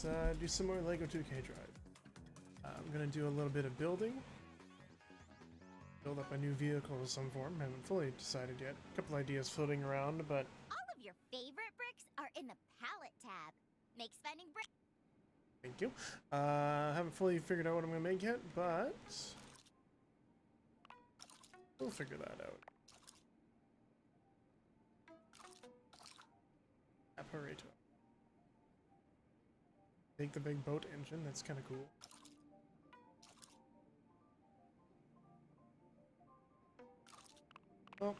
let's do some more Lego 2K Drive. I'm gonna do a little bit of building. Build up a new vehicle of some form. Haven't fully decided yet. A couple ideas floating around, but All of your favorite bricks are in the palette tab. Makes finding bricks. thank you. Haven't fully figured out what I'm gonna make yet, but we'll figure that out. Apparato. Take the big boat engine. That's kind of cool. Well,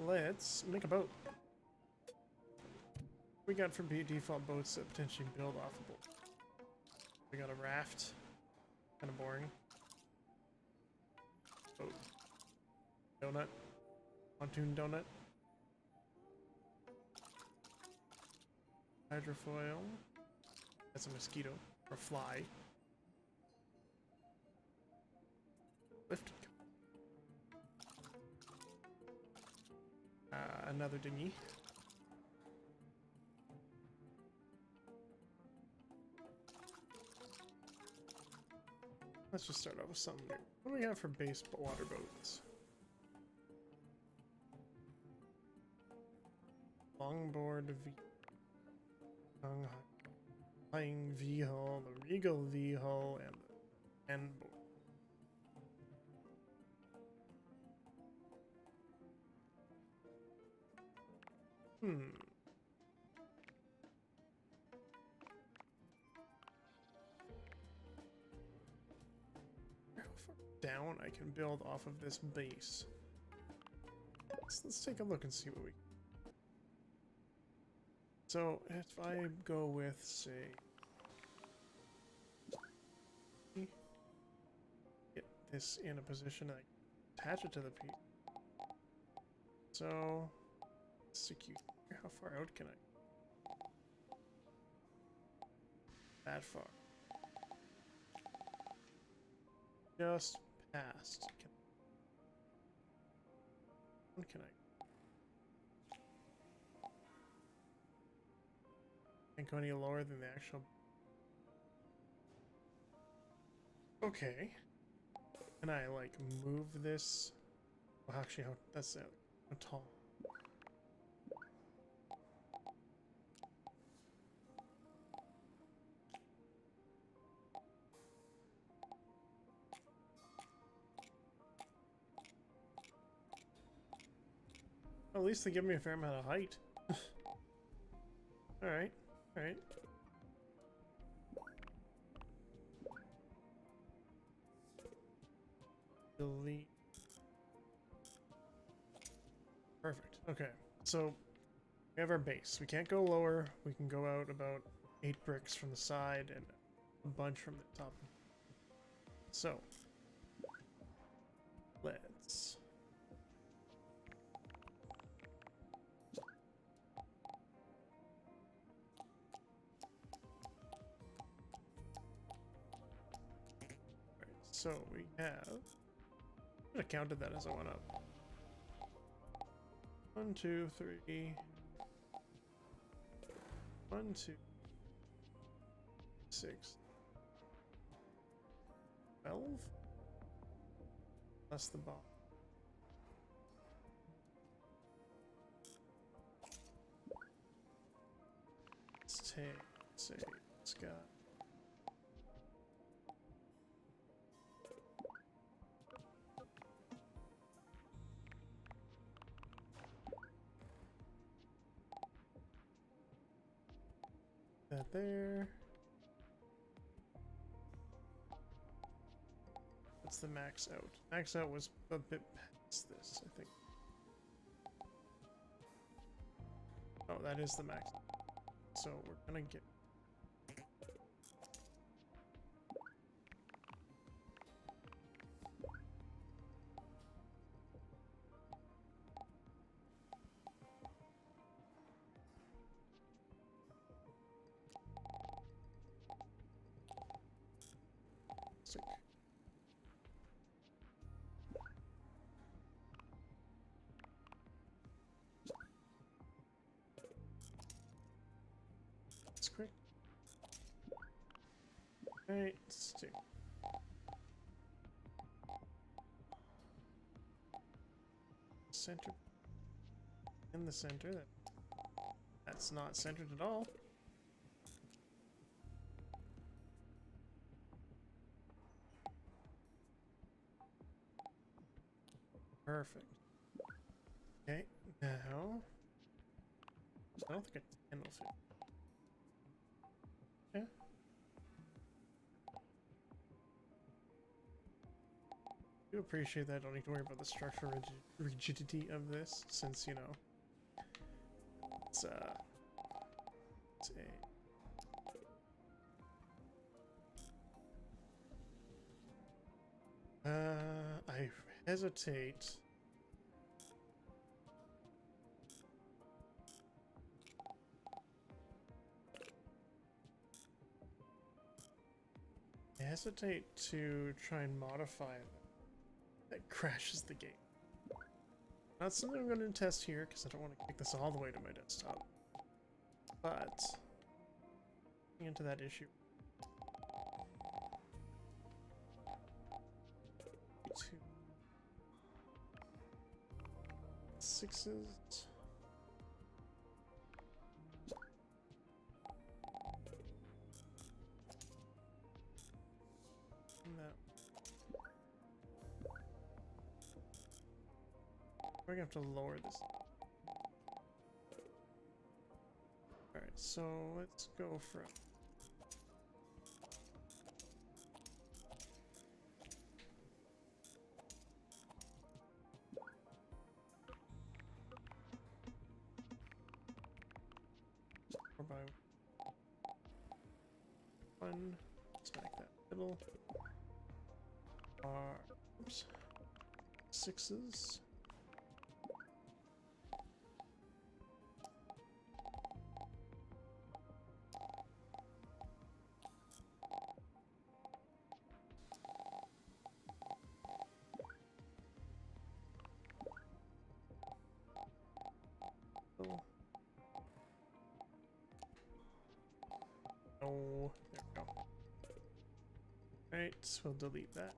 let's make a boat. We got for default boats that potentially build off a boat. We got a raft. Kind of boring. Boat. Donut. Pontoon donut. Hydrofoil. That's a mosquito. Or a fly. Lifted. Another dinghy. Let's just start off with something new. What do we have for base water boats? Longboard V. Flying V-hull, the Regal V-hull, and the N-board. How far down I can build off of this base? Let's take a look and see what we. So if I go with, say, get this in a position, I attach it to the piece. So secure. How far out can I? That far. Just past. What can I? Can't go any lower than the actual. Okay. Can I like move this? Well, actually, that's how tall. Well, at least they give me a fair amount of height. Alright, alright. Delete. Perfect. Okay, so we have our base. We can't go lower. We can go out about 8 bricks from the side and a bunch from the top. So, let's. So we have. I counted that as I went up. 1, 2, 3. 1, 2, 6, 12. Plus the bomb. Let's take. Say it's got. That there. What's the max out? Max out was a bit past this, I think. Oh, that is the max. So we're gonna get. Right, stick. Center. In the center. That's not centered at all. Perfect. Okay, now I don't think a 10 will fit. Yeah. I do appreciate that I don't need to worry about the structural rigidity of this, since, you know, it's a I hesitate. I hesitate to try and modify it. That crashes the game. Not something I'm going to test here because I don't want to kick this all the way to my desktop. But into that issue. 2 6s. No. We're gonna have to lower this. Alright, so let's go from by 1. Smack that middle. Oops. 6s. Oh, there we go. Alright, we'll delete that.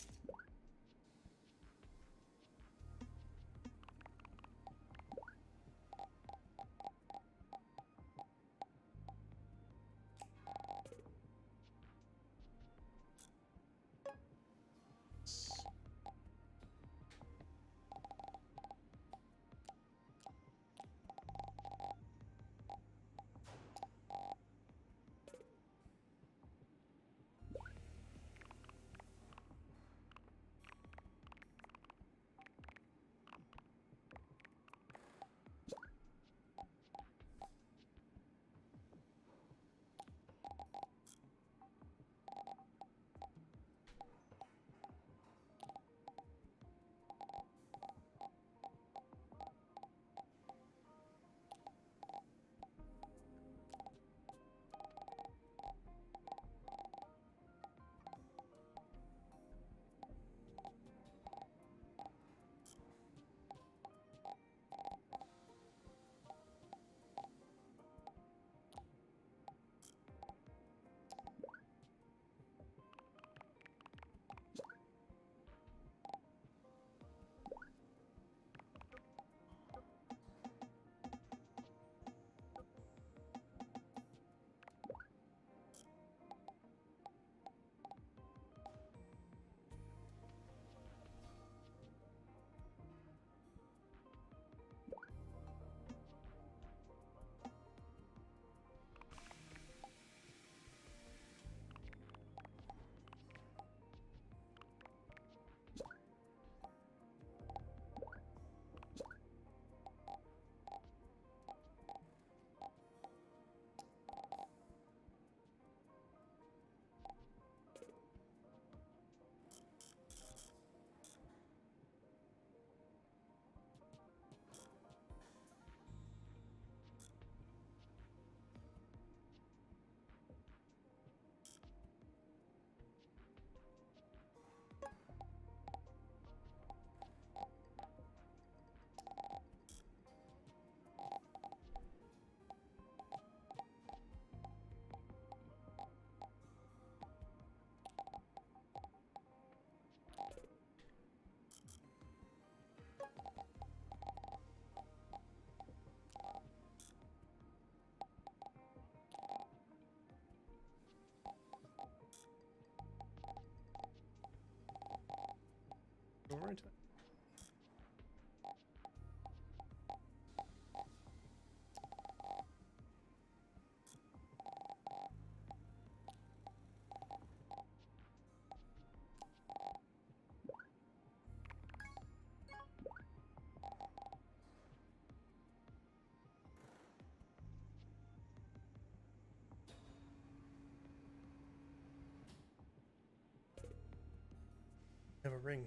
have a ring.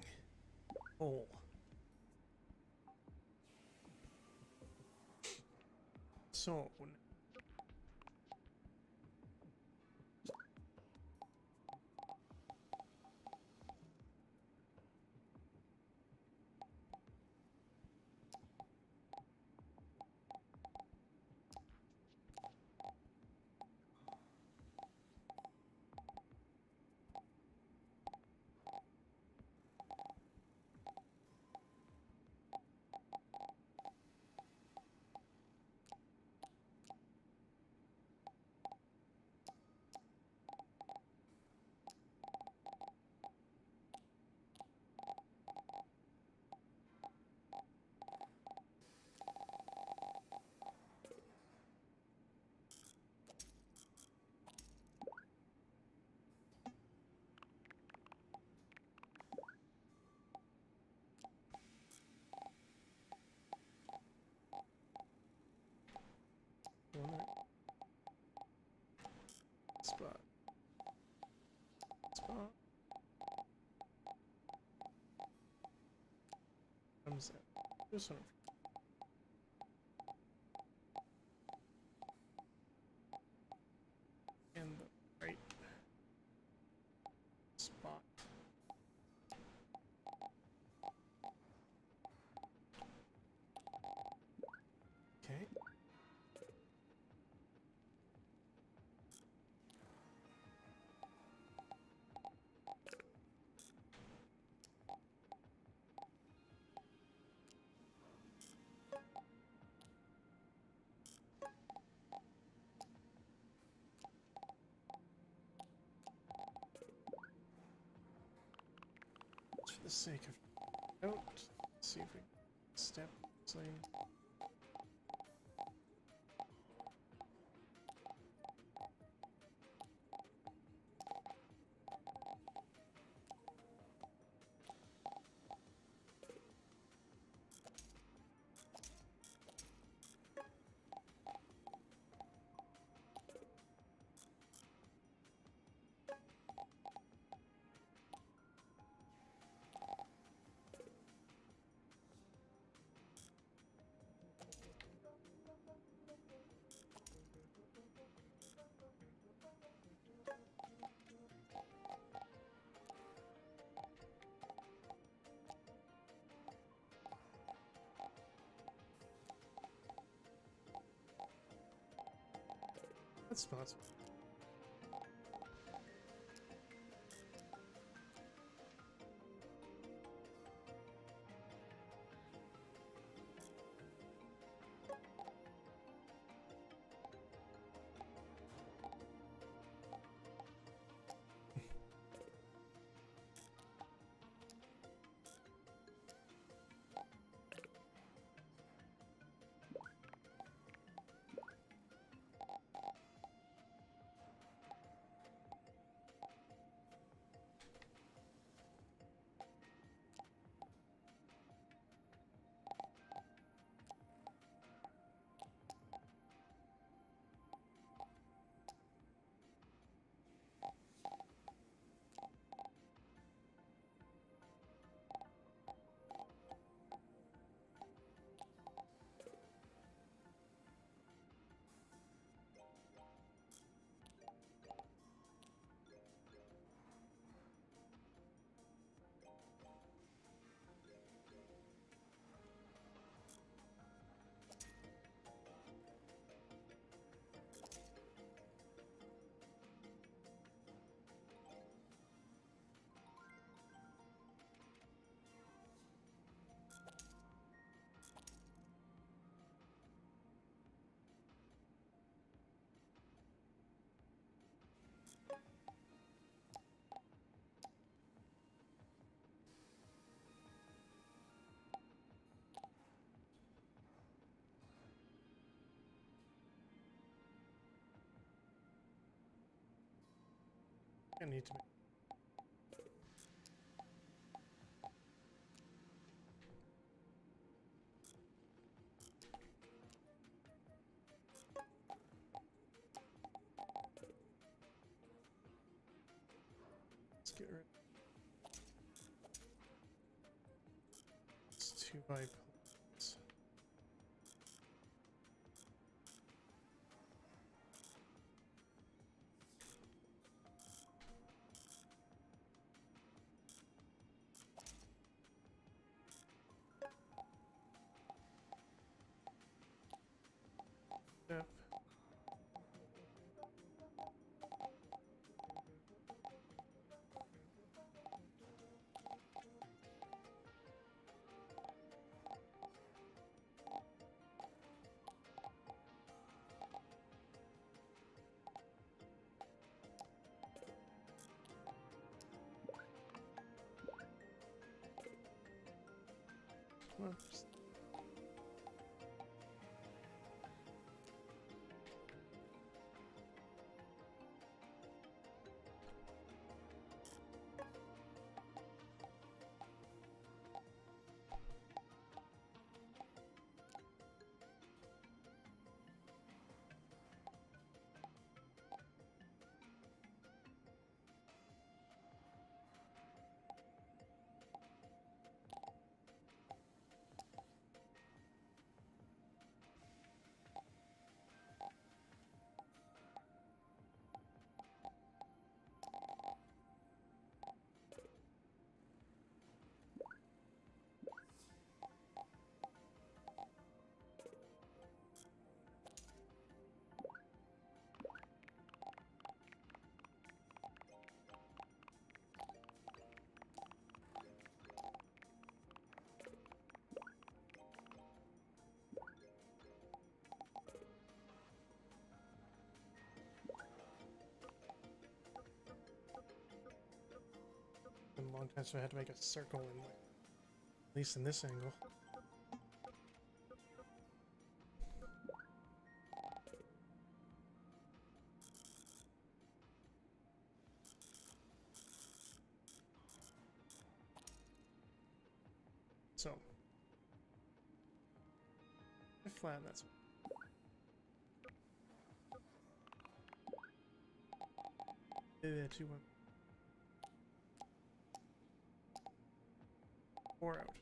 Hole. So one there. Spot. Spot. Comes in. This one. And the right spot. Okay. For the sake of out, let's see if we can step slave. That's possible. I need to make let's get rid. by plates. Yep. Whoops. Been a long time, so I had to make a circle in my, at least in this angle. So, I flatten that's two, one, four out.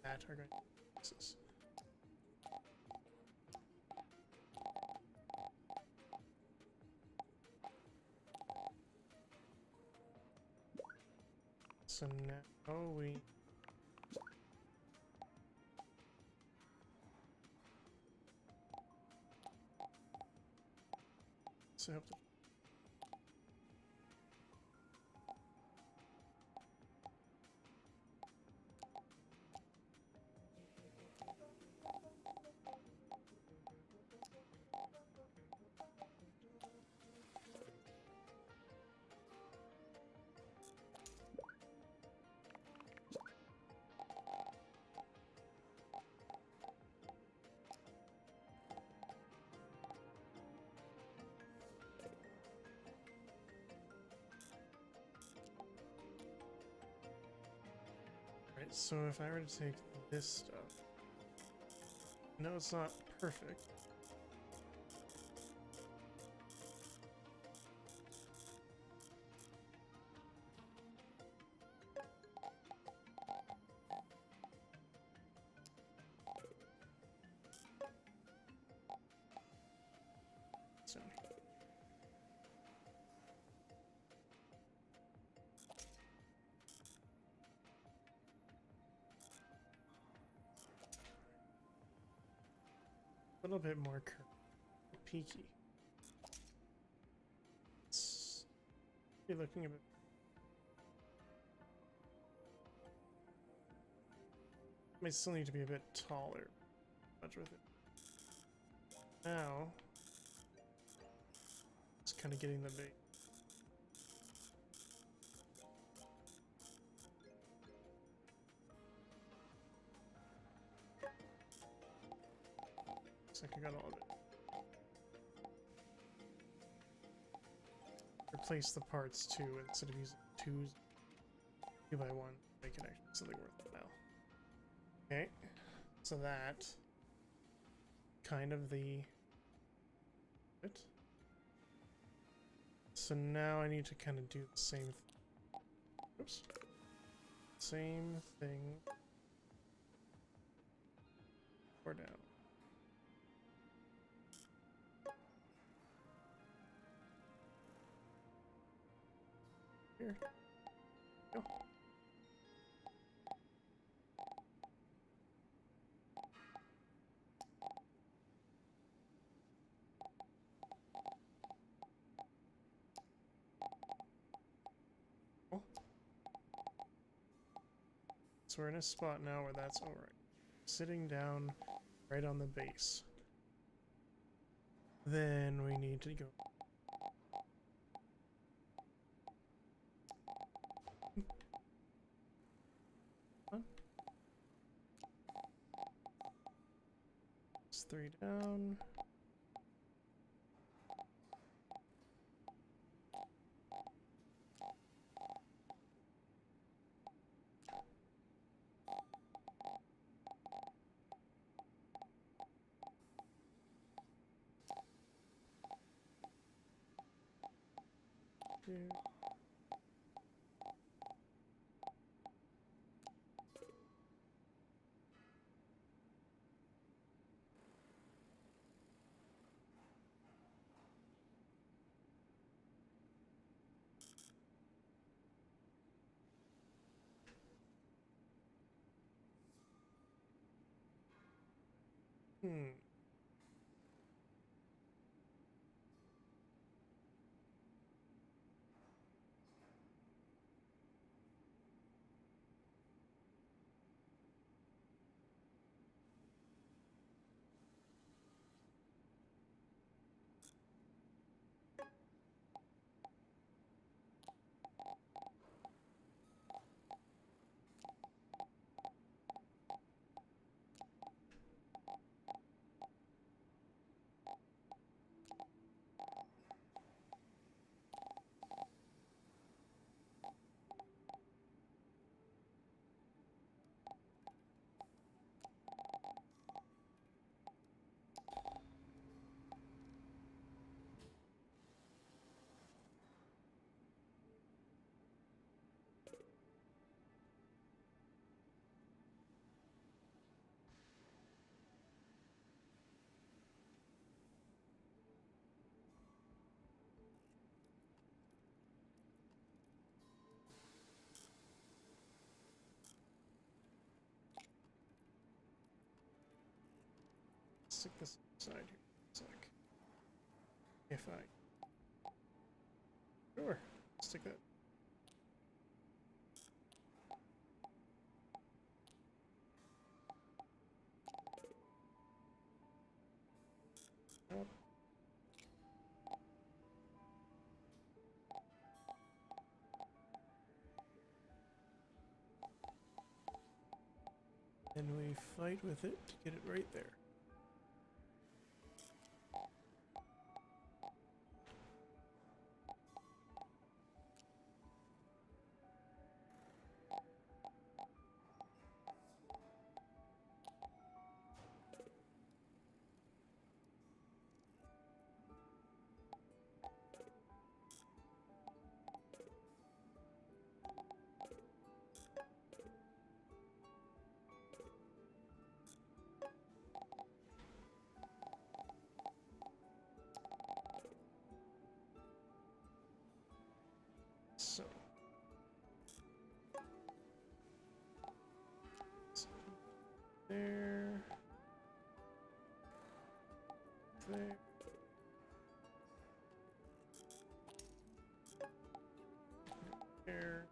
That are going to this. So now we so have to right, so if I were to take this stuff, no, it's not perfect. So a little bit more peaky. It's be looking a bit. Might still need to be a bit taller. Much with it. Now, it's kind of getting the big. Looks like I got all of it. Replace the parts too instead of using two by one. Make it actually something worthwhile. Okay, so that kind of the it. So now I need to kind of do the same. Oops. Same thing. Or down. Here. Go. So we're in a spot now where that's alright. Sitting down right on the base. Then we need to go. It's 3 down. Here. Hmm. Stick this aside here. Sec. If I. Sure. Stick that. Up. And we fight with it to get it right there. So. There. There. There.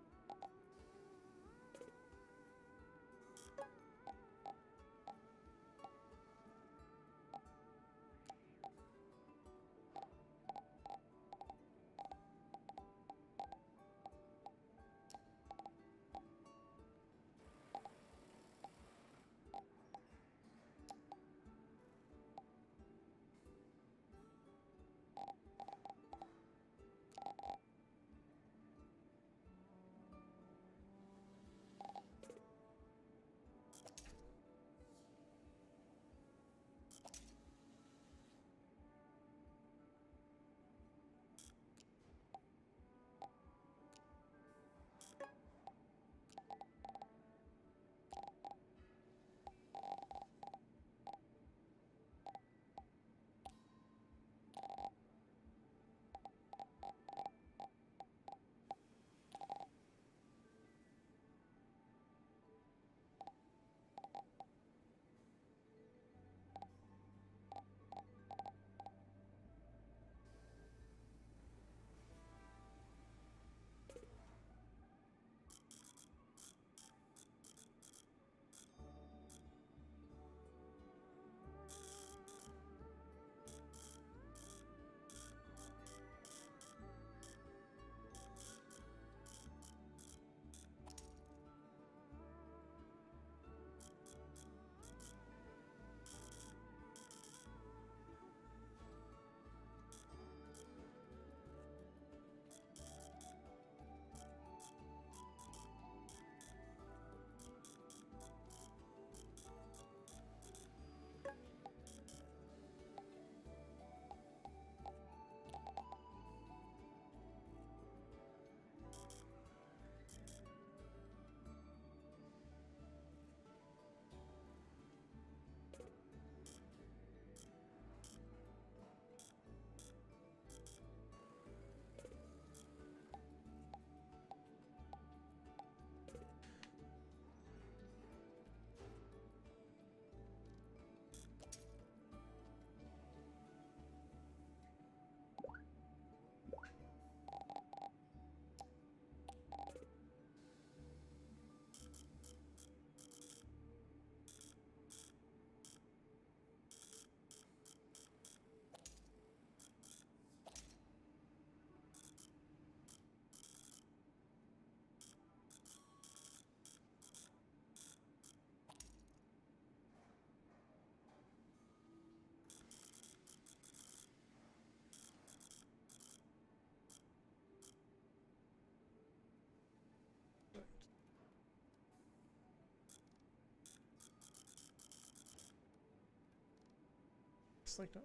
Looks like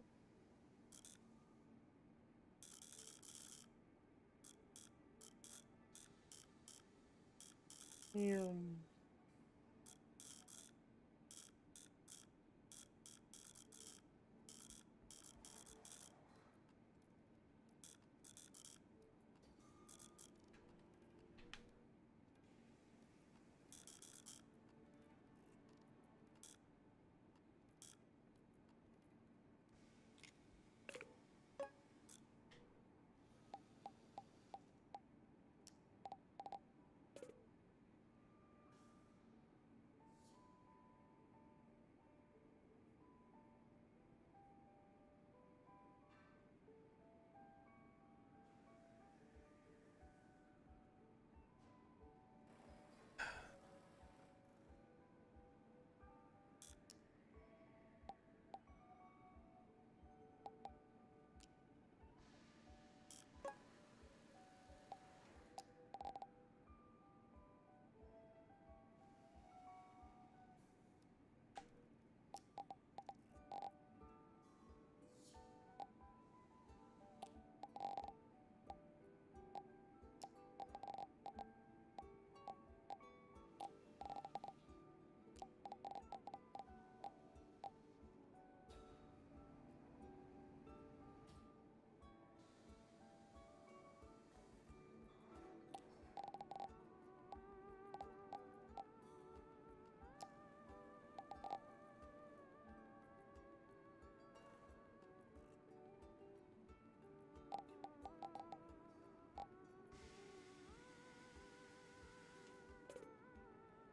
no.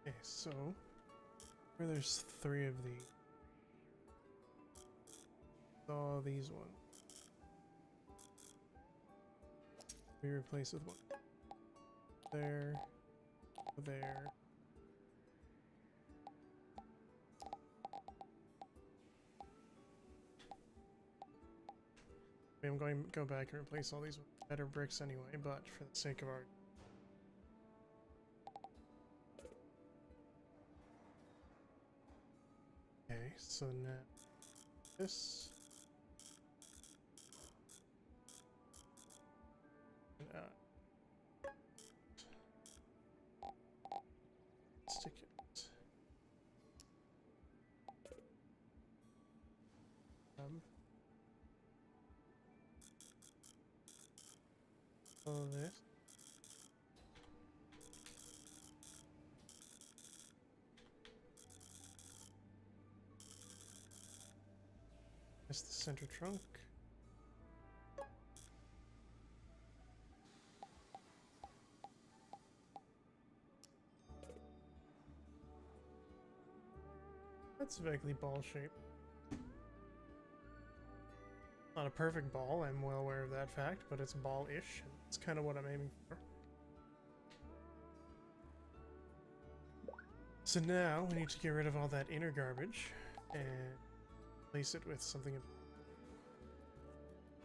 Okay, so where there's 3 of these. All these ones. We replace with one. There. There. I'm going to go back and replace all these with better bricks anyway, but for the sake of our... Okay, so now this... And, stick it. All this. That's the center trunk. That's vaguely ball shaped. Not a perfect ball, I'm well aware of that fact, but it's ball-ish. It's kind of what I'm aiming for. So now we need to get rid of all that inner garbage and replace it with something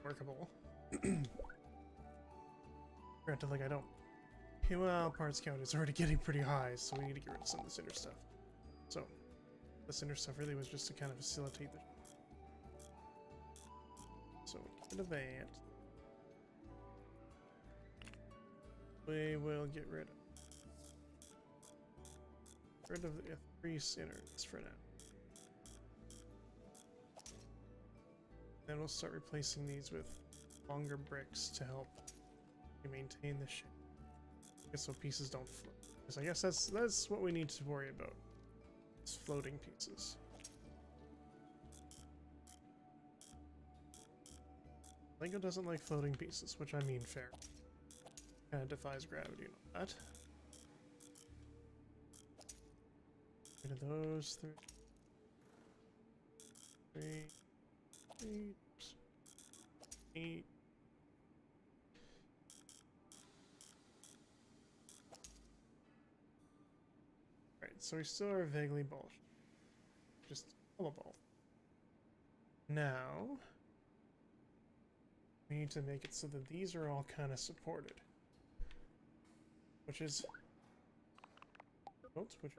workable. Granted, like I don't. Okay, well, parts count is already getting pretty high, so we need to get rid of some of this inner stuff. So this inner stuff really was just to kind of facilitate the. So get rid of that. We will get rid of the 3 innards for now. Then we'll start replacing these with longer bricks to help maintain the shape. So pieces don't float. Because I guess that's what we need to worry about. It's floating pieces. Lego doesn't like floating pieces, which I mean fair. Kind of defies gravity and all that. Rid of those 3, 8. Right, so we still are vaguely ball. Just a ball. Now we need to make it so that these are all kind of supported. Which is which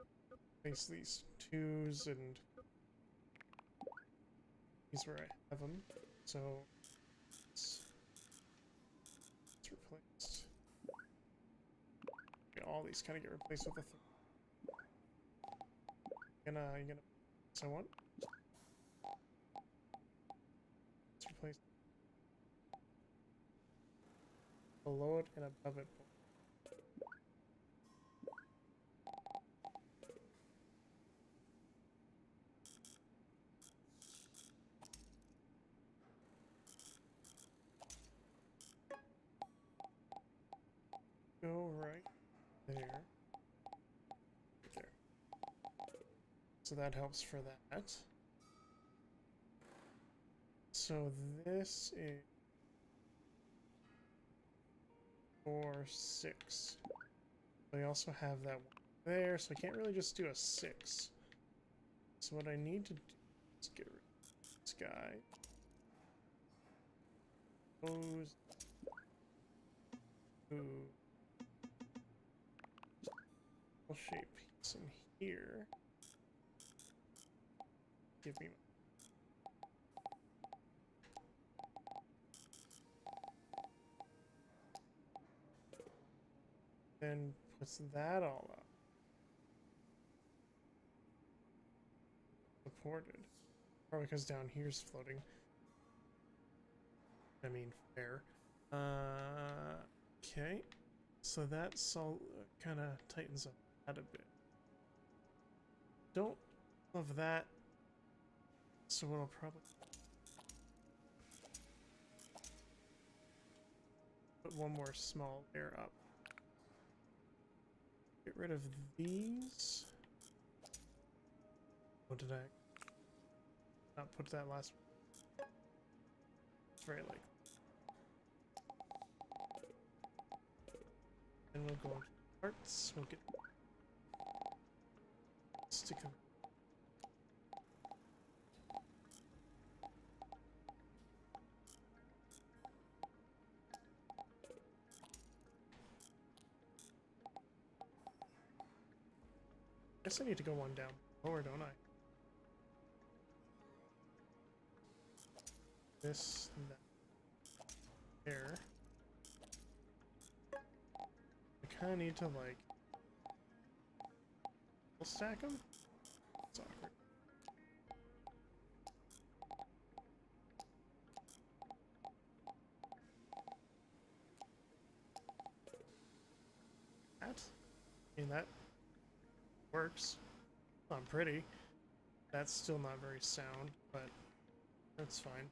face these 2s and these where I have them. So let's replace. Okay, all these kind of get replaced with a third. You gonna. So I want. Let's replace below it and above it. Go right there. There. So that helps for that. So this is 4, 6. I also have that one there, so I can't really just do a 6. So what I need to do is get rid of this guy. Those. Ooh. Shape piece in here. Give me. Then puts that all up. Supported. Probably because down here's floating. I mean, fair. Okay. So that's all kind of tightens up that a bit. Don't love that. So what I'll probably put one more small layer up. Get rid of these. What did I not put that last one? It's very like. And we'll go into parts. We'll get stick them. Guess I need to go one down lower, don't I? This, that, there. I kind of need to like we'll stack them. It's awkward. That, I mean that works. Not pretty. That's still not very sound, but that's fine.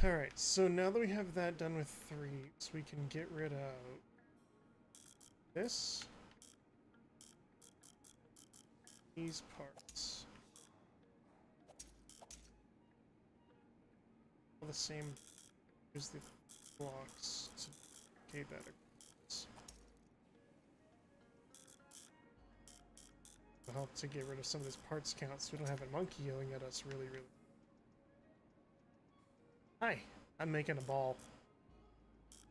Alright, so now that we have that done with 3, so we can get rid of this. These parts. All the same. Use the blocks to indicate that across. It'll help to get rid of some of this parts count so we don't have a monkey yelling at us really. Hi, I'm making a ball.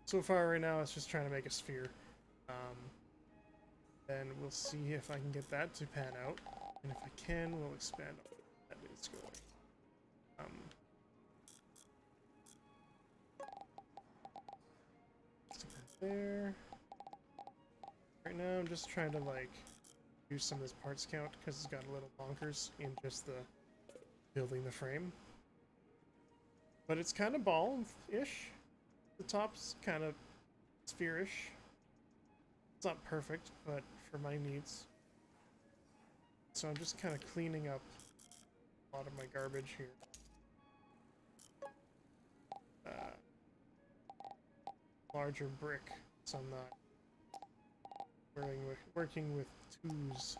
So far right now it's just trying to make a sphere. Then we'll see if I can get that to pan out. And if I can, we'll expand on that is going. Stick that there. Right now I'm just trying to like use some of this parts count because it's got a little bonkers in just the building the frame. But it's kind of ball-ish. The top's kind of sphere-ish. It's not perfect, but for my needs. So I'm just kind of cleaning up a lot of my garbage here. Larger brick, so I'm not working with 2s.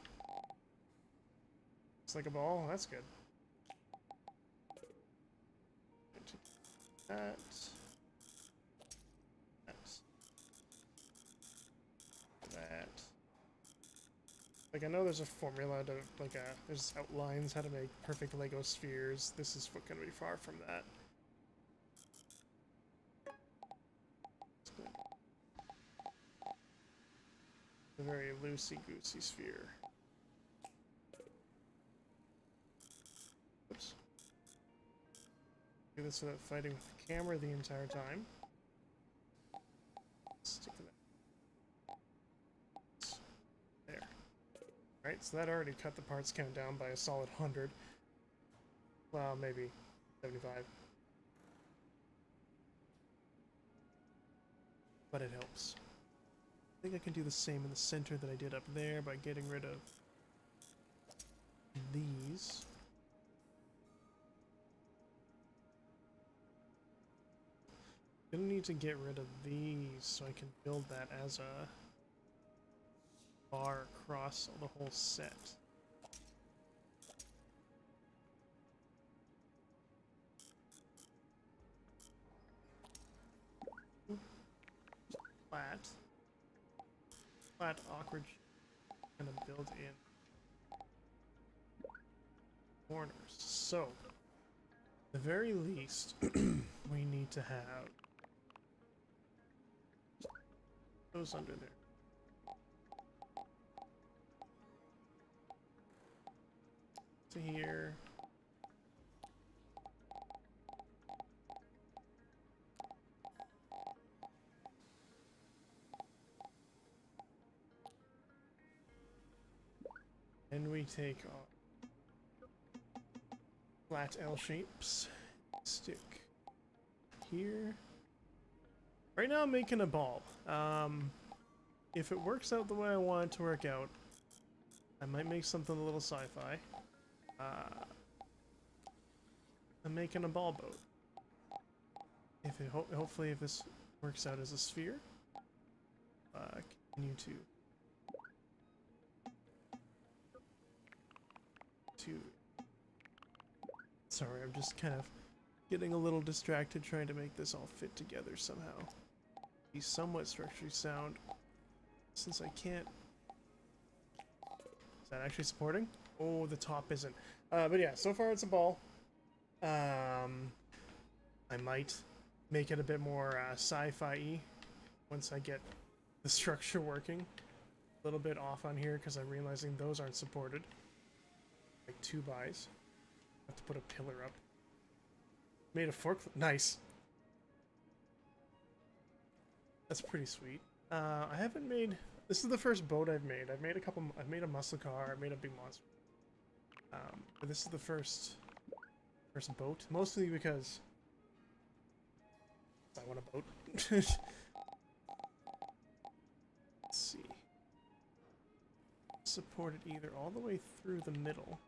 It's like a ball. That's good. That. That. Like, I know there's a formula to, like, there's outlines how to make perfect Lego spheres. This is gonna be far from that. A very loosey-goosey sphere. Oops. this without fighting with the camera the entire time. Stick to that. There. Alright, so that already cut the parts count down by a solid 100. Well, maybe 75. But it helps. I think I can do the same in the center that I did up there by getting rid of these. Gonna need to get rid of these so I can build that as a bar across the whole set. Flat, awkward, kind of build in corners. So, at the very least, we need to have those under there. To here. And we take off flat L shapes, stick here. Right now I'm making a ball. If it works out the way I want it to work out, I might make something a little sci-fi. I'm making a ball boat. If it hopefully if this works out as a sphere, continue to sorry, I'm just kind of getting a little distracted trying to make this all fit together somehow. Be somewhat structurally sound, since I can't... Is that actually supporting? Oh, the top isn't. But yeah, so far it's a ball. I might make it a bit more sci-fi-y once I get the structure working. A little bit off on here because I'm realizing those aren't supported. Like 2 bys. Have to put a pillar up. Made a forklift. Nice. That's pretty sweet. I haven't made. This is the first boat I've made. I've made a couple. I've made a muscle car. I made a big monster. But this is the first boat. Mostly because I want a boat. Let's see. Supported either all the way through the middle.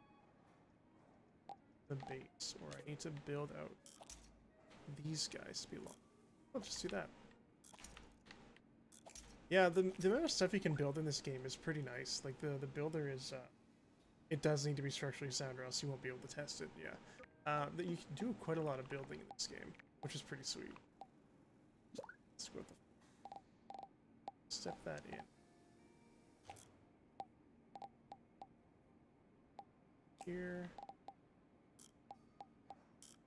The base, or I need to build out these guys to be long. I'll just do that. Yeah, the amount of stuff you can build in this game is pretty nice. Like the builder is, it does need to be structurally sound, or else you won't be able to test it. Yeah, that you can do quite a lot of building in this game, which is pretty sweet. Let's go with the step that in. Here.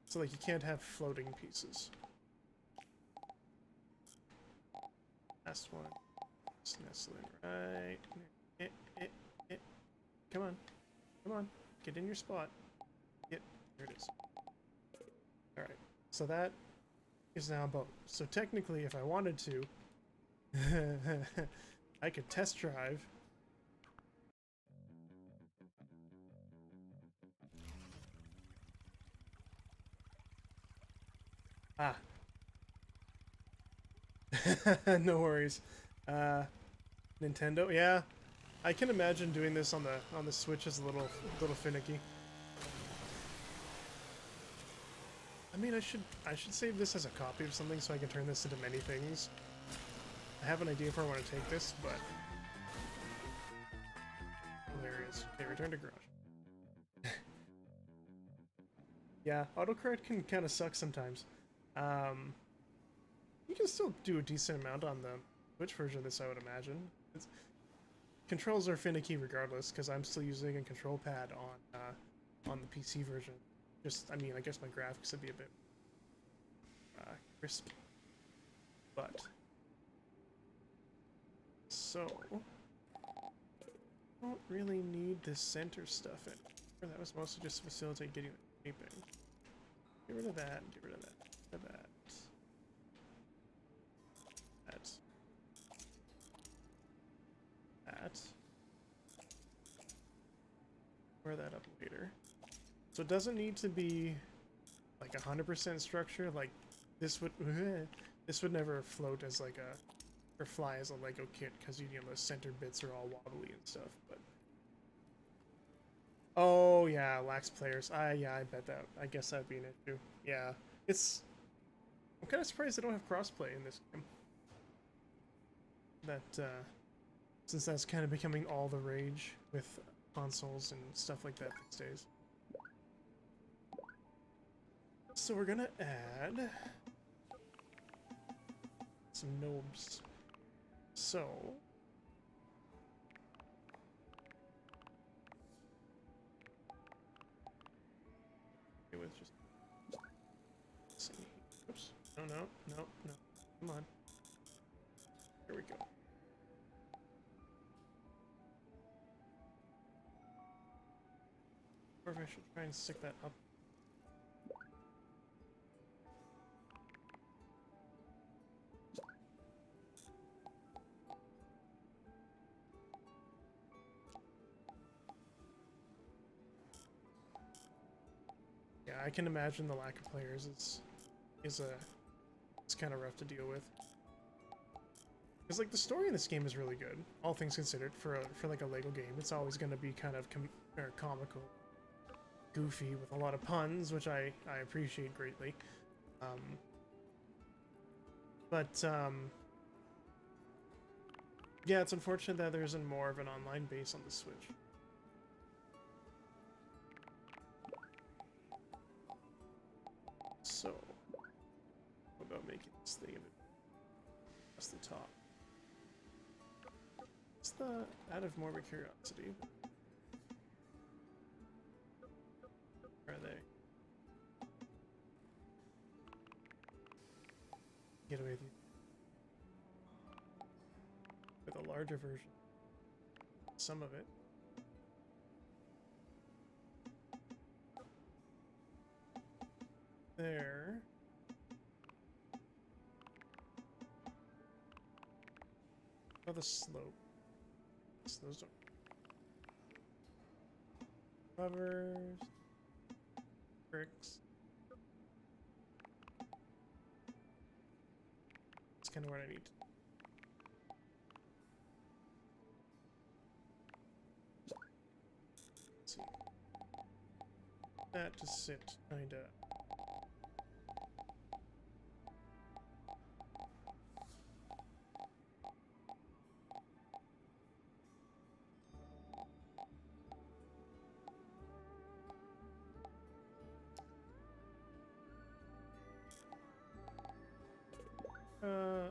So like you can't have floating pieces. Last one. Just nestle in right. Come on. Come on. Get in your spot. There it is. Alright. So that is now a boat. So technically if I wanted to I could test drive. Ah. No worries. Nintendo, yeah. I can imagine doing this on the Switch is a little finicky. I mean, I should save this as a copy of something so I can turn this into many things. I have an idea for where I want to take this, but there it is. Okay, return to garage. Yeah, autocorrect can kind of suck sometimes. You can still do a decent amount on the Switch version of this, I would imagine. Controls are finicky regardless, because I'm still using a control pad on the PC version. I mean, I guess my graphics would be a bit crisp. But so don't really need this center stuff in. That was mostly just to facilitate getting the shaping. Get rid of that. Get rid of that. Get rid of that. That. That. Wear that up later. So it doesn't need to be like 100% structure. Like this would this would never float as like a or fly as a Lego kit because you know the center bits are all wobbly and stuff. But oh yeah, lax players. Yeah, I bet that. I guess that'd be an issue. Yeah, it's. I'm kind of surprised they don't have crossplay in this game. That since that's kind of becoming all the rage with consoles and stuff like that these days. So we're gonna add some knobs. So it was just see. Oops. No, no, no, no. Come on. Here we go. Or if I should try and stick that up. Yeah, I can imagine the lack of players it's kind of rough to deal with. Because like the story in this game is really good, all things considered. For like a Lego game, it's always going to be kind of comical, goofy with a lot of puns, which I appreciate greatly. Yeah, it's unfortunate that there isn't more of an online base on the Switch. So, what about making this thing a bit past the top? It's the out of morbid curiosity. Where are they? Get away with you. With a larger version. Some of it. There. Oh, the slope. So those don't. Covers. Bricks. That's kind of what I need. Let's see. That to sit kinda.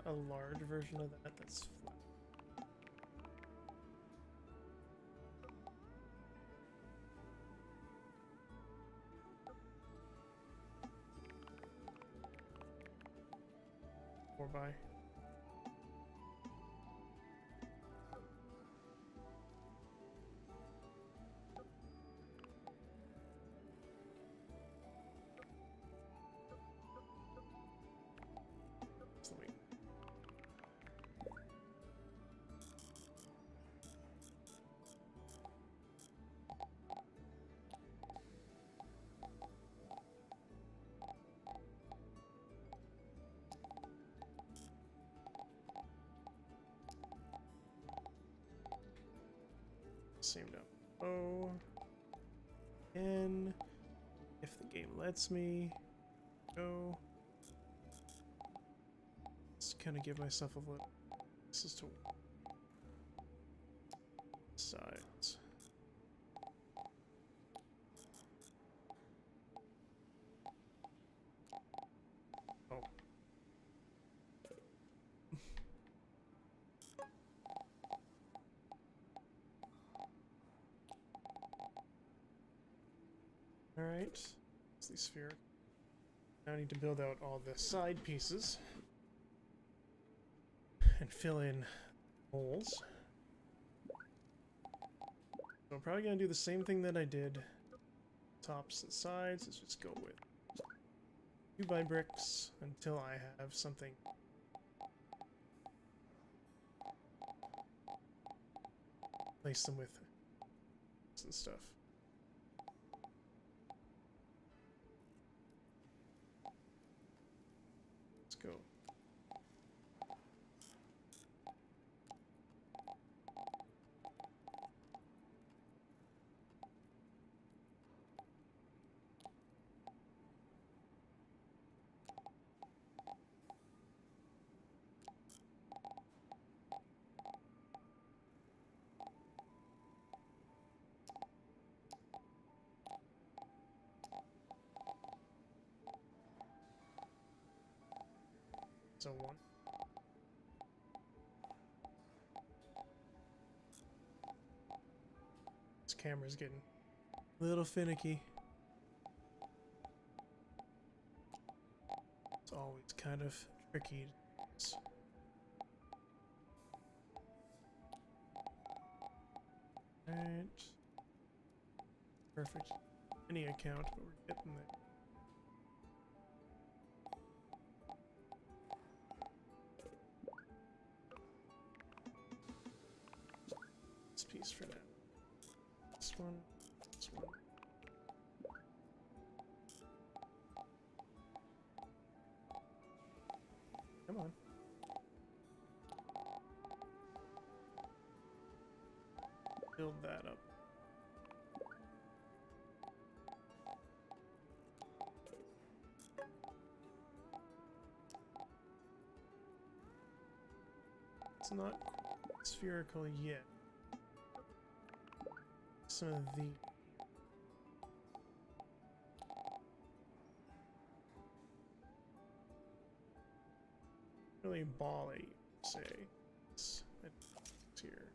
A large version of that that's flat. Four by. Slowly. Same note. Oh, and if the game lets me go, just kind of give myself a little. This is to sides. Oh. Alright, it's the sphere. Now I need to build out all the side pieces and fill in holes. So I'm probably going to do the same thing that I did tops and sides. Let's just go with 2 by bricks until I have something. Place them with and stuff. Let's go. So 1. This camera's getting a little finicky. It's always kind of tricky. Alright. Perfect. Any account, but we're getting there. This piece for now. This one. This one. Come on. Build that up. It's not spherical yet. Some of the really bally, say. It's here.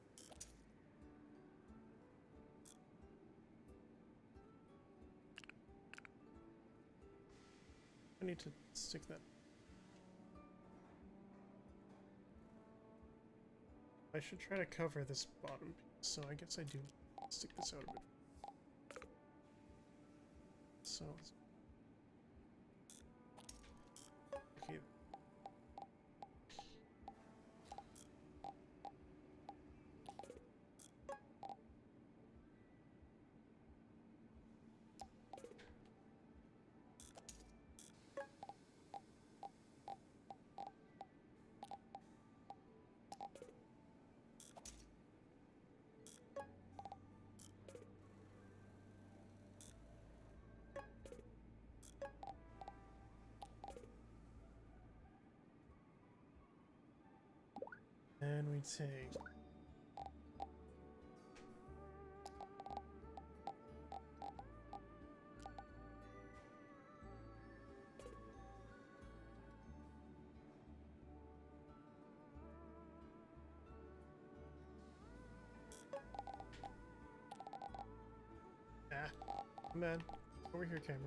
I need to stick that. I should try to cover this bottom piece, so I guess I do stick this out a bit. So, okay. And we take man, over here, camera.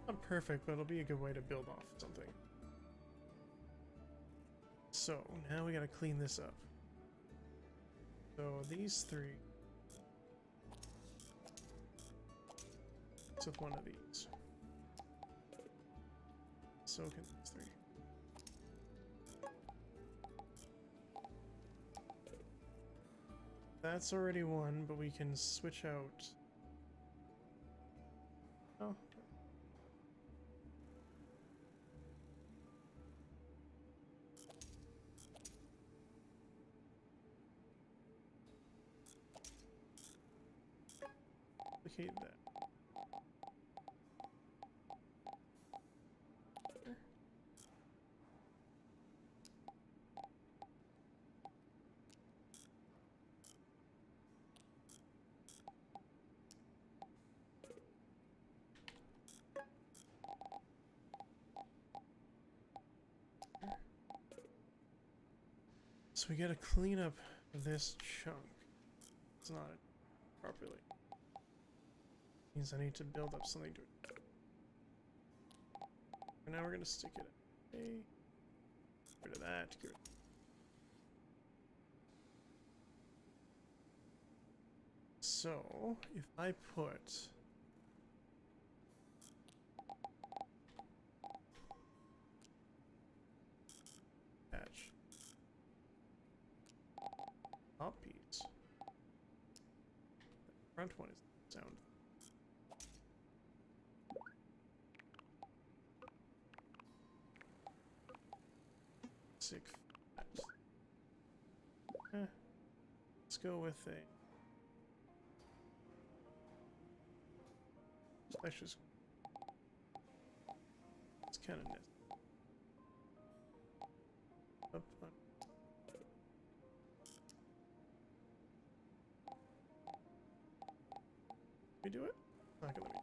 Not perfect, but it'll be a good way to build off something. So, now we gotta clean this up. So, these 3. With one of these. So can these 3. That's already one, but we can switch out. Oh. Duplicate that. So we gotta clean up this chunk. It's not properly. Means I need to build up something to For now, we're gonna stick it. Okay. Get rid of that. Get rid of So, if I put patch top piece, the front one is sound. Sick. Let's go with a. That's just. It's kind of nice. Up on. We do it? Not gonna let me.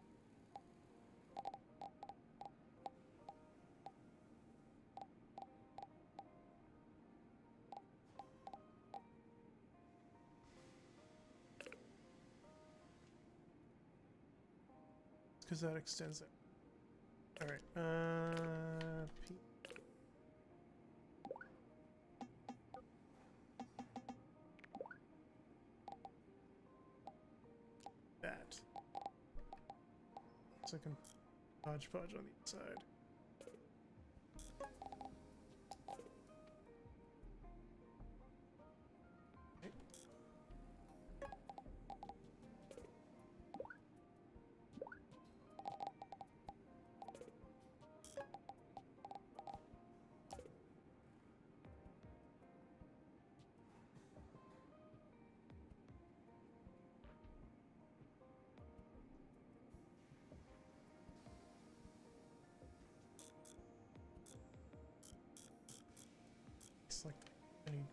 Because that extends it. Alright, P. That. So I can hodgepodge on the inside. Okay. Select anything.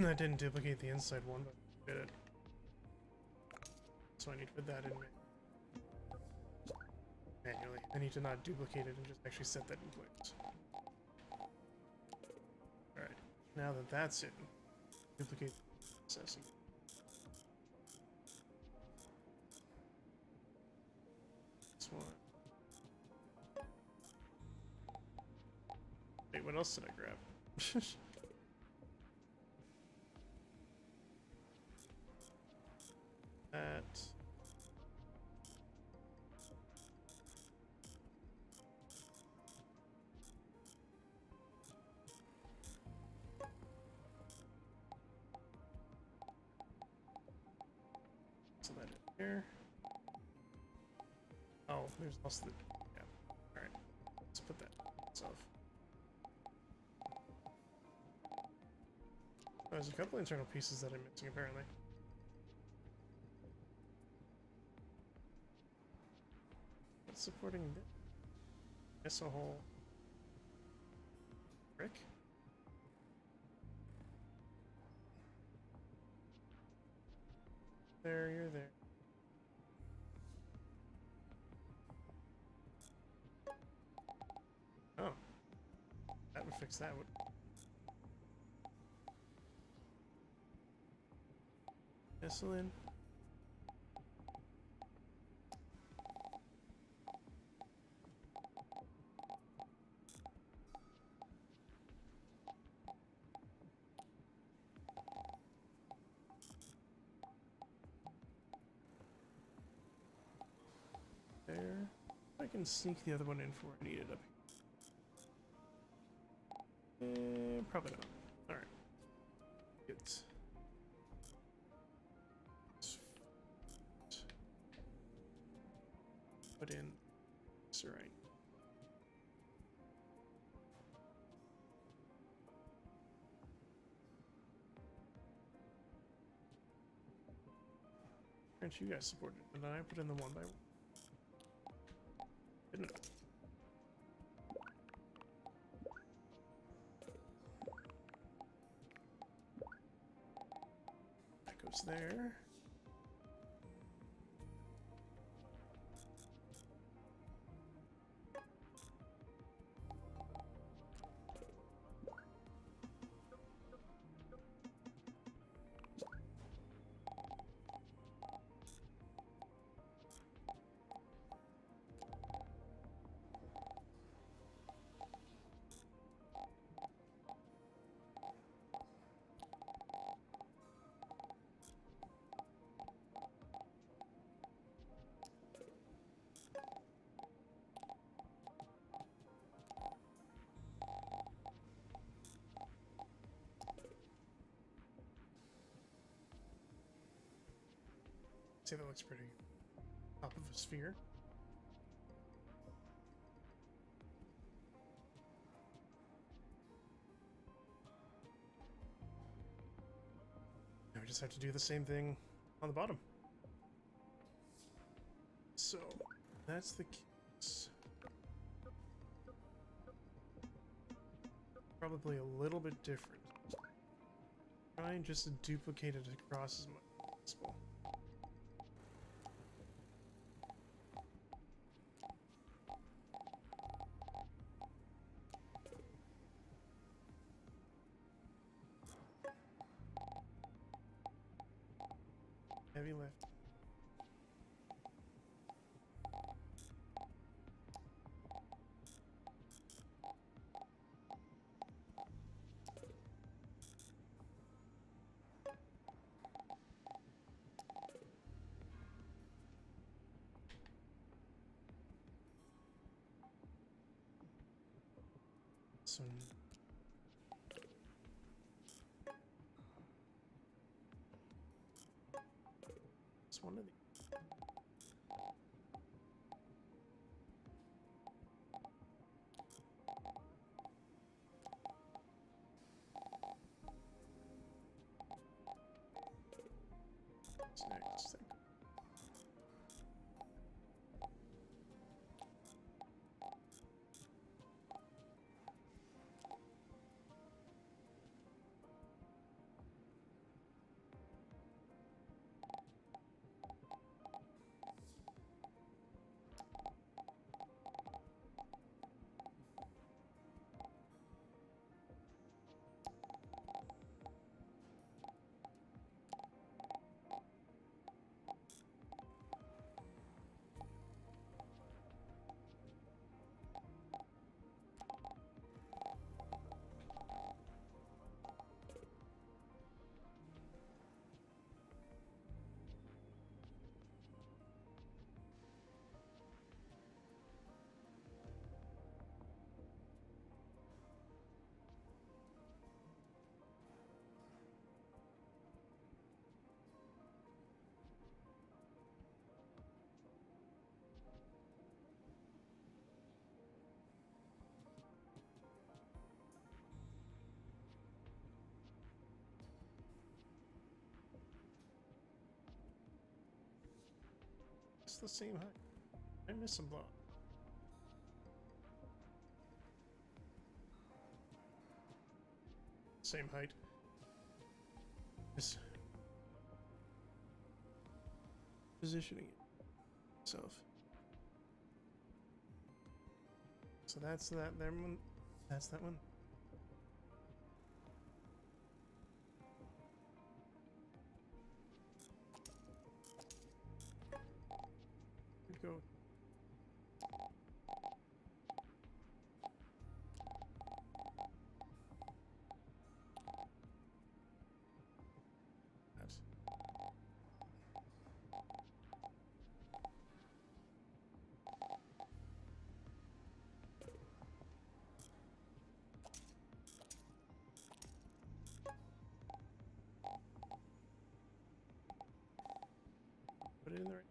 I didn't duplicate the inside one, but I did it. So I need to put that in manually. I need to not duplicate it and just actually set that in place. Alright, now that that's in, duplicate processing. This one. Wait, what else did I grab? That. So that in here. Oh, there's also the. Yeah. Alright. Let's put that off. Oh, there's a couple internal pieces that I'm missing apparently. What's supporting this? Missile hole. Brick? There, you're there. Oh. That would fix that, would missile in. There. I can sneak the other one in for I need it up here. Probably not. Alright. Good. Put in serine. Aren't you guys supported? And then I put in the 1x1. Didn't it? That goes there. say that looks pretty. Top of a sphere. Now we just have to do the same thing on the bottom. So, that's the case. Probably a little bit different. Try and just duplicate it across as much as possible. Heavy lift. So it's one of these. What's next? It's the same height. I missed some block. Same height. Just positioning itself. So that's that there one. That's that one. Go. That. Put it in the right.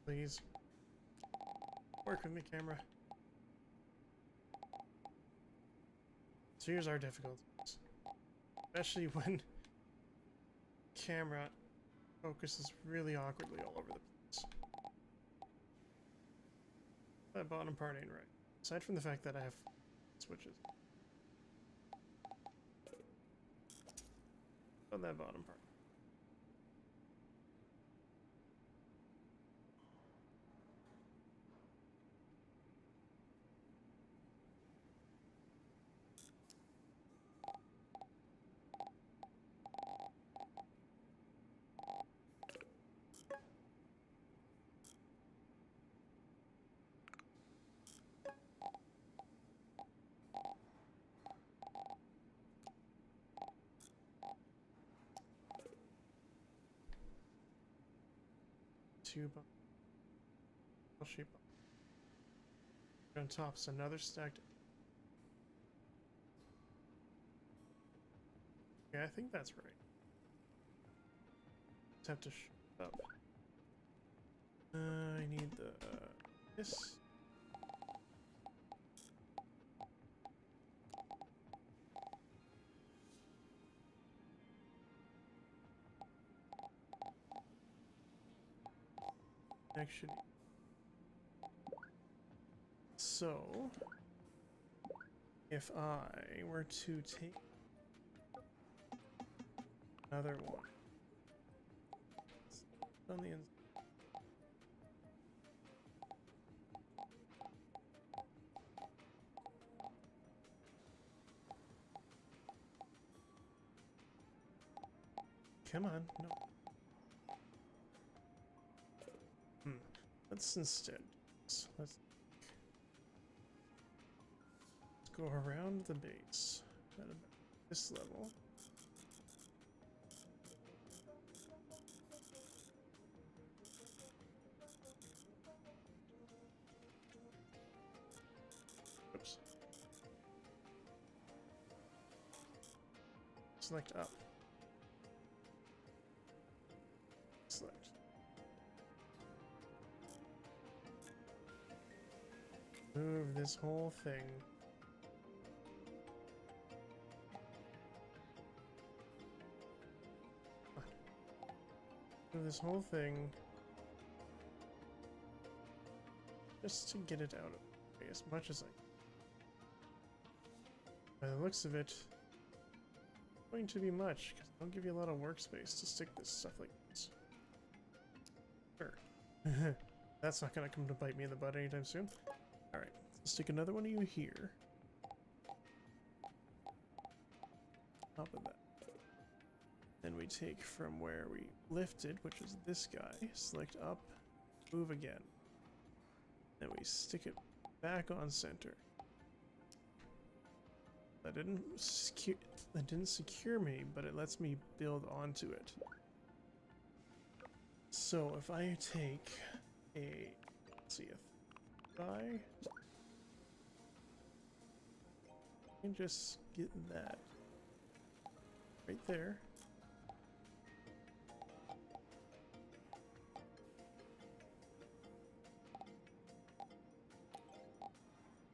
Please. Work with me, camera. So here's our difficulties. Especially when camera focuses really awkwardly all over the place. That bottom part ain't right. Aside from the fact that I have switches. On that bottom part. 2 shape on top is another stacked. Yeah, I think that's right. Just have to up. I need the this. Actually, so if I were to take another one on the inside. Come on, no. Let's instead. Let's go around the base at about this level. Oops. Select up. Select. Move this whole thing. Move this whole thing. Just to get it out of the way as much as I can. By the looks of it, it's going to be much, because I don't give you a lot of workspace to stick this stuff like this. Sure. That's not going to come to bite me in the butt anytime soon. Alright, let's stick another one of you here. Top of that. Then we take from where we lifted, which is this guy, select up, move again. Then we stick it back on center. That didn't secure me, but it lets me build onto it. So if I take a, let's see, a thigh, and just get that right there.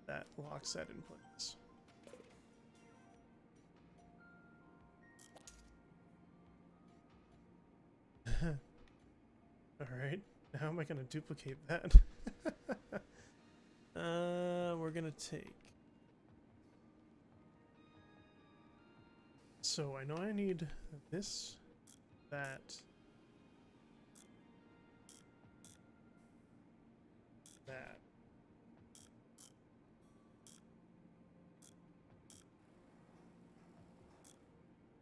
That locks that in place. Alright, now how am I going to duplicate that? We're going to take... So I know I need this, that... that.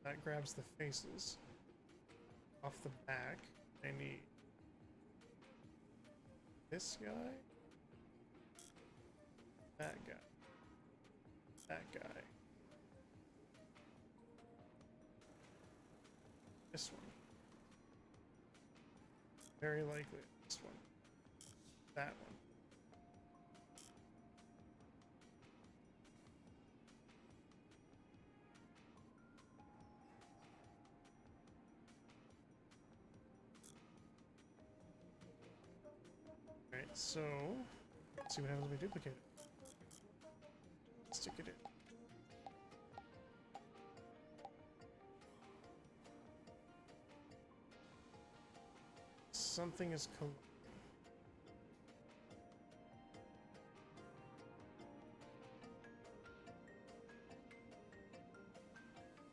That grabs the faces off the back. I need this guy, that guy, that guy, this one. Very likely this one, that one. Alright, so let's see what happens when we duplicate it. Stick it in. Something is colliding.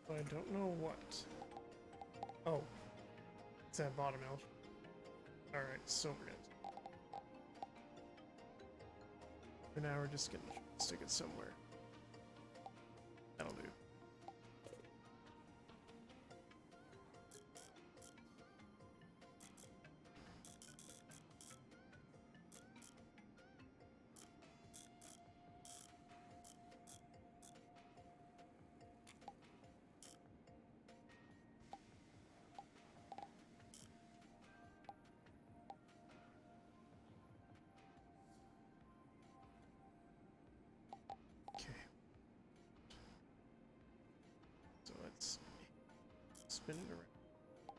But I don't know what. Oh, it's that bottom edge. Alright, so we're good. For now, we're just gonna stick it somewhere. That'll do. spin it around.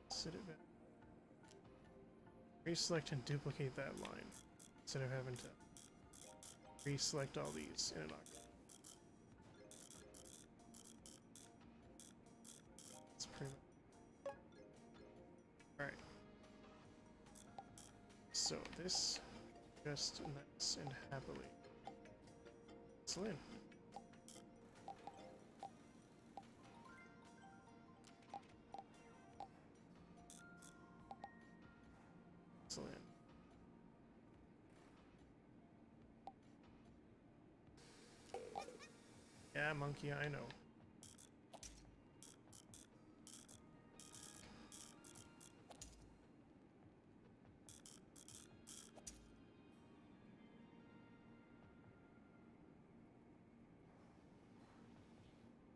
Sit it back. Reselect and duplicate that line instead of having to reselect all these in an octave. That's pretty much. Alright. So this just nice and happily. Excellent. Excellent. Yeah, monkey, I know.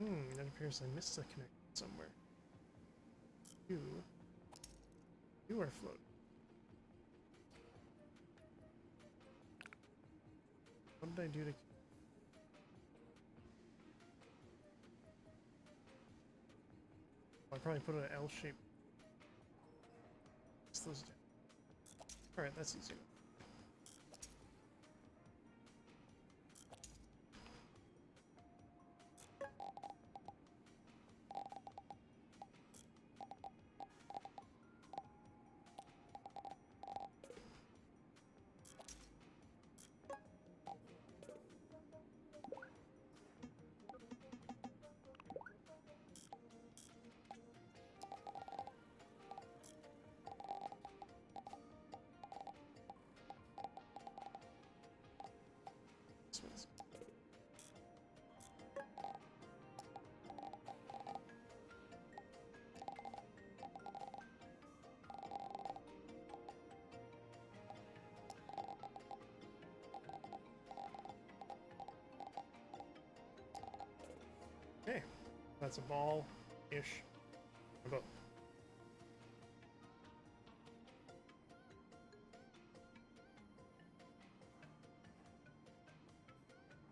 It appears I missed a connection somewhere. You are floating. What did I do to... I probably put an L shape. Those down. Alright, that's easy enough. This one's... Okay, that's a ball-ish. About.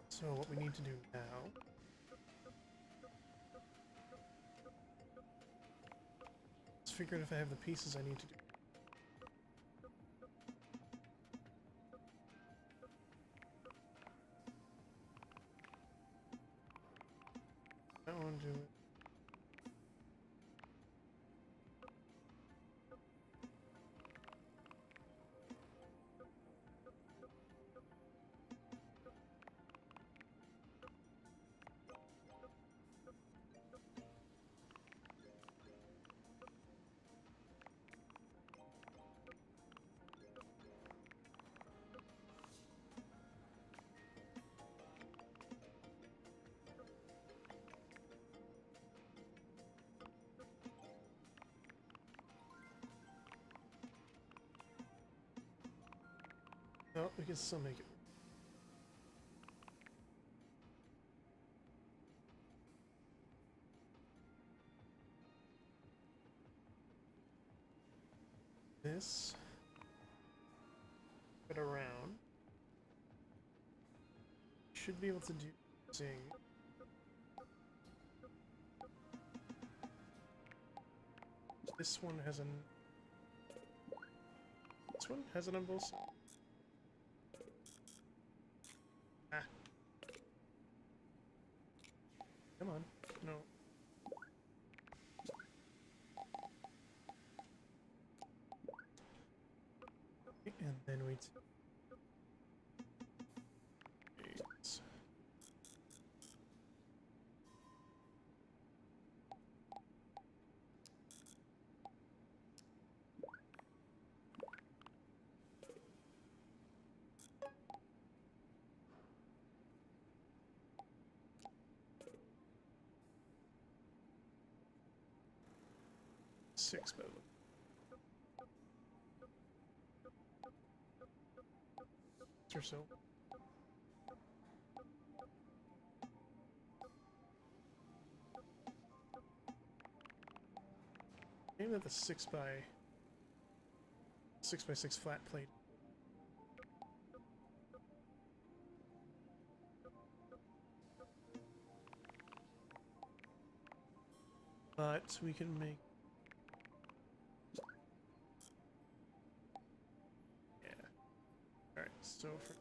So what we need to do now... Let's figure out if I have the pieces I need to do. I don't want to do it. No, we can still make it. This. Put around. Should be able to do using. This one has an. This one has an on both sides. Ah. Come on. No. And then we... Six by the look. Or so. Maybe that the 6x6 flat plate. But we can make So for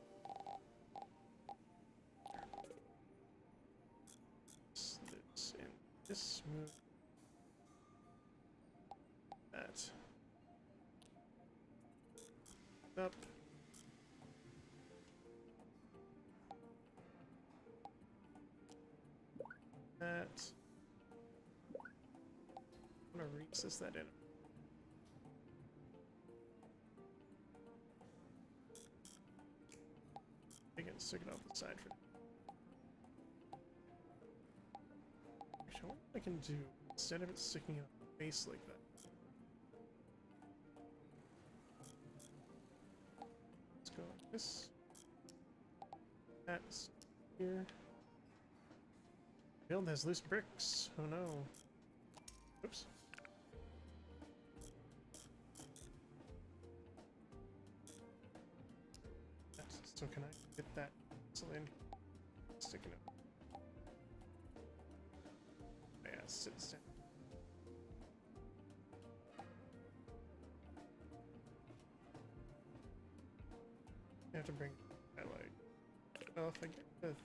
this and this move that up. That. I'm gonna recess that in. Again, stick it off the side for. Actually, what I can do instead of it sticking out the face like that. Let's go like this. That's here. Build has loose bricks. Oh no. Oops. So can I get that pencil in? Sticking it. Yeah, sit down. I have to bring that like. Well, if I get this.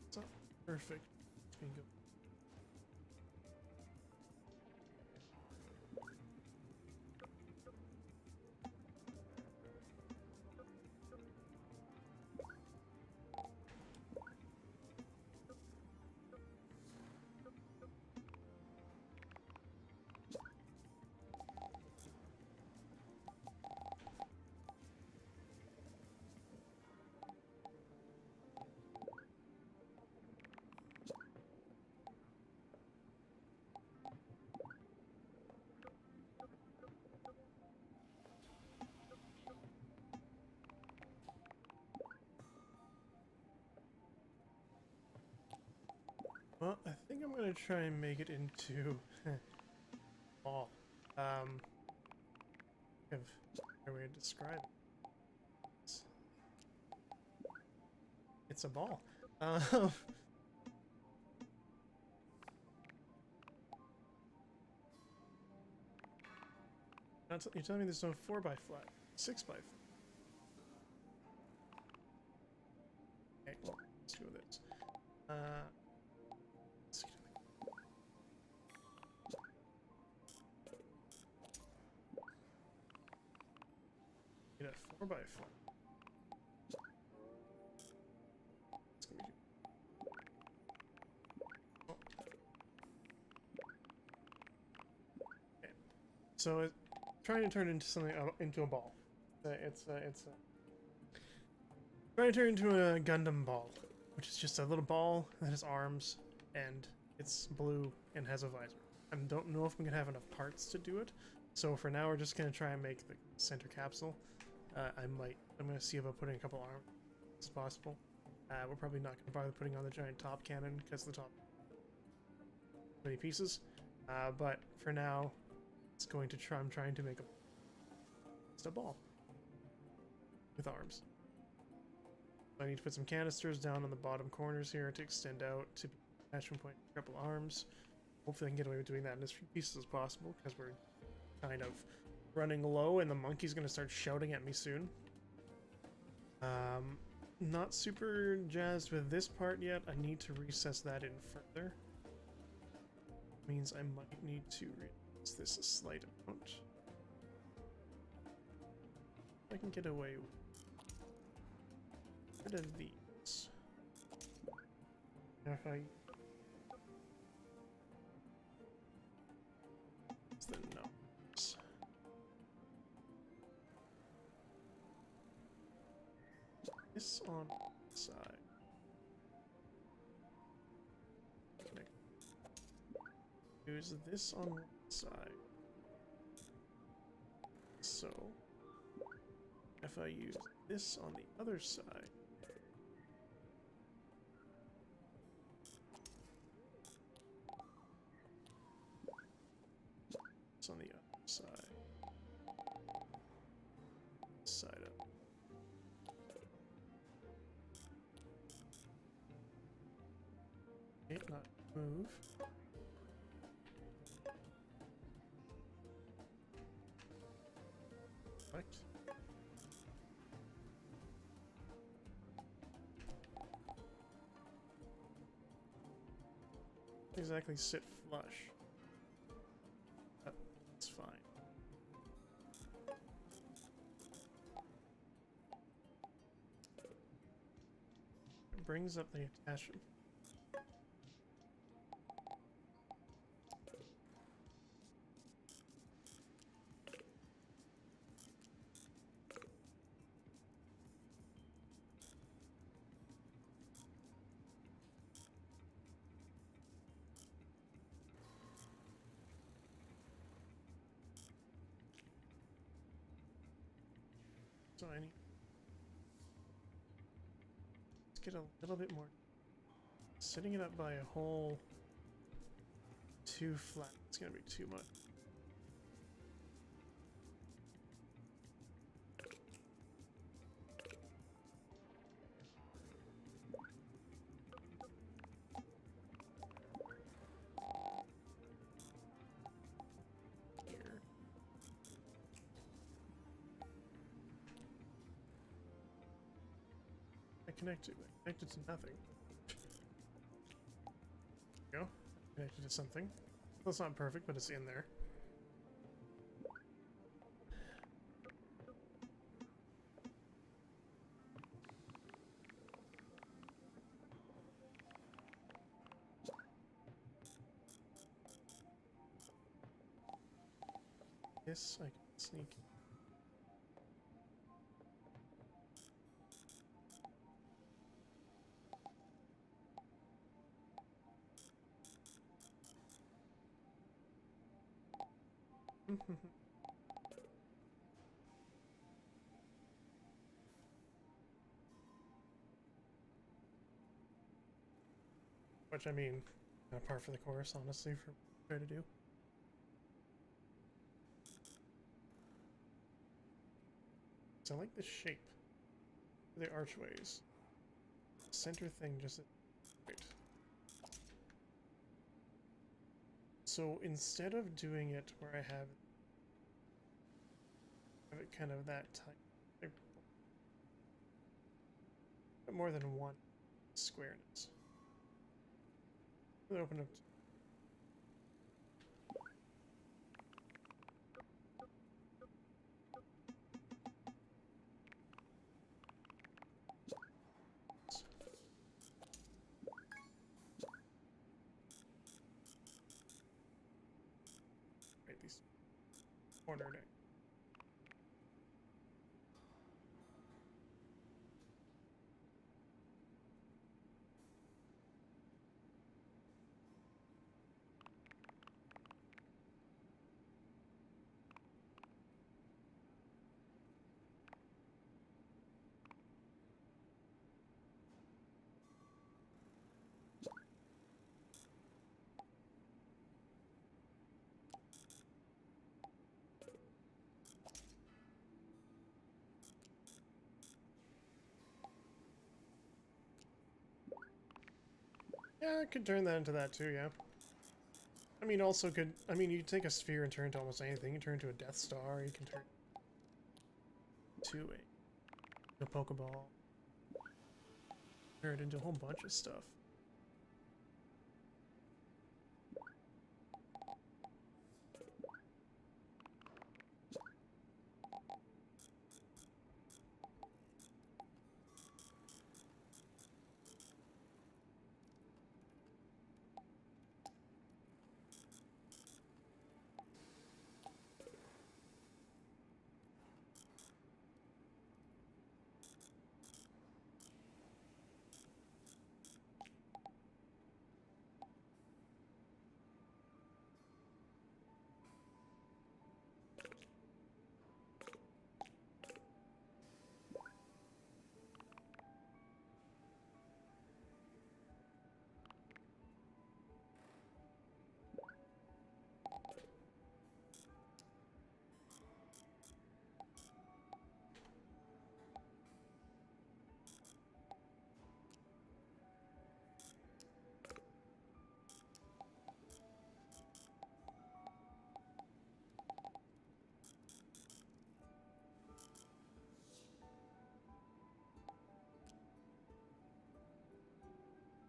So perfect. Bingo. Well, I think I'm gonna try and make it into ball. Have a way to describe it. It's a ball. You're telling me there's no 4x flat, 6x flat. Okay, well, let's do this. Let's get a 4x4. It's gonna be. Oh. Okay. So it's trying to turn into something into a ball. It's trying to turn into a Gundam ball, which is just a little ball that has arms and it's blue and has a visor. I don't know if I'm gonna have enough parts to do it. So for now, we're just gonna try and make the center capsule. I'm gonna see about putting a couple arms as possible. We're probably not gonna bother putting on the giant top cannon because the top many pieces. But for now, it's going to try. I'm trying to make a ball with arms. So I need to put some canisters down on the bottom corners here to extend out to attachment point for a couple arms. Hopefully I can get away with doing that in as few pieces as possible because we're kind of running low and the monkey's going to start shouting at me soon. Not super jazzed with this part yet. I need to recess that in further. Means I might need to reduce this a slight amount. I can get away with rid of these. Now if I use the numbers. This on the side. Use this on one side. So if I use this on the other side, it's on the other side. Side up. Okay, not move. Perfect. Exactly sit flush. That's fine. It brings up the attachment. So I need to get a little bit more. Setting it up by a whole too flat. It's gonna be too much. Here. I connected to nothing. There we go. Connected to something. Well, it's not perfect, but it's in there. This I can sneak. Which I mean, not par for the course, honestly, for try to do. So I like the shape of the archways. Center thing just right. So instead of doing it where I have it kind of that type, more than one squareness. Let's open up. Right, these cornered it. Yeah, I could turn that into that too, yeah. I mean, also could... I mean, you can take a sphere and turn it into almost anything. You can turn it into a Death Star, you can turn it to a Pokeball. Turn it into a whole bunch of stuff.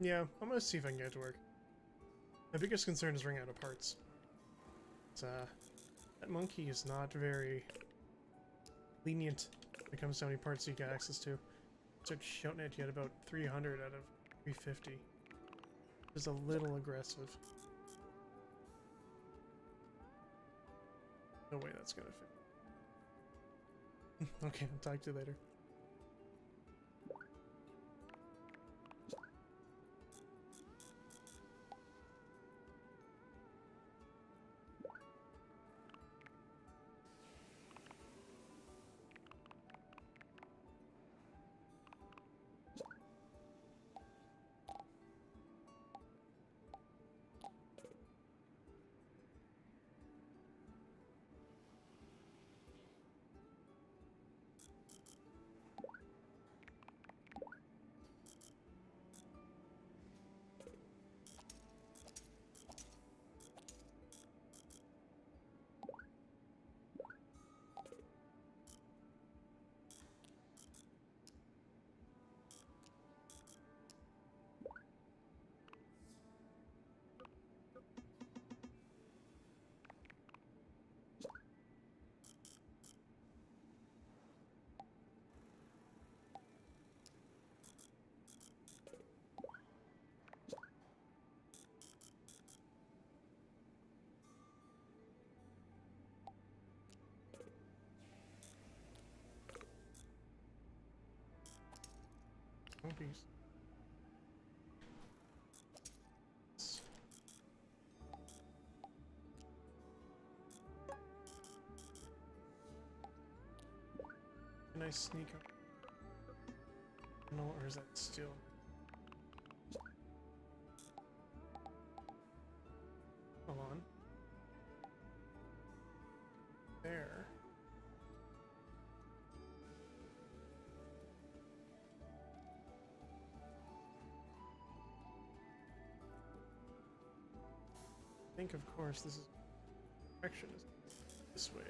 Yeah, I'm gonna see if I can get it to work. My biggest concern is running out of parts. It's, that monkey is not very lenient when it comes to how many parts you get access to. Start shouting at you at about 300 out of 350. It's a little aggressive. No way that's gonna fit. Okay, I'll talk to you later. Oh, peace. Can I sneak up? No, or is that still? Hold on. There. I think, of course, this is direction is this way.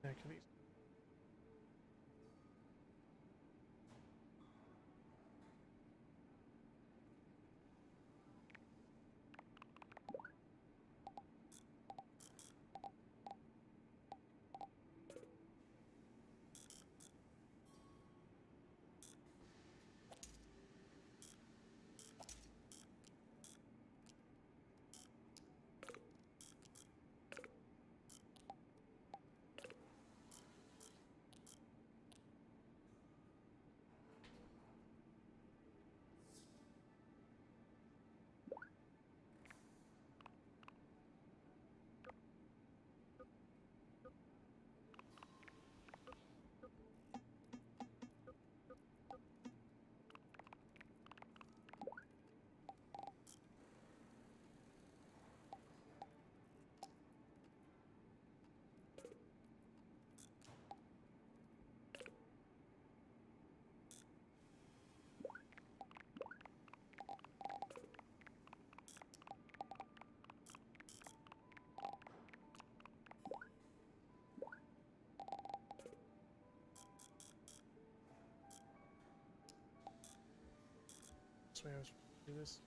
Back to these. way I was trying to do this.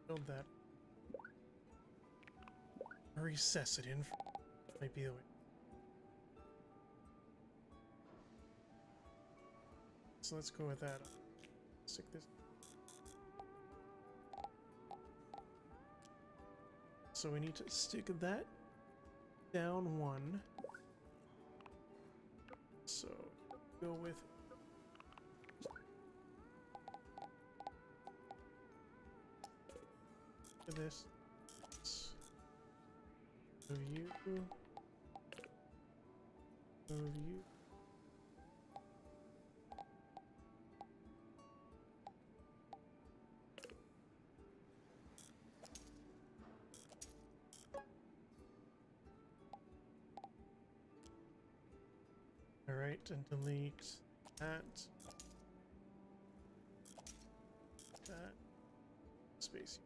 Build that. Recess it in. Might be the way. So let's go with that. Stick this. So we need to stick that down one. So go with this. Move you. Move you. Alright, and delete that. That. Space.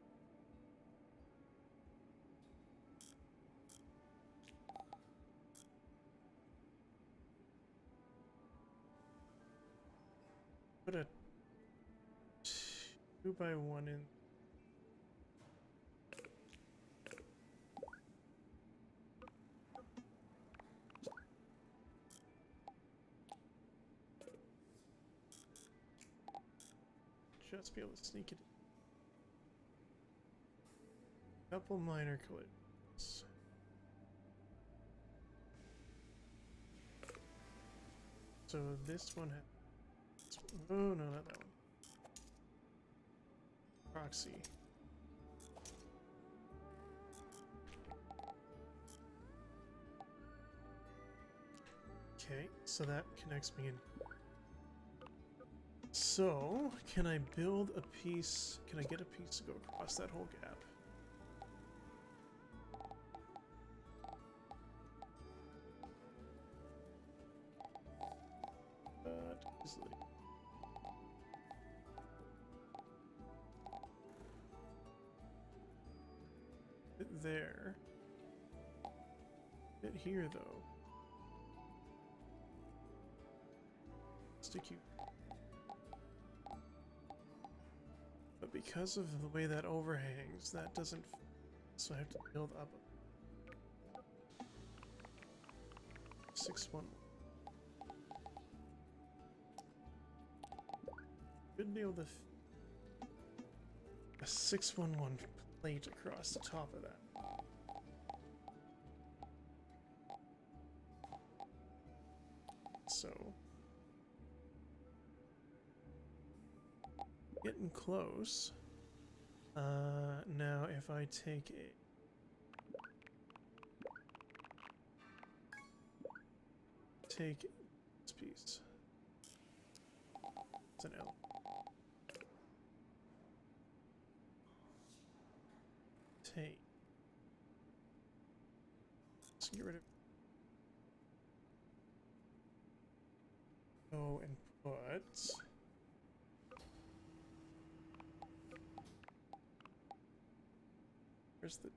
Put a 2x1 in. Just be able to sneak it in. Couple minor collisions. So this one has. Oh no, not that one. Proxy. Okay, so that connects me in. So, can I build a piece? Can I get a piece to go across that whole gap? Easily. There. Bit here though. Stick you. But because of the way that overhangs, that doesn't. So I have to build up. 6-1. Should be able to. A 6-1-1 plate across the top of that. So. Getting close. Now if I take a this piece. It's an L. Take. Let's get rid of. Go and put. Where's the...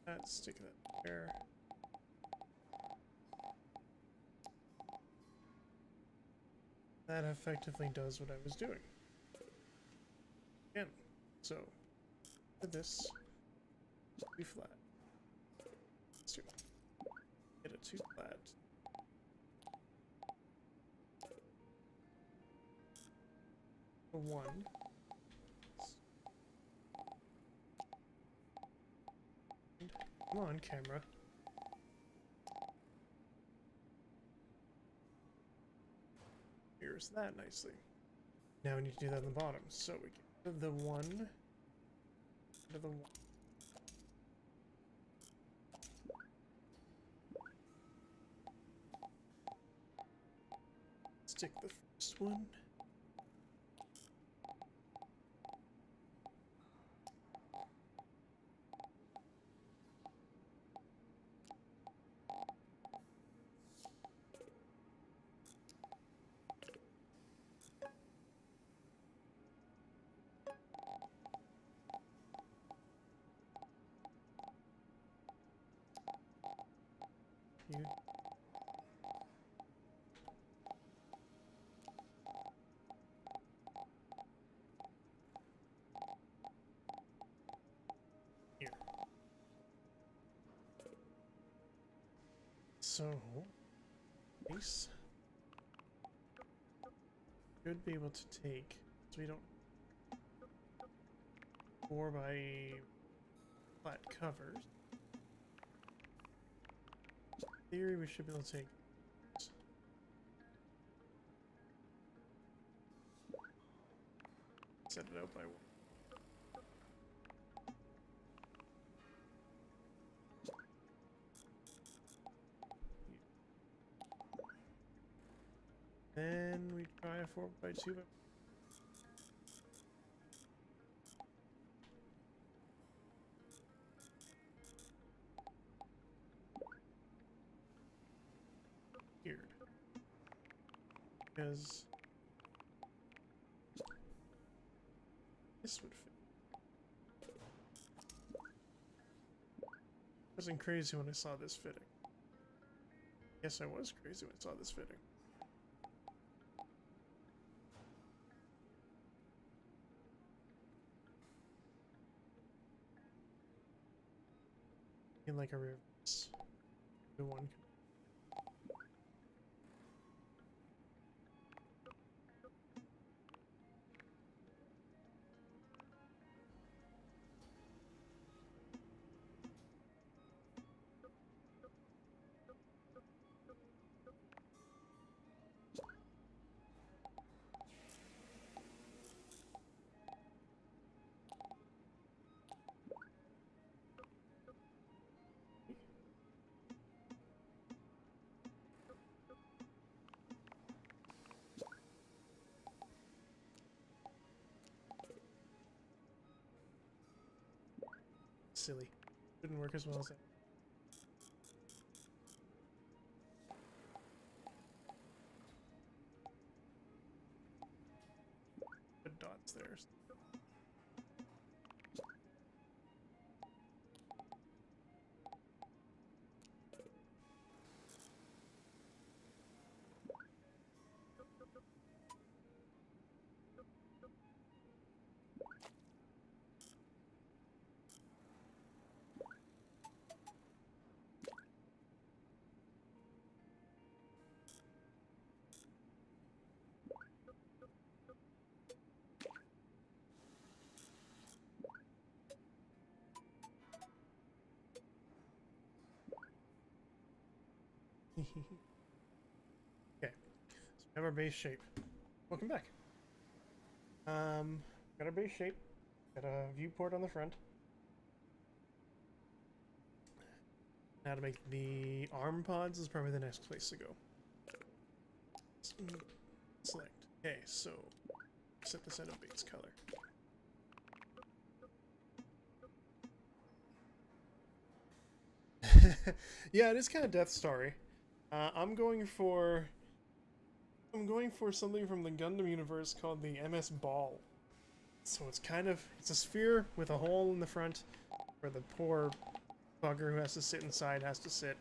Let's stick that there. That effectively does what I was doing. Again, so for this, be flat. Let's do get it too flat. A 1. Come on, camera. Here's that nicely. Now we need to do that on the bottom, so we can The one. The one. Stick the first one. You. Here. So, base should be able to take, so we don't 4 by flat covers. In theory, we should be able to take set it out by one. Then we try a 4 by 2 by weird. Because this would fit. I wasn't crazy when I saw this fitting. Yes, I was crazy when I saw this fitting. In like a reverse. The one. Silly. Didn't work as well as that. Good dots there. Okay, so we have our base shape. Welcome back. Got our base shape. Got a viewport on the front. Now to make the arm pods is probably the next place to go. Select. Okay, so set this out of base color. Yeah, it is kind of Death Starry. I'm going for something from the Gundam universe called the MS Ball. So it's a sphere with a hole in the front where the poor bugger who has to sit inside has to sit.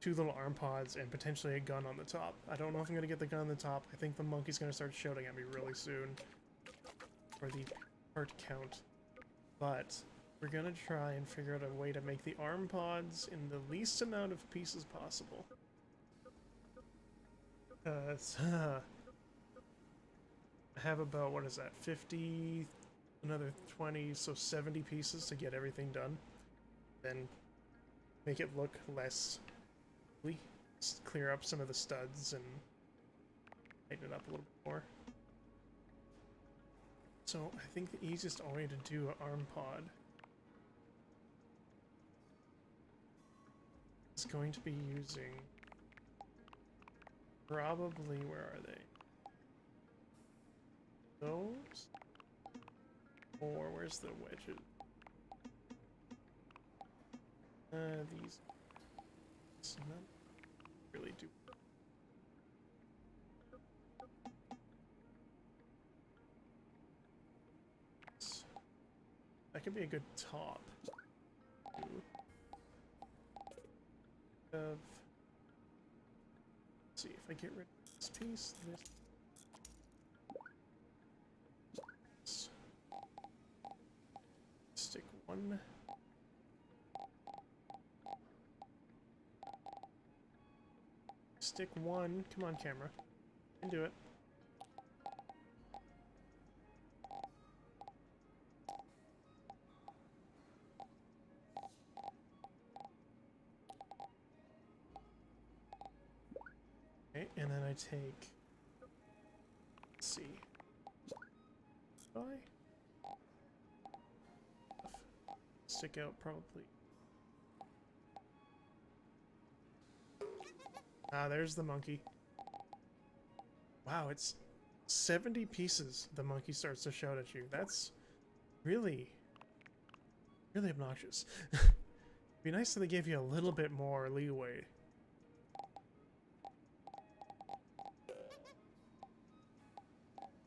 2 little arm pods and potentially a gun on the top. I don't know if I'm gonna get the gun on the top. I think the monkey's gonna start shouting at me really soon for the part count. But we're gonna try and figure out a way to make the arm pods in the least amount of pieces possible. I have about, what is that, 50, another 20, so 70 pieces to get everything done. Then make it look less, clear up some of the studs and tighten it up a little bit more. So I think the easiest way to do an arm pod is going to be using probably, where are they? Those? Or where's the wedges? These. So not really do. That could be a good top. Of. Let's see if I get rid of this piece. This. Stick one. Stick one. Come on, camera. You can do it. Okay, and then I take. Let's see. Stick out probably. Ah, there's the monkey. Wow, it's 70 pieces the monkey starts to shout at you. That's really, really obnoxious. It'd be nice if they gave you a little bit more leeway.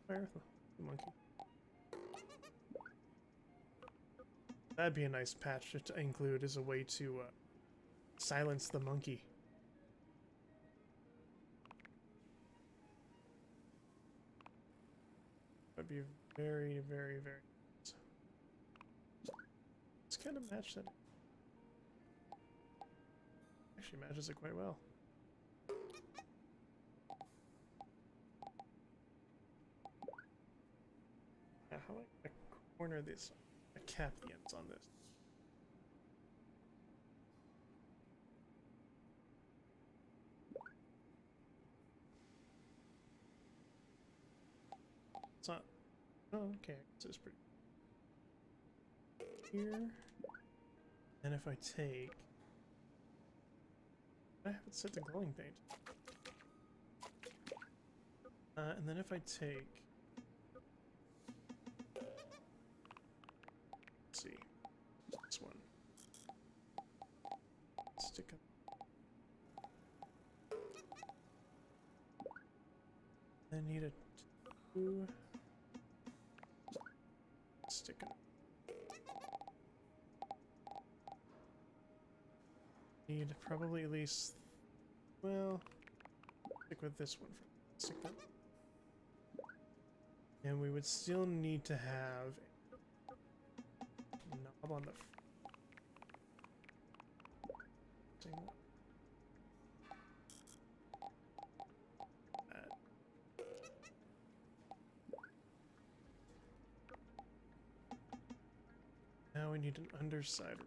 Where the monkey? That'd be a nice patch to include as a way to silence the monkey. That'd be very, very, very nice. Let's kind of match that. Actually matches it quite well. Now, how am I gonna corner this? I cap the ends on this. It's not. Oh, okay. So it's pretty. Here. And if I take. I have it set to glowing paint. And then if I take. Let's see. This one. Stick up. I need a 2. Stick it. Need probably at least. Well, stick with this one. Stick that. And we would still need to have a knob on the. Now we need an underside.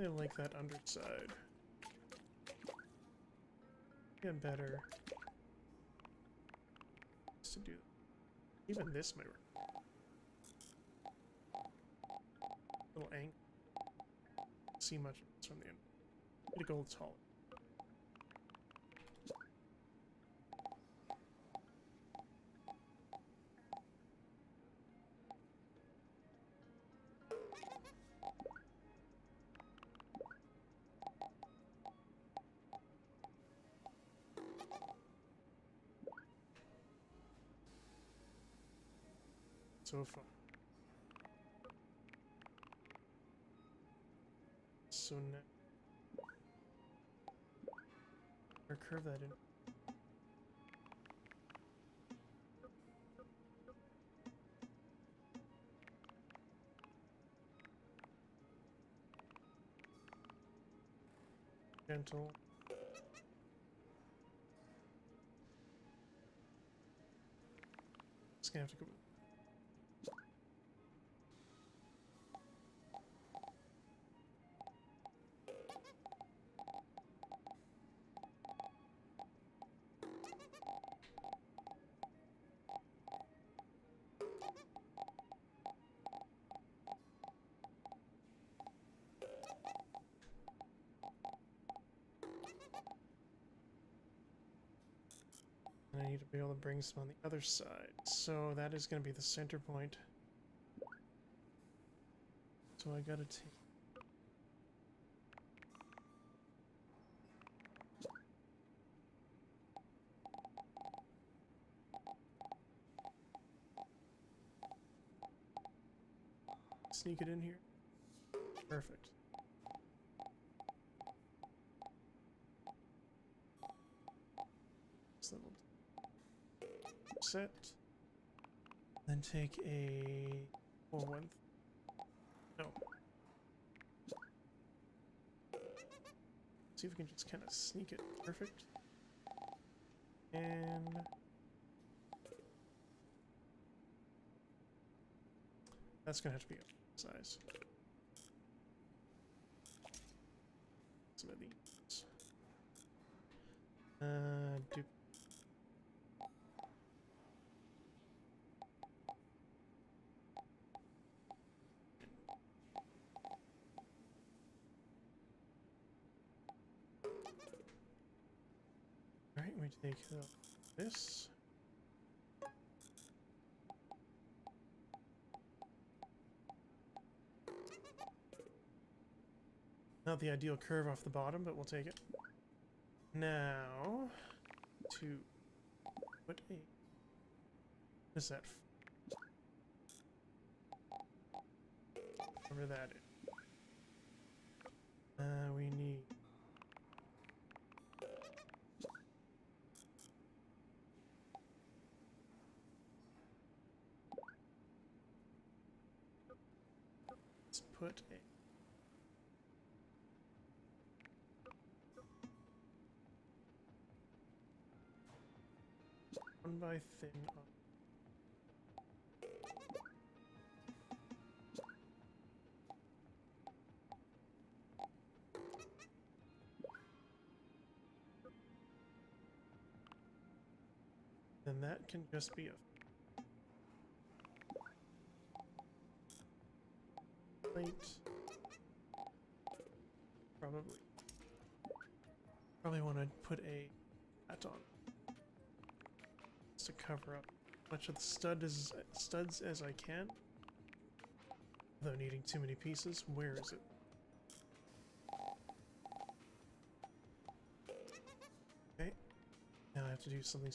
I like that underside. Get better. Just to do that. Even this might work. Little angle. See much of this from the end. Get a gold tall. So far. So now. Or curve that in. Gentle. Just gonna have to go. And I need to be able to bring some on the other side. So that is going to be the center point. So I gotta take. Sneak it in here. Perfect. So then we'll set. Then take a 4-1. No. See if we can just kind of sneak it. Perfect. And that's gonna have to be a size. Some of these. Dupe. Alright, we take this. Not the ideal curve off the bottom, but we'll take it. Now, to put a... What is that? Cover that in. We need... Let's put a... One by thing on. Then that can just be a plate. Probably want to put a hat on. To cover up as much of the studs as I can, without needing too many pieces. Where is it? Okay, now I have to do something.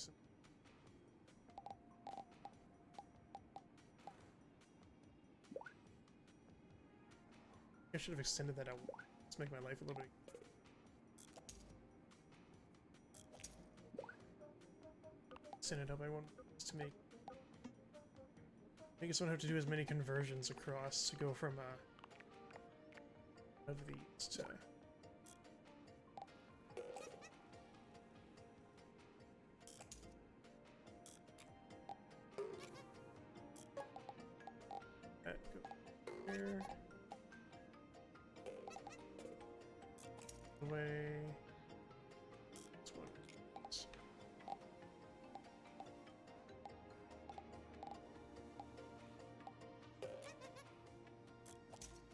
I should have extended that out. Let's make my life a little bit. Send it up. I want to make. I guess I don't have to do as many conversions across to go from of these to. That go here. Away. This one.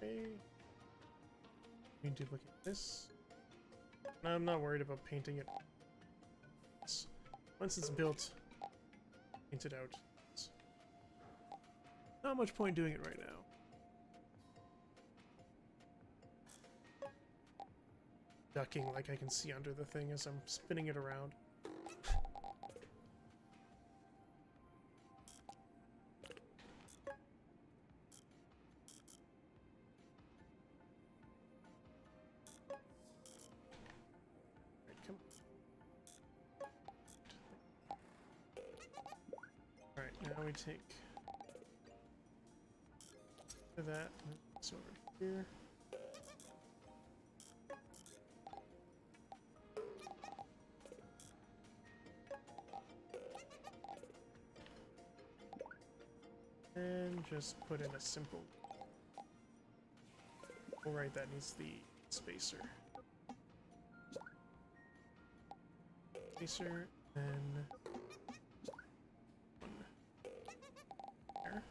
Okay. We can duplicate this. I'm not worried about painting it. Once it's built, paint it out. Not much point doing it right now. Ducking like I can see under the thing as I'm spinning it around. Right, come on. we take that, move this over here. And just put in a simple. Oh, right, that needs the spacer. Spacer, then one there.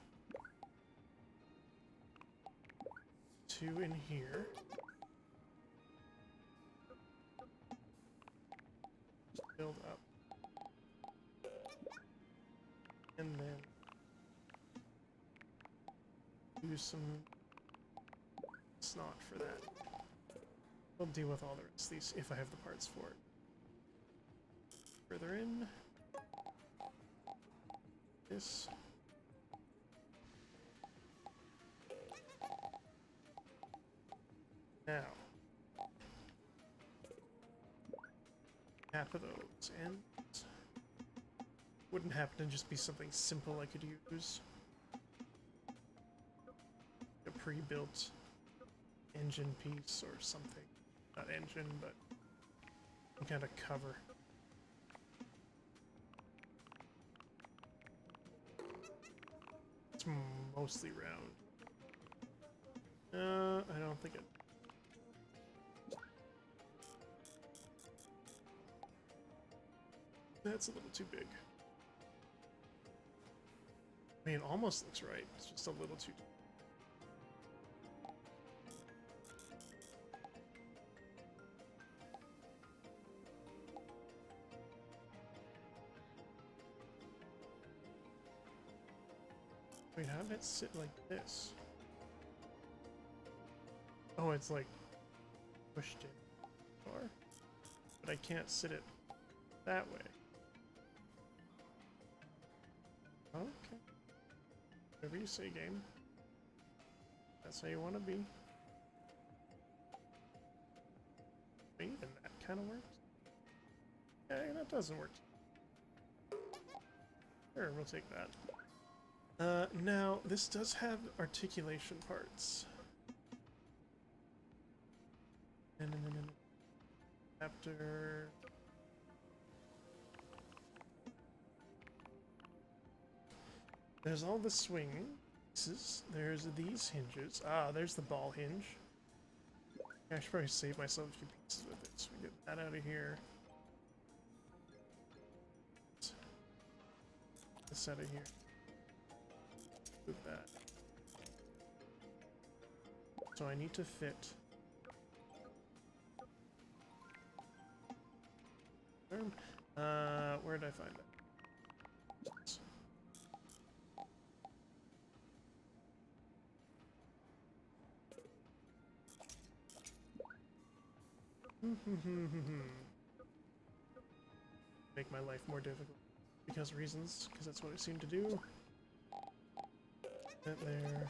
Two in here. Build up. And then use some snot for that. We'll deal with all the rest of these if I have the parts for it. Further in. This. Now. Half of those, and wouldn't happen to just be something simple I could use. A pre-built engine piece or something. Not engine, but some kind of cover. It's mostly round. I don't think it. That's a little too big. I mean, it almost looks right. It's just a little too. Wait, how did it sit like this? Oh, it's like pushed in, or, but I can't sit it that way. Okay. Whatever you say, game. That's how you want to be. Wait, and that kind of works? Yeah, that doesn't work. Sure, we'll take that. Now, this does have articulation parts. And after... There's all the swing pieces. There's these hinges. Ah, there's the ball hinge. I should probably save myself a few pieces with it. So we get that out of here. This out of here. Move that. So I need to fit. Where did I find it? Make my life more difficult because reasons, because that's what I seem to do. That there.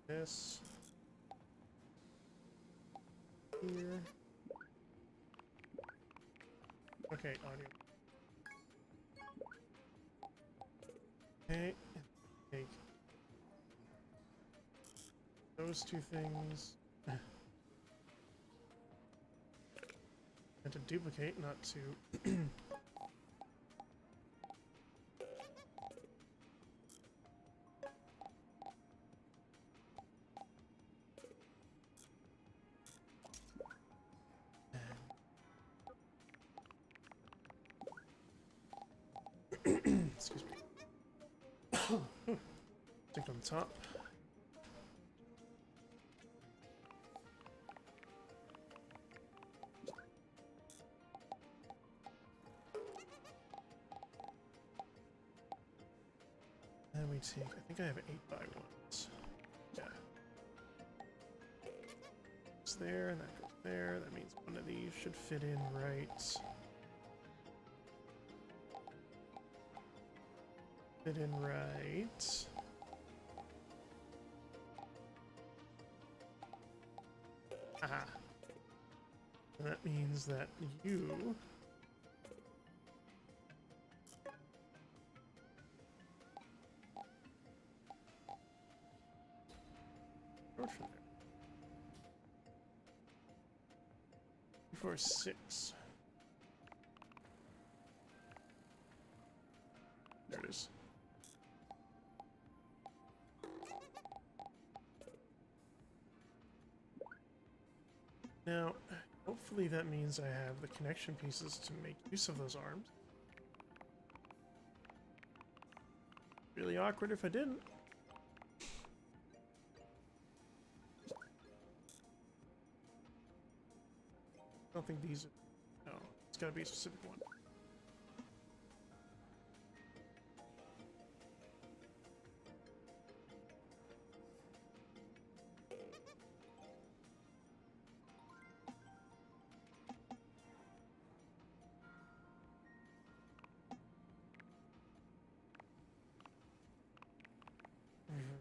This. Here. Okay, audio. Okay, take those two things. And to duplicate, not to. Excuse me. Stick on the top. And we take, I think I have 8x1s. Yeah. It's there, and that goes there. That means one of these should fit in right. Fit in right. Aha. And that means that you out from there? 4, 6. There it is. Now, hopefully that means I have the connection pieces to make use of those arms. Really awkward if I didn't. I don't think these are... No, it's gotta be a specific one.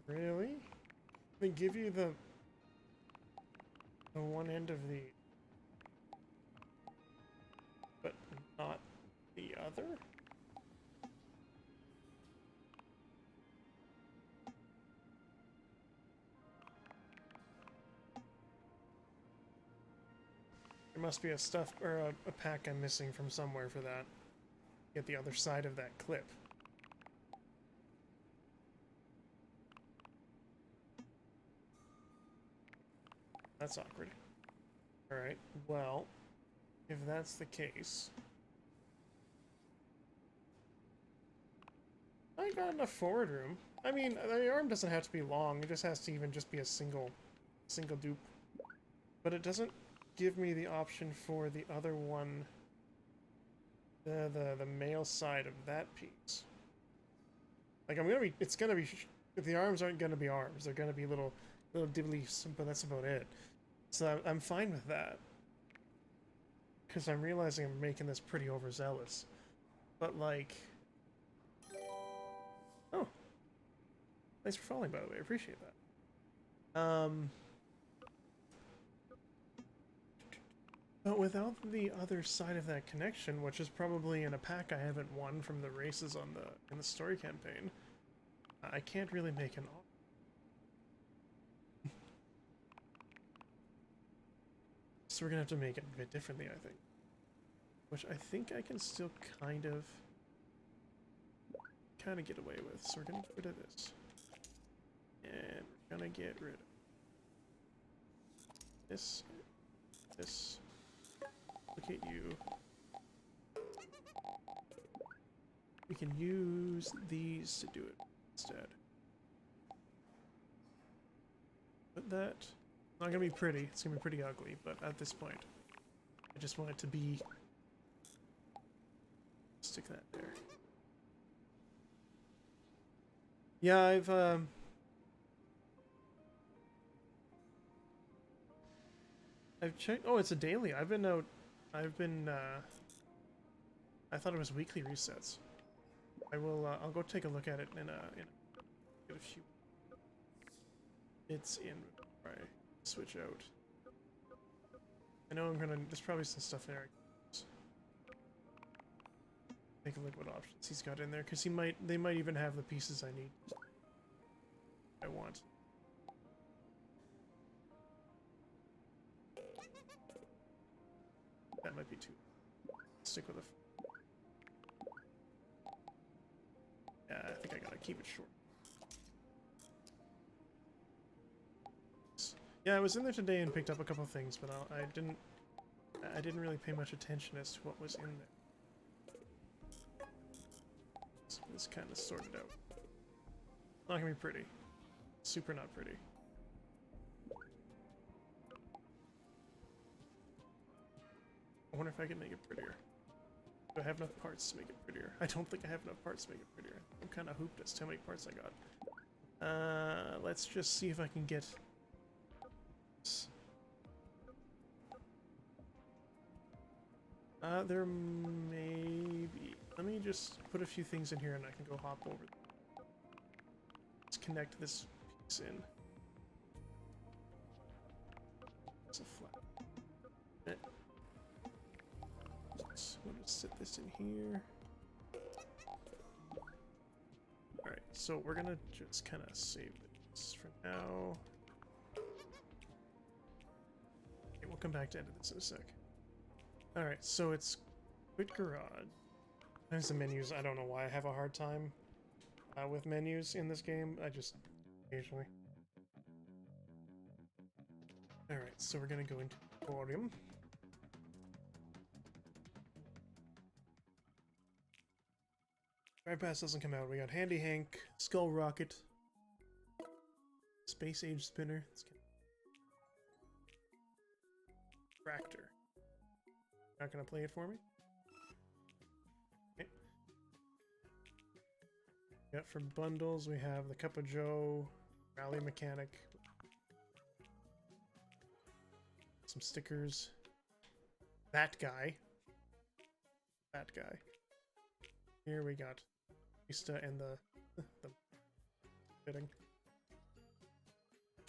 Really? They give you the one end of the, but not the other? There must be a stuff or a pack I'm missing from somewhere for that. Get the other side of that clip. That's awkward. Alright, well, if that's the case... I got enough forward room. I mean, the arm doesn't have to be long, it just has to even just be a single dupe. But it doesn't give me the option for the other one, the male side of that piece. Like, it's gonna be, the arms aren't gonna be arms, they're gonna be little dibblies, but that's about it. So I'm fine with that. Because I'm realizing I'm making this pretty overzealous. But like... Oh. Thanks for following, by the way. I appreciate that. But without the other side of that connection, which is probably in a pack I haven't won from the races in the story campaign, I can't really make an offer. So we're gonna have to make it a bit differently, I think. Which I think I can still kind of get away with. So we're gonna get rid of this. And we're gonna get rid of this. This. Look at you. We can use these to do it instead. But that... Not gonna be pretty, it's gonna be pretty ugly, but at this point, I just want it to be... Stick that there. Yeah, I've checked... Oh, it's a daily. I thought it was weekly resets. I'll go take a look at it in a few... It's in... Right. Switch out. I know there's probably some stuff there. Take a look what options he's got in there, because they might even have the pieces I need. I want. That might be too. Stick with a. Yeah, I think I gotta keep it short. Yeah, I was in there today and picked up a couple things, but I didn't really pay much attention as to what was in there. So it's kind of sorted out. Not gonna be pretty. Super not pretty. I wonder if I can make it prettier. Do I have enough parts to make it prettier? I don't think I have enough parts to make it prettier. I'm kind of hooped as to how many parts I got. Let's just see if I can get... there may be... Let me just put a few things in here and I can go hop over. Let's connect this piece in. It's a flat. We'll just sit this in here. Alright, so we're gonna just kind of save this for now. we'll come back to edit this in a sec. Alright, so it's quit garage. There's the menus. I don't know why I have a hard time with menus in this game. I just occasionally. Alright, so we're gonna go into Emporium. Right Pass doesn't come out. We got Handy Hank, Skull Rocket, Space Age Spinner. Tractor. Not gonna play it for me? Okay. Yeah, for bundles we have the Cup of Joe, Rally Mechanic, some stickers. That guy. That guy. Here we got Vista and the fitting.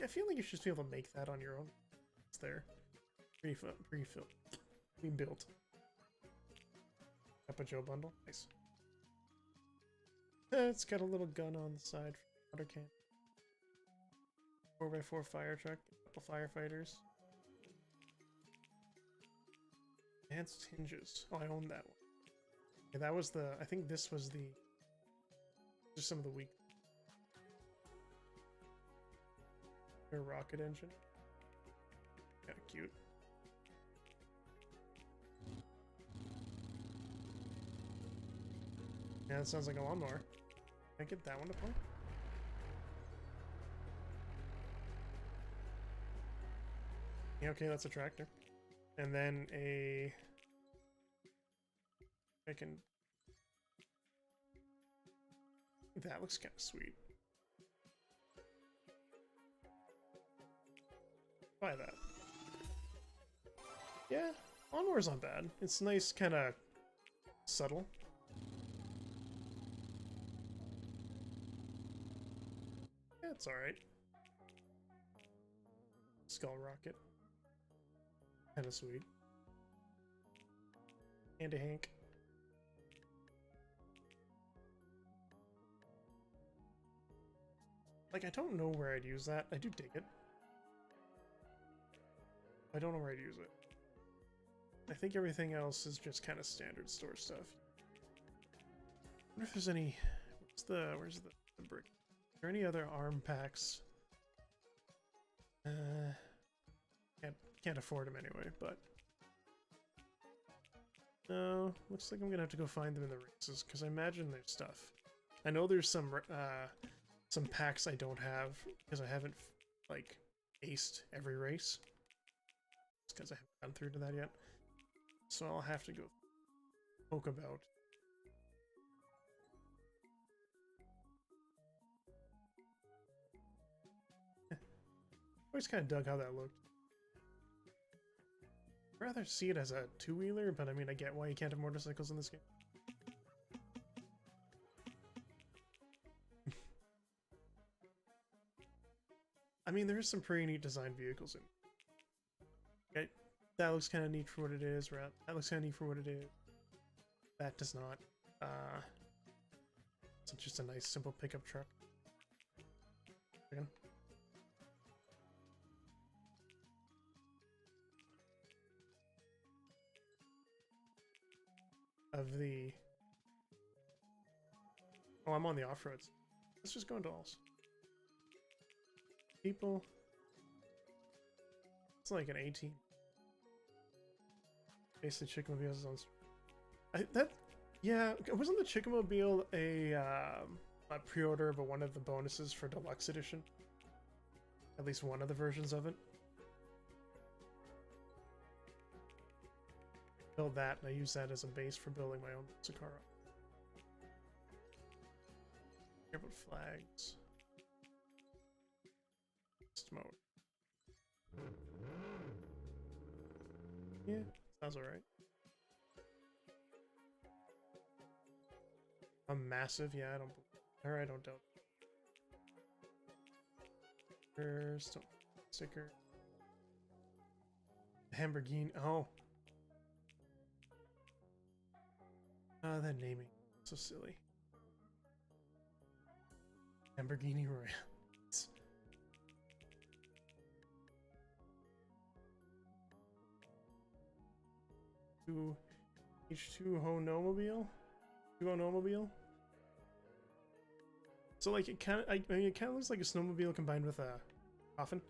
I feel like you should be able to make that on your own. It's there. Pre-built. Cup of Joe bundle. Nice. It's got a little gun on the side for water can. 4x4 fire truck. A couple firefighters. Enhanced hinges. Oh, I own that one. Okay, that was the... I think this was the... Just some of the weak... A rocket engine. Kinda cute. Yeah, that sounds like a lawnmower. Can I get that one to play? Yeah, okay, that's a tractor. And then a... I can... That looks kind of sweet. Buy that. Yeah, lawnmower's not bad. It's nice, kind of subtle. Yeah, it's alright. Skull Rocket. Kinda sweet. And a Hank. Like, I don't know where I'd use that. I do dig it. I don't know where I'd use it. I think everything else is just kind of standard store stuff. I wonder if there's any... Where's the brick? Are there any other arm packs? Can't afford them anyway, but... No, looks like I'm gonna have to go find them in the races, because I imagine there's stuff. I know there's some packs I don't have, because I haven't, like, aced every race. Because I haven't gone through to that yet. So I'll have to go poke about. Always kind of dug how that looked. I'd rather see it as a two-wheeler, but I mean, I get why you can't have motorcycles in this game. I mean, there's some pretty neat design vehicles in. Okay, that looks kind of neat for what it is. That looks kind of neat for what it is. That does not. It's just a nice, simple pickup truck. Again. Of the... Oh, I'm on the off-roads. Let's just go into alls. People... It's like an 18. Basically, Chickamobile's on... Yeah, wasn't the Chickamobile a pre-order of one of the bonuses for Deluxe Edition? At least one of the versions of it? Build that, and I use that as a base for building my own Sakara. Airboat flags. Mode. Yeah, sounds alright. A massive, yeah, I don't. Or I don't doubt. Sticker. Lamborghini. Oh. That naming. So silly. Lamborghini Royale. H2 Honomobile? 2 Honomobile? So like it kind of, I mean, it kind of looks like a snowmobile combined with a coffin.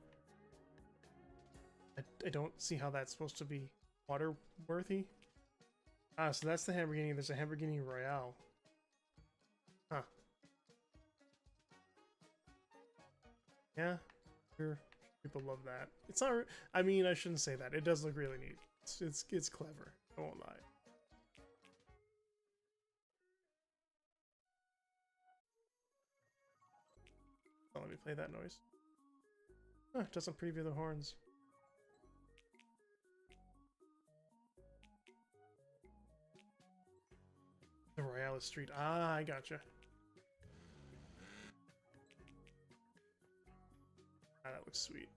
I don't see how that's supposed to be water worthy. Ah, so that's the Lamborghini. There's a Lamborghini Royale. Huh. Yeah, sure. People love that. It's not. I mean, I shouldn't say that. It does look really neat. It's clever. I won't lie. Oh, let me play that noise. Huh, it doesn't preview the horns. The Royale Street. Ah, I gotcha. Ah, that looks sweet.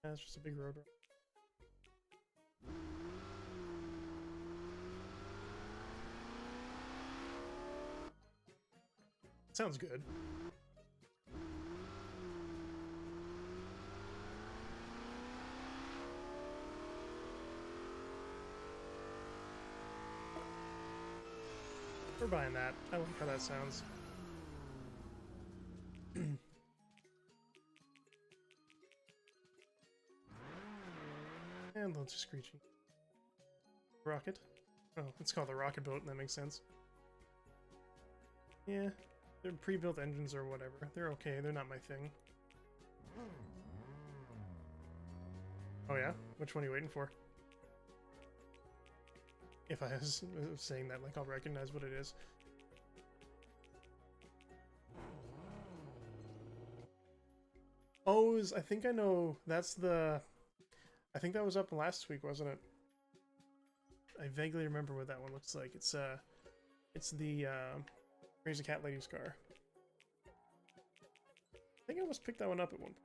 Yeah, it's just a big road. Sounds good. We're buying that. I like how that sounds. And loads of screeching. Rocket? Oh, it's called the rocket boat, and that makes sense. Yeah, they're pre-built engines or whatever. They're okay, they're not my thing. Oh yeah? Which one are you waiting for? If I was saying that, like, I'll recognize what it is. Oh, I think I know. That's the... I think that was up last week, wasn't it? I vaguely remember what that one looks like. It's the Crazy Cat Lady's car. I think I almost picked that one up at one point.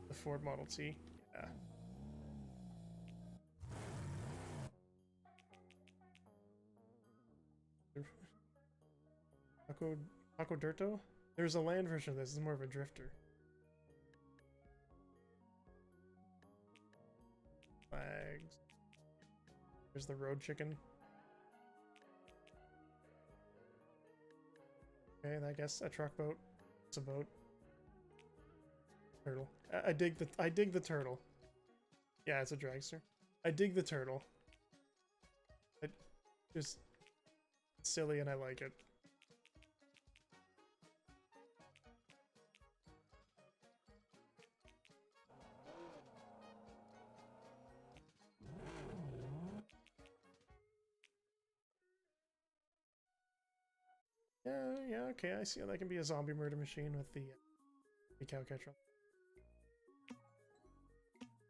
The Ford Model T. Yeah. Taco Dirto? There's a land version of this. This is more of a drifter. Flags. There's the road chicken. Okay, I guess a truck boat. It's a boat. Turtle. I dig the turtle. Yeah, it's a dragster. I dig the turtle. It just silly and I like it. Yeah, okay, I see how that can be a zombie murder machine with the cow catcher.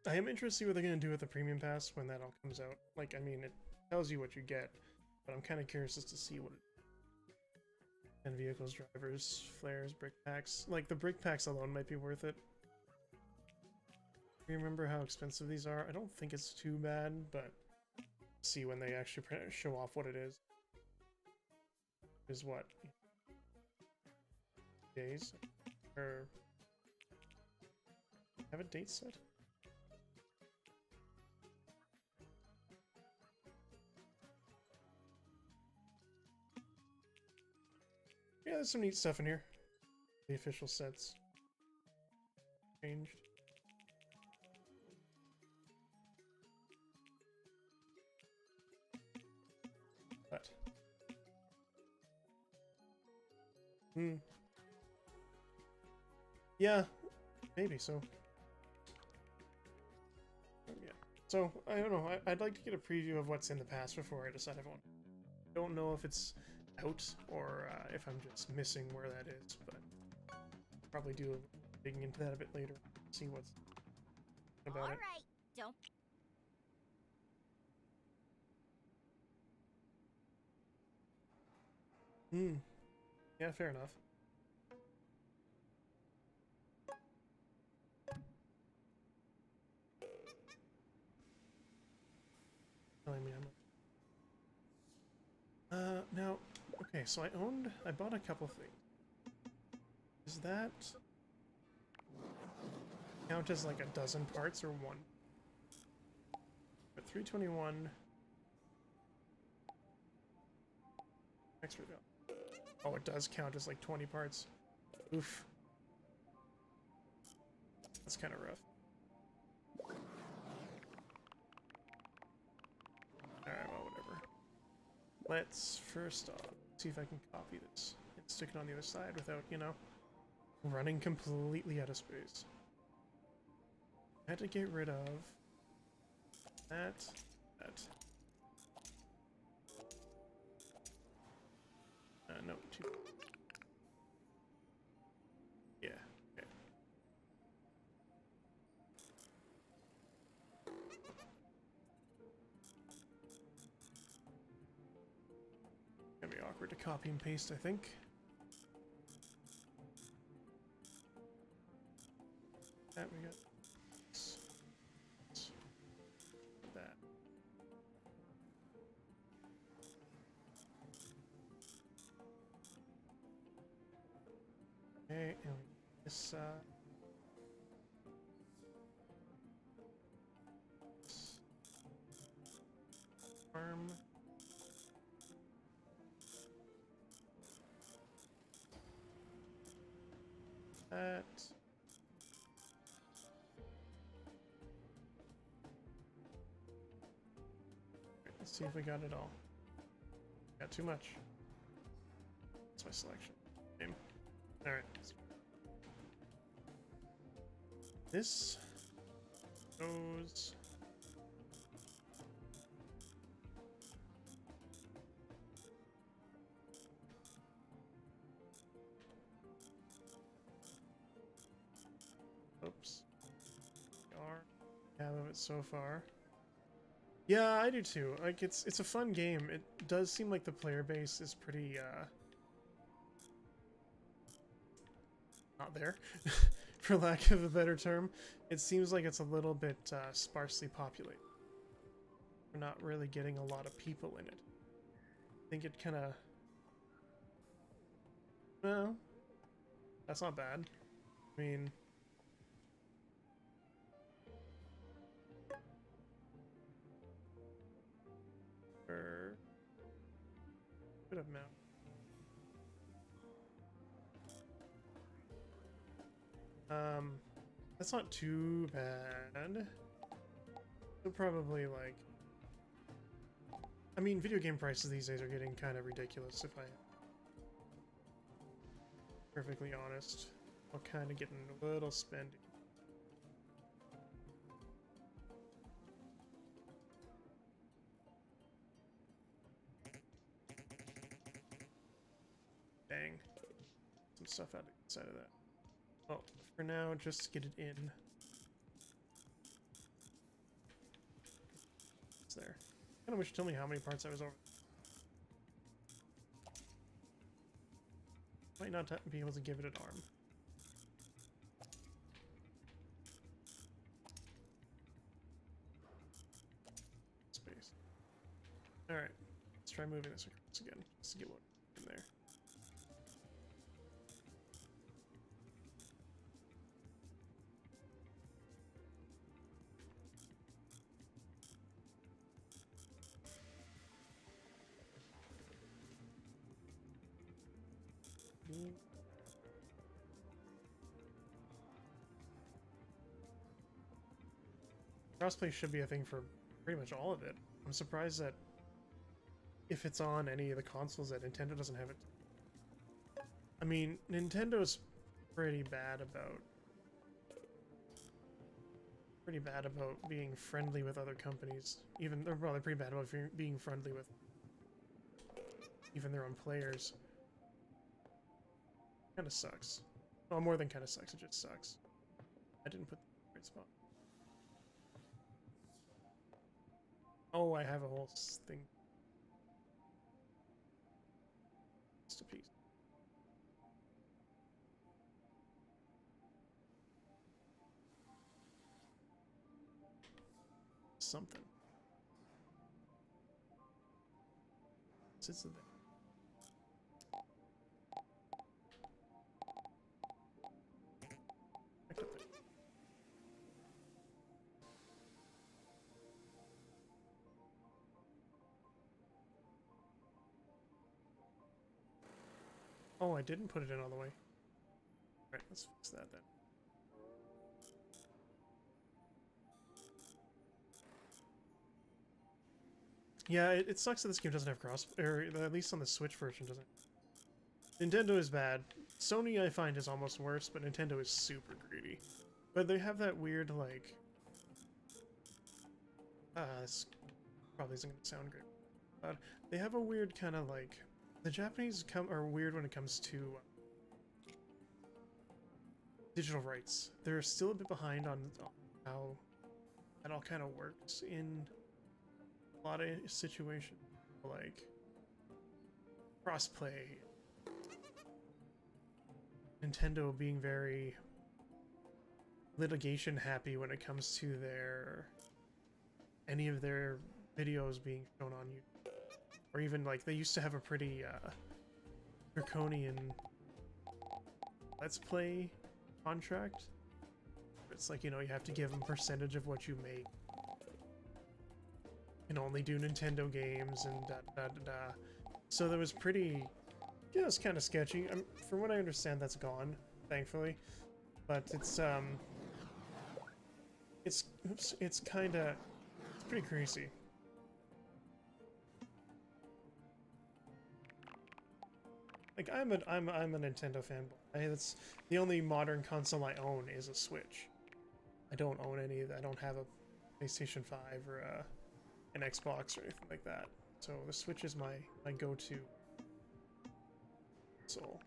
I am interested to see what they're going to do with the premium pass when that all comes out. Like, I mean, it tells you what you get, but I'm kind of curious as to see what it... And vehicles, drivers, flares, brick packs. Like, the brick packs alone might be worth it. Do you remember how expensive these are? I don't think it's too bad, but see when they actually show off what it is. Is what? Days? Or... have a date set? Yeah, there's some neat stuff in here. The official sets changed. But yeah, maybe so. Yeah. So I don't know. I'd like to get a preview of what's in the past before I decide if I want. Don't know if it's out or if I'm just missing where that is, but probably do digging into that a bit later. See what's about it. All right, don't. Yeah, fair enough. Telling me I'm... now, okay, so I bought a couple things. Does that count as like a dozen parts or one? But 321. Extra. Oh, it does count as like 20 parts. Oof. That's kind of rough. Alright, well, whatever. Let's first off see if I can copy this and stick it on the other side without, you know, running completely out of space. I had to get rid of that. No, two. Yeah, okay. Gonna be awkward to copy and paste, I think. That we got that. Okay, and this arm. That. Let's see if we got it all. Got too much. That's my selection. Game. Alright. This goes. Oops. Have of it so far. Yeah, I do too. Like it's a fun game. It does seem like the player base is pretty not there, for lack of a better term. It seems like it's a little bit sparsely populated. We're not really getting a lot of people in it. I think it kind of. Well, that's not bad. I mean. Bit of map. That's not too bad. They'll probably like. I mean, video game prices these days are getting kind of ridiculous. If I'm perfectly honest, I'm kind of getting a little spendy. Dang. Some stuff out inside of that. Well, for now, just get it in. It's there. I kind of wish you told me how many parts I was over. Might not be able to give it an arm. Space. Alright. Let's try moving this across again, just to get one in there. Crossplay should be a thing for pretty much all of it. I'm surprised that if it's on any of the consoles that Nintendo doesn't have it. I mean, Nintendo's pretty bad about being friendly with other companies. Even they're probably pretty bad about being friendly with even their own players. Kind of sucks. Well, more than kind of sucks. It just sucks. I didn't put the right spot. Oh, I have a whole thing. Just a piece. Something. Sits there. Oh, I didn't put it in all the way. Alright, let's fix that then. Yeah, it sucks that this game doesn't have cross, or at least on the Switch version doesn't. Nintendo is bad. Sony I find is almost worse, but Nintendo is super greedy. But they have that weird like, this probably isn't gonna sound great. But they have a weird kind of like, the Japanese are weird when it comes to digital rights. They're still a bit behind on how that all kind of works in a lot of situations, like crossplay. Nintendo being very litigation happy when it comes to any of their videos being shown on YouTube, or even like they used to have a pretty draconian Let's Play contract. It's like, you know, you have to give them percentage of what you make. You can only do Nintendo games and da da da da. So that was pretty, yeah, it's kind of sketchy. From what I understand, that's gone, thankfully. But it's kind of, it's pretty crazy. Like I'm a Nintendo fanboy. That's the only modern console I own is a Switch. I don't own any. I don't have a PlayStation 5 or an Xbox or anything like that. So the Switch is my go-to console.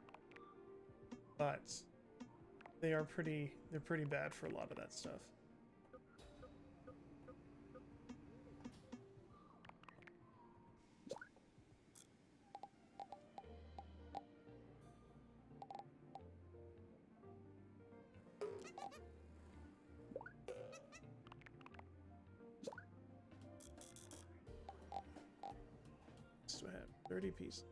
But they're pretty bad for a lot of that stuff. So I have 30 pieces.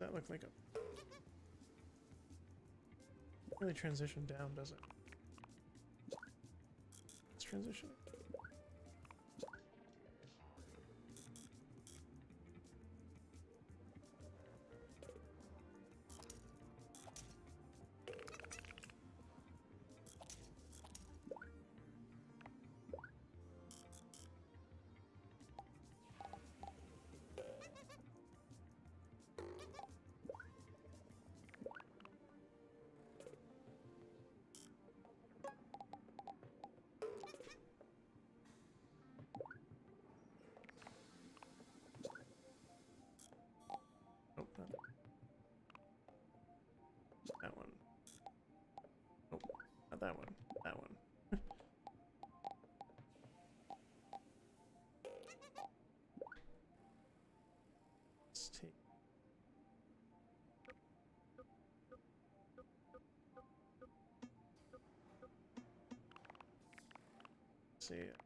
That looked like a really transition down, does it? Let's transition. Nope, not that one. Nope, not that one. That one. Let's take. See it.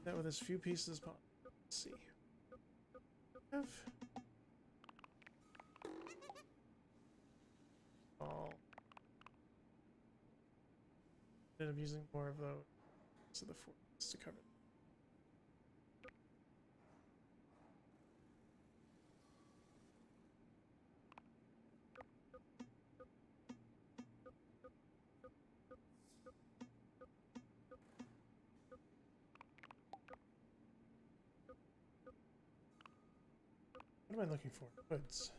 That with as few pieces as possible. Let's see. Have all. Instead of using more of those, so the four to cover. What am I looking for? Hoods.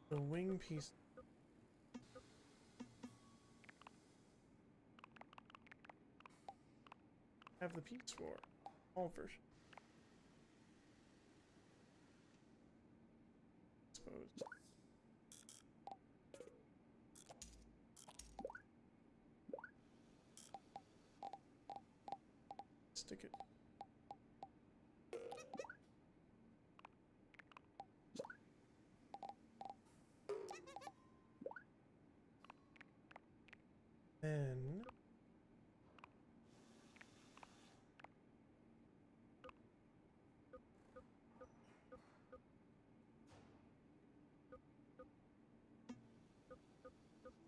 The wing piece. Have the piece for all versions. Suppose. Stick it. Then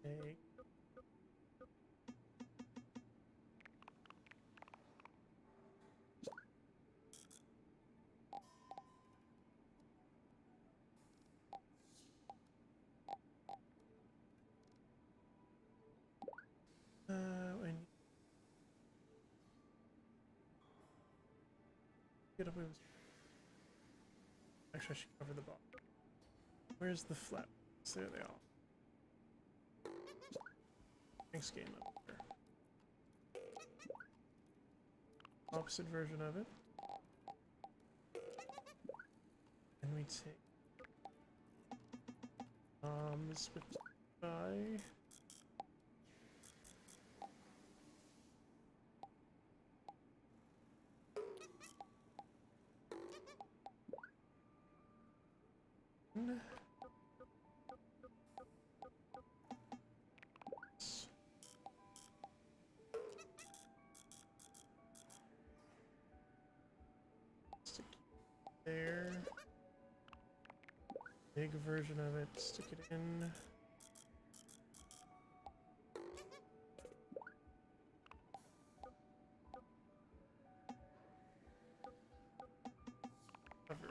take I need to get up with. Actually, I should cover the bottom. Where's the flap? There they are. Thanks, game up there. Opposite version of it. And we take this with the guy. Stick it there. Big version of it, stick it in. Cover.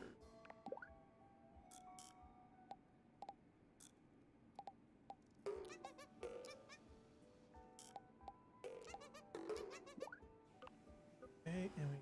Okay, and we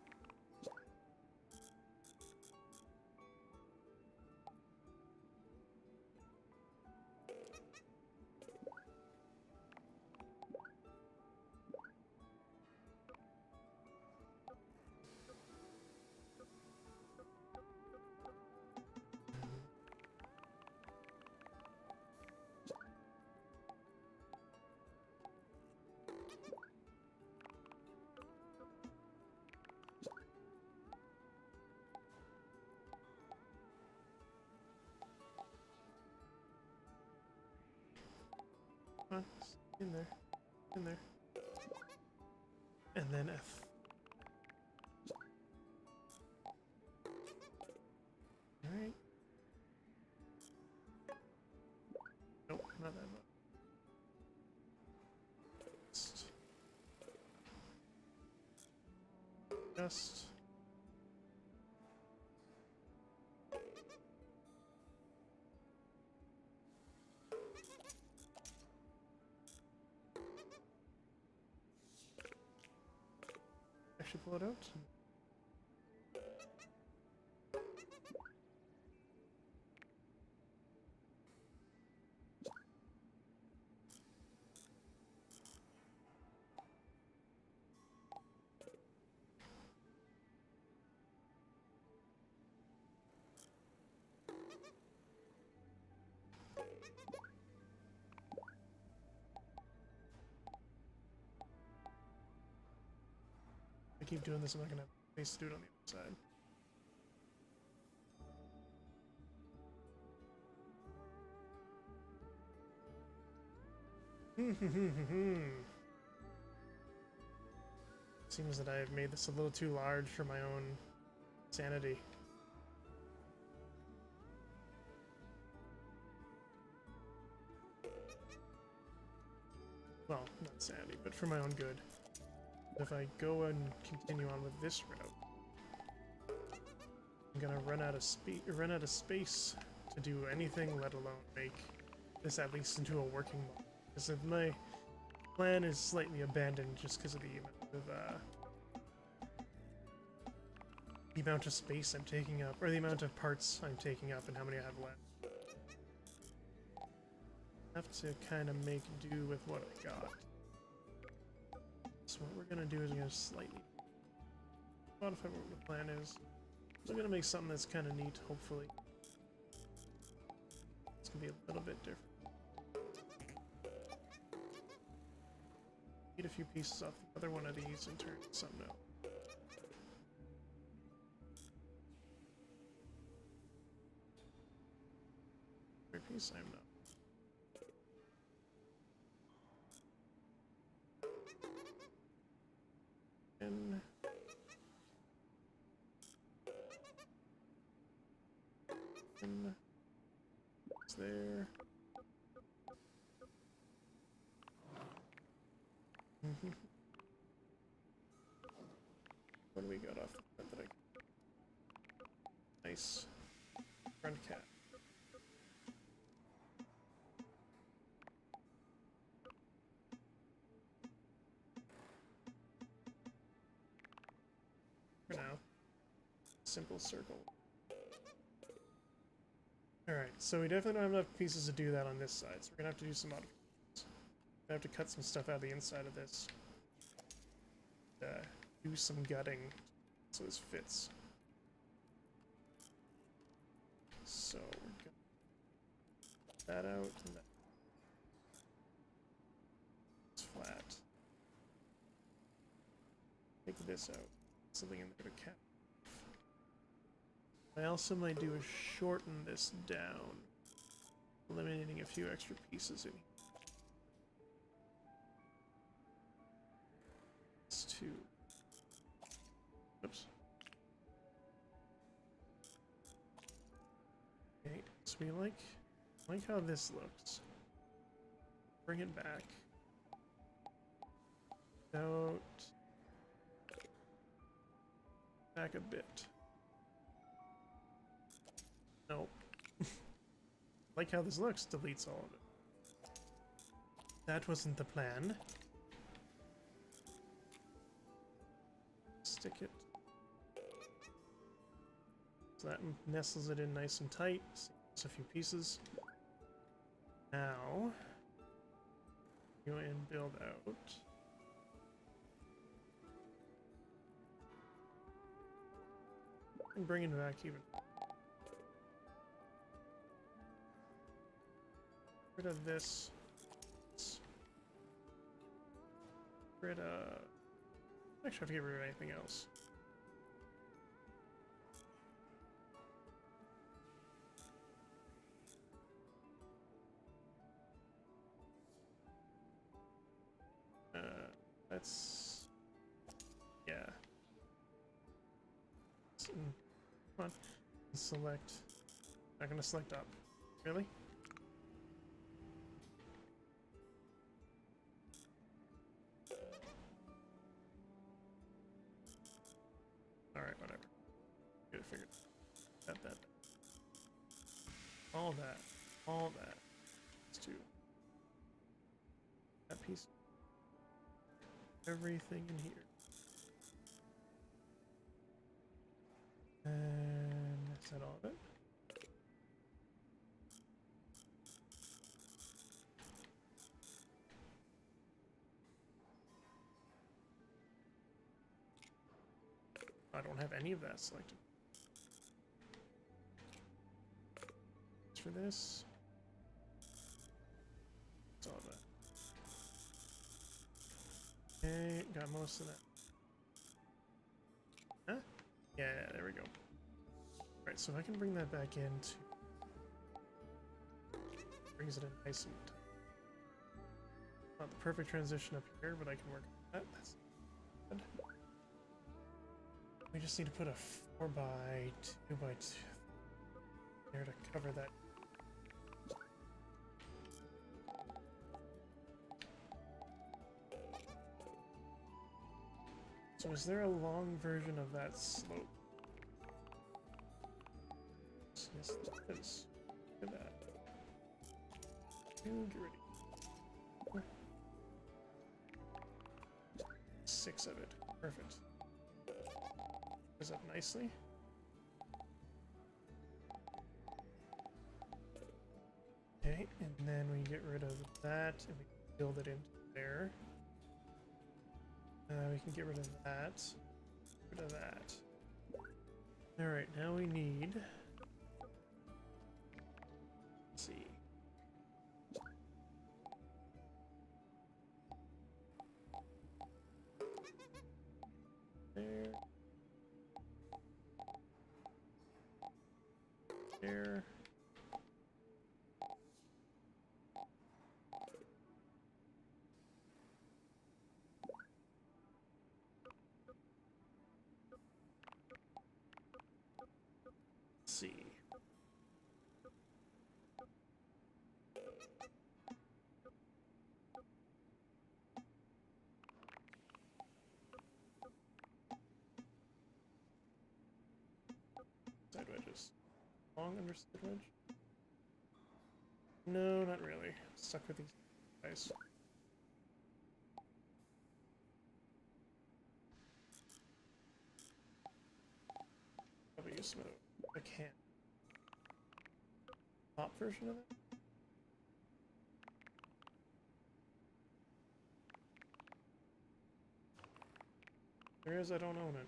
in there, in there, and then F. All right. Nope, not that much. Just. Actually pull it out. I keep doing this, I'm not gonna have space to do it on the other side. Seems that I've made this a little too large for my own sanity. well, not sanity, but for my own good. If I go and continue on with this route, I'm gonna run out of space to do anything, let alone make this at least into a working model. Because if my plan is slightly abandoned just because of the amount of space I'm taking up, or the amount of parts I'm taking up, and how many I have left. I have to kind of make do with what I got. So what we're gonna do is we're gonna slightly modify what the plan is. So I'm gonna make something that's kind of neat, hopefully. It's gonna be a little bit different. Need a few pieces off the other one of these and turn something out. Piece I'm not. And it's there. What do we got off the front that I... Nice. Front cap. For now. Simple circle. Alright, so we definitely don't have enough pieces to do that on this side, so we're gonna have to do some modifications. I have to cut some stuff out of the inside of this. Do some gutting so this fits. So we're gonna cut that out and that. It's flat. Take this out. Something in there to cap. I also might do is shorten this down, eliminating a few extra pieces in here. It's two. Oops. Okay, so we like how this looks. Bring it back. Out. Back a bit. Nope. Like how this looks, deletes all of it. That wasn't the plan. Stick it. So that nestles it in nice and tight. Just a few pieces. Now, go and build out. And bring it back even. Rid of this. Rid of... Actually, I have to get rid of anything else. That's... Yeah. Come on. Select. Not gonna select up. Really? Alright, whatever. Get it figured out. That. All that. All that. Let's do that piece. Everything in here. And is that all of it? I don't have any of that selected. As for this, it's all of that. Okay, got most of that. Huh? Yeah, there we go. Alright, so if I can bring that back in to... Brings it in nice and... Not the perfect transition up here, but I can work on that. That's good. We just need to put a 4x2x2 there to cover that. So is there a long version of that slope? Yes, there is. Look at that. Get ready. 6 of it. Perfect. Goes up nicely. Okay, and then we get rid of that and we can build it into there. We can get rid of that. Rid of that. Alright, now we need. Let's see. There. There. Let's see. Side wedges. Long underside wedge? No, not really. Stuck with these guys. Probably use some of the can. Top version of it? There is, I don't own it.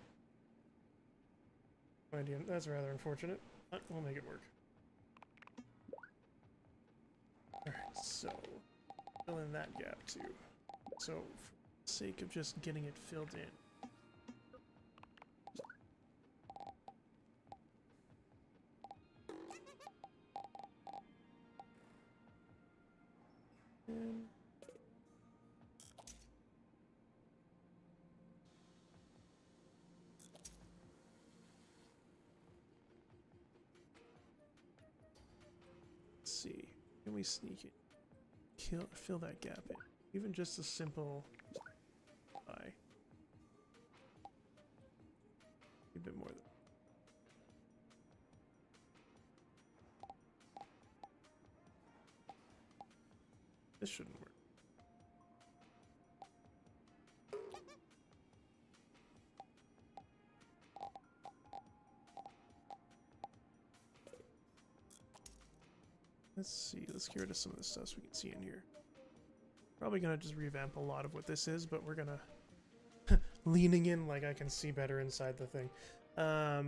No idea. That's rather unfortunate, but we'll make it work. Alright, so fill in that gap too. So for the sake of just getting it filled in. And let's see. Can we sneak it? Fill that gap in. Even just a simple eye. A bit more than this shouldn't work. Let's see, let's get rid of some of the stuff so we can see in here. Probably gonna just revamp a lot of what this is, but we're gonna leaning in like I can see better inside the thing. But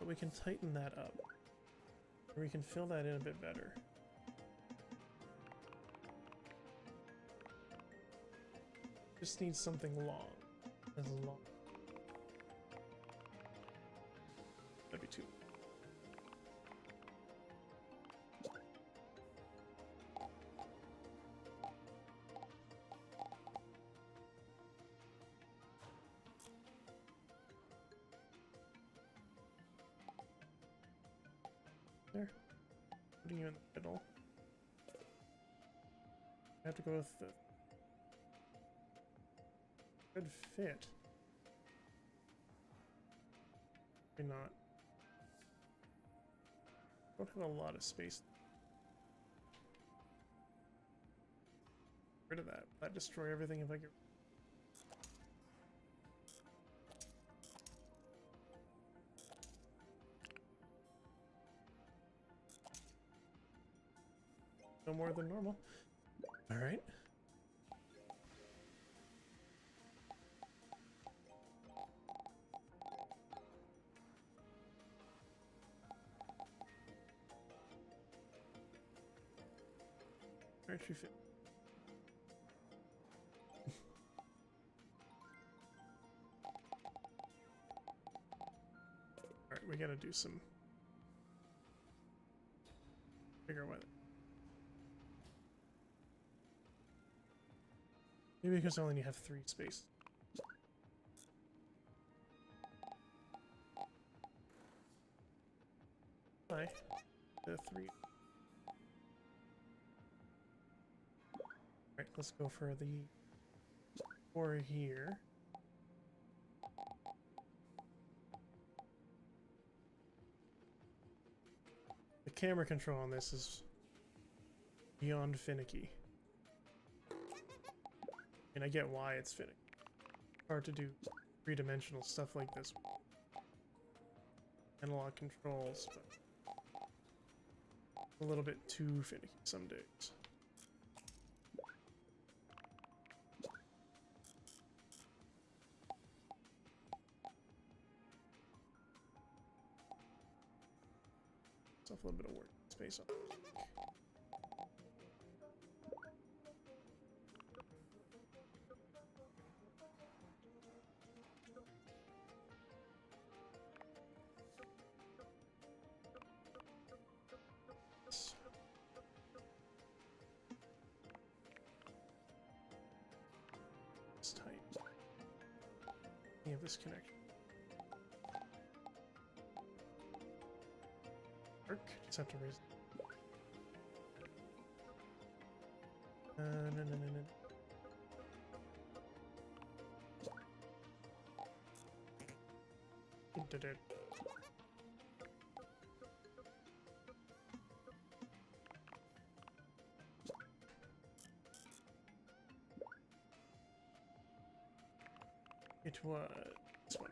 we can tighten that up. Or we can fill that in a bit better. Just need something long. As long. That'd be too. There. Putting you in the middle. I have to go with the good fit. Maybe not. Don't have a lot of space. Rid of that. That destroy everything if I get. No more than normal. All right. Where'd you fit? All right, we gotta do some bigger weather. Maybe because I only have 3 spaces. Hi. The 3. Alright, let's go for the 4 here. The camera control on this is beyond finicky. And I get why it's finicky. Hard to do three-dimensional stuff like this. Analog controls, but a little bit too finicky some days. Stuff a little bit of work space on. It's tight. You have this connection. Work. Just have to raise. No. It did it. It was this one.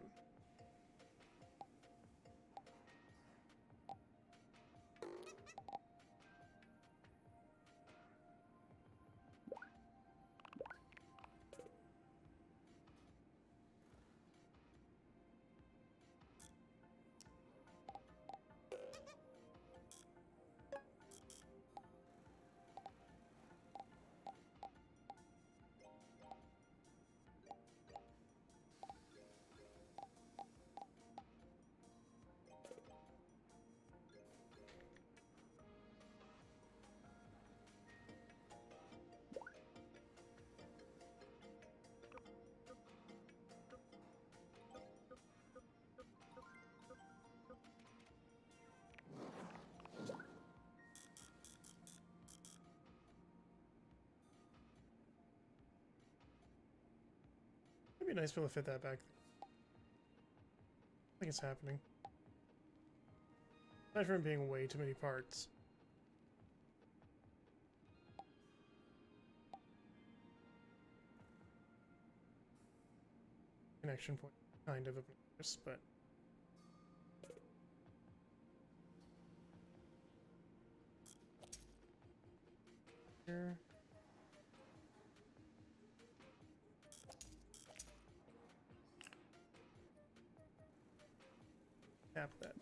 It'd be nice to be able to fit that back. I think it's happening. Aside from being way too many parts. Connection point, kind of obnoxious, but here. Tap that.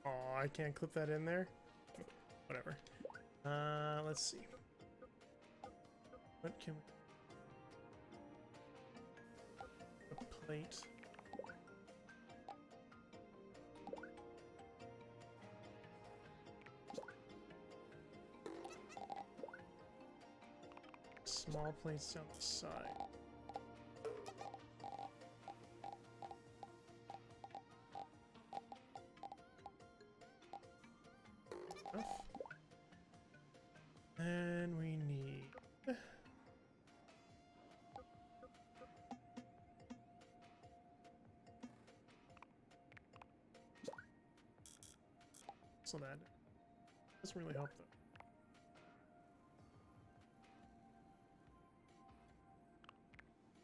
Oh, I can't clip that in there. Whatever. Let's see. What can we... A plate. Small plates down the side. And we need so that doesn't really help though.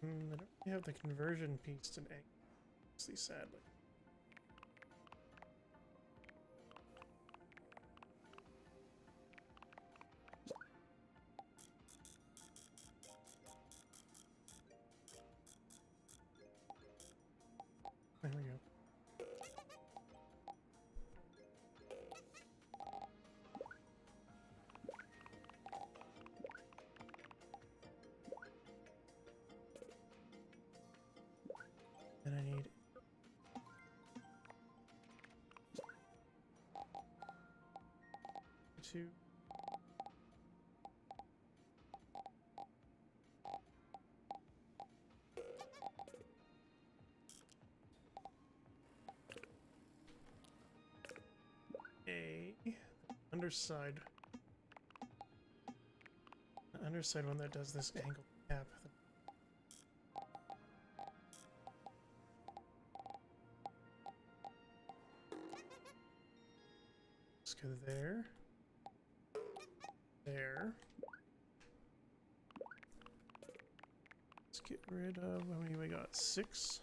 I don't really have the conversion piece to egg, sadly. There we go. 2. A underside. The underside one that does this angle cap. Let's go there. There. Let's get rid of, how many we got? 6.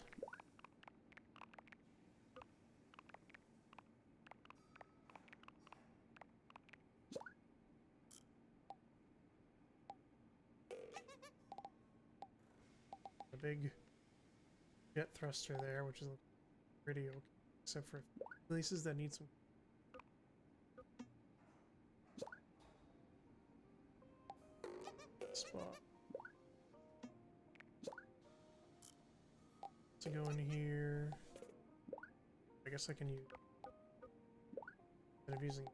A big jet thruster there, which is pretty okay, except for places that need some. Spot. To go in here. I guess I can use, instead of using.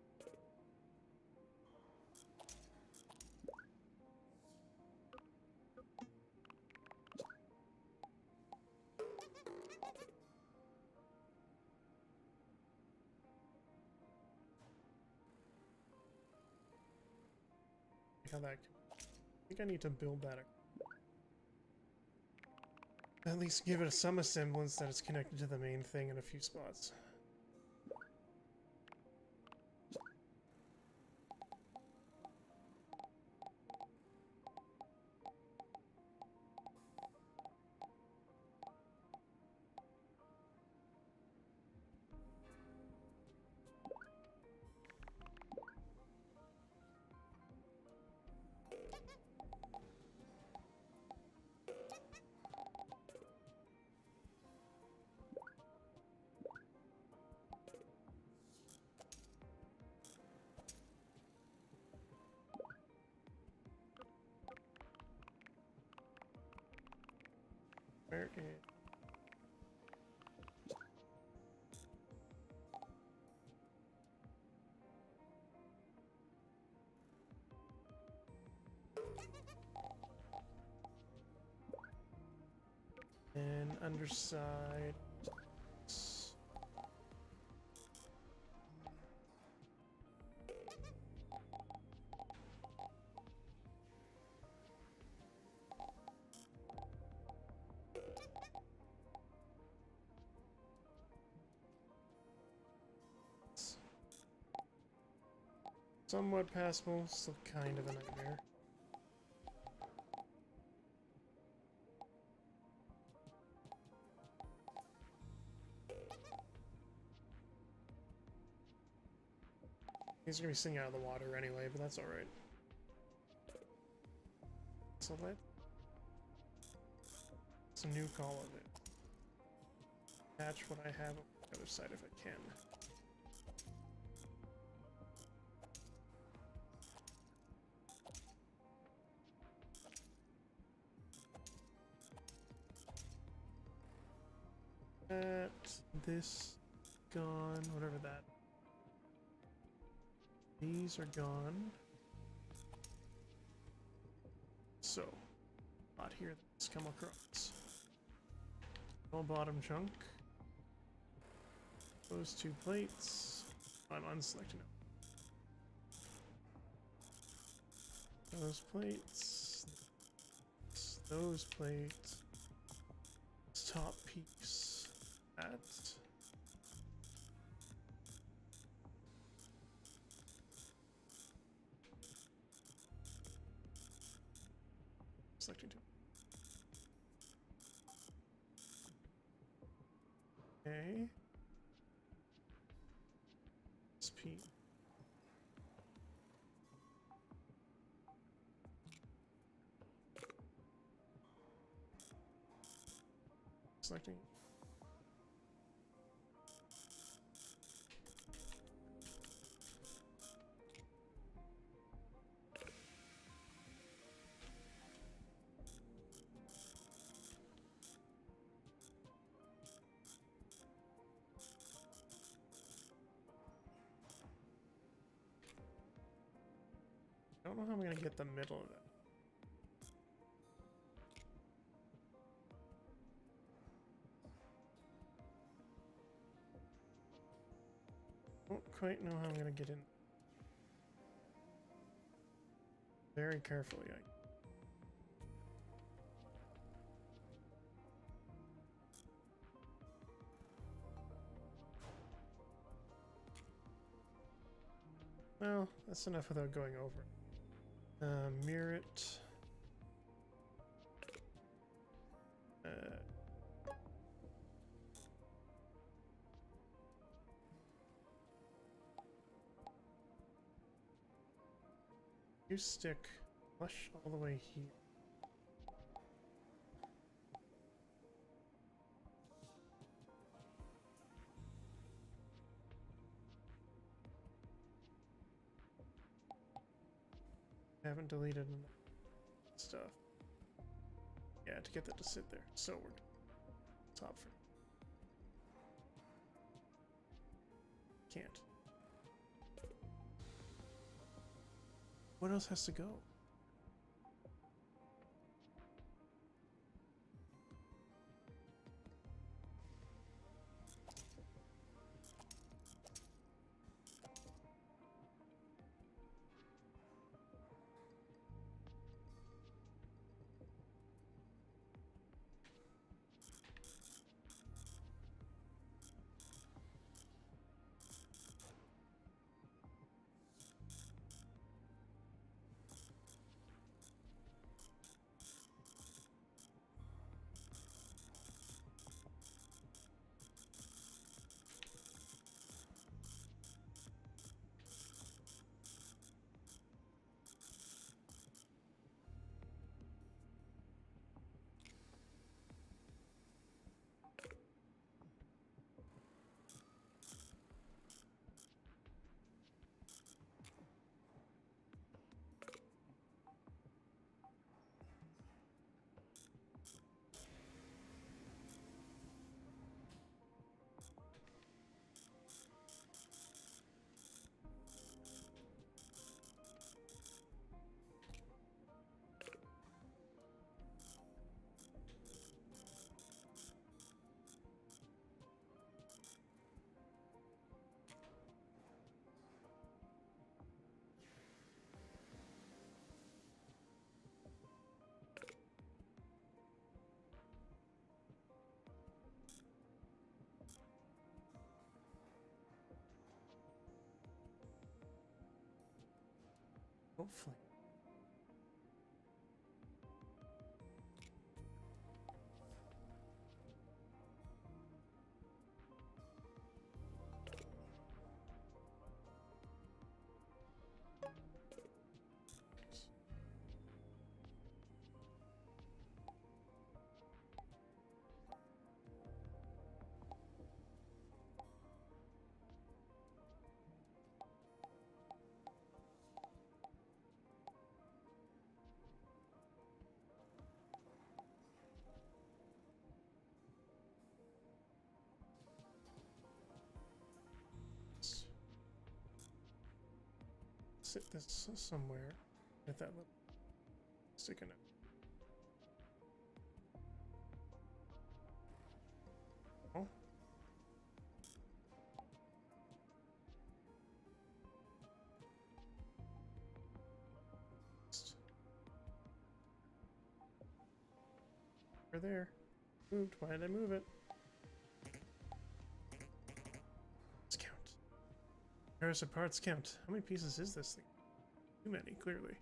How that. I think I need to build that. At least give it some semblance that it's connected to the main thing in a few spots. Where is... And underside. Somewhat passable, still kind of a nightmare. He's gonna be sitting out of the water anyway, but that's alright. So let's a new call of it. Attach what I have on the other side if I can. This gone, whatever that. These are gone. So, not here that's come across. All bottom chunk. Those 2 plates. I'm unselecting them. Those plates. Those plates. This top piece. That. Selecting 2. Okay. SP. Selecting. I don't know how I'm gonna get the middle of that. Don't quite know how I'm gonna get in. Very carefully, well, that's enough without going over. Mirror it. You stick flush all the way here. I haven't deleted enough stuff. Yeah, to get that to sit there. So we're top for can't. What else has to go? Hopefully. Sit this somewhere with that little sticking out. Oh. Over there. Moved. Why did I move it? Let's count. There's a parts count. How many pieces is this thing? Too many, clearly.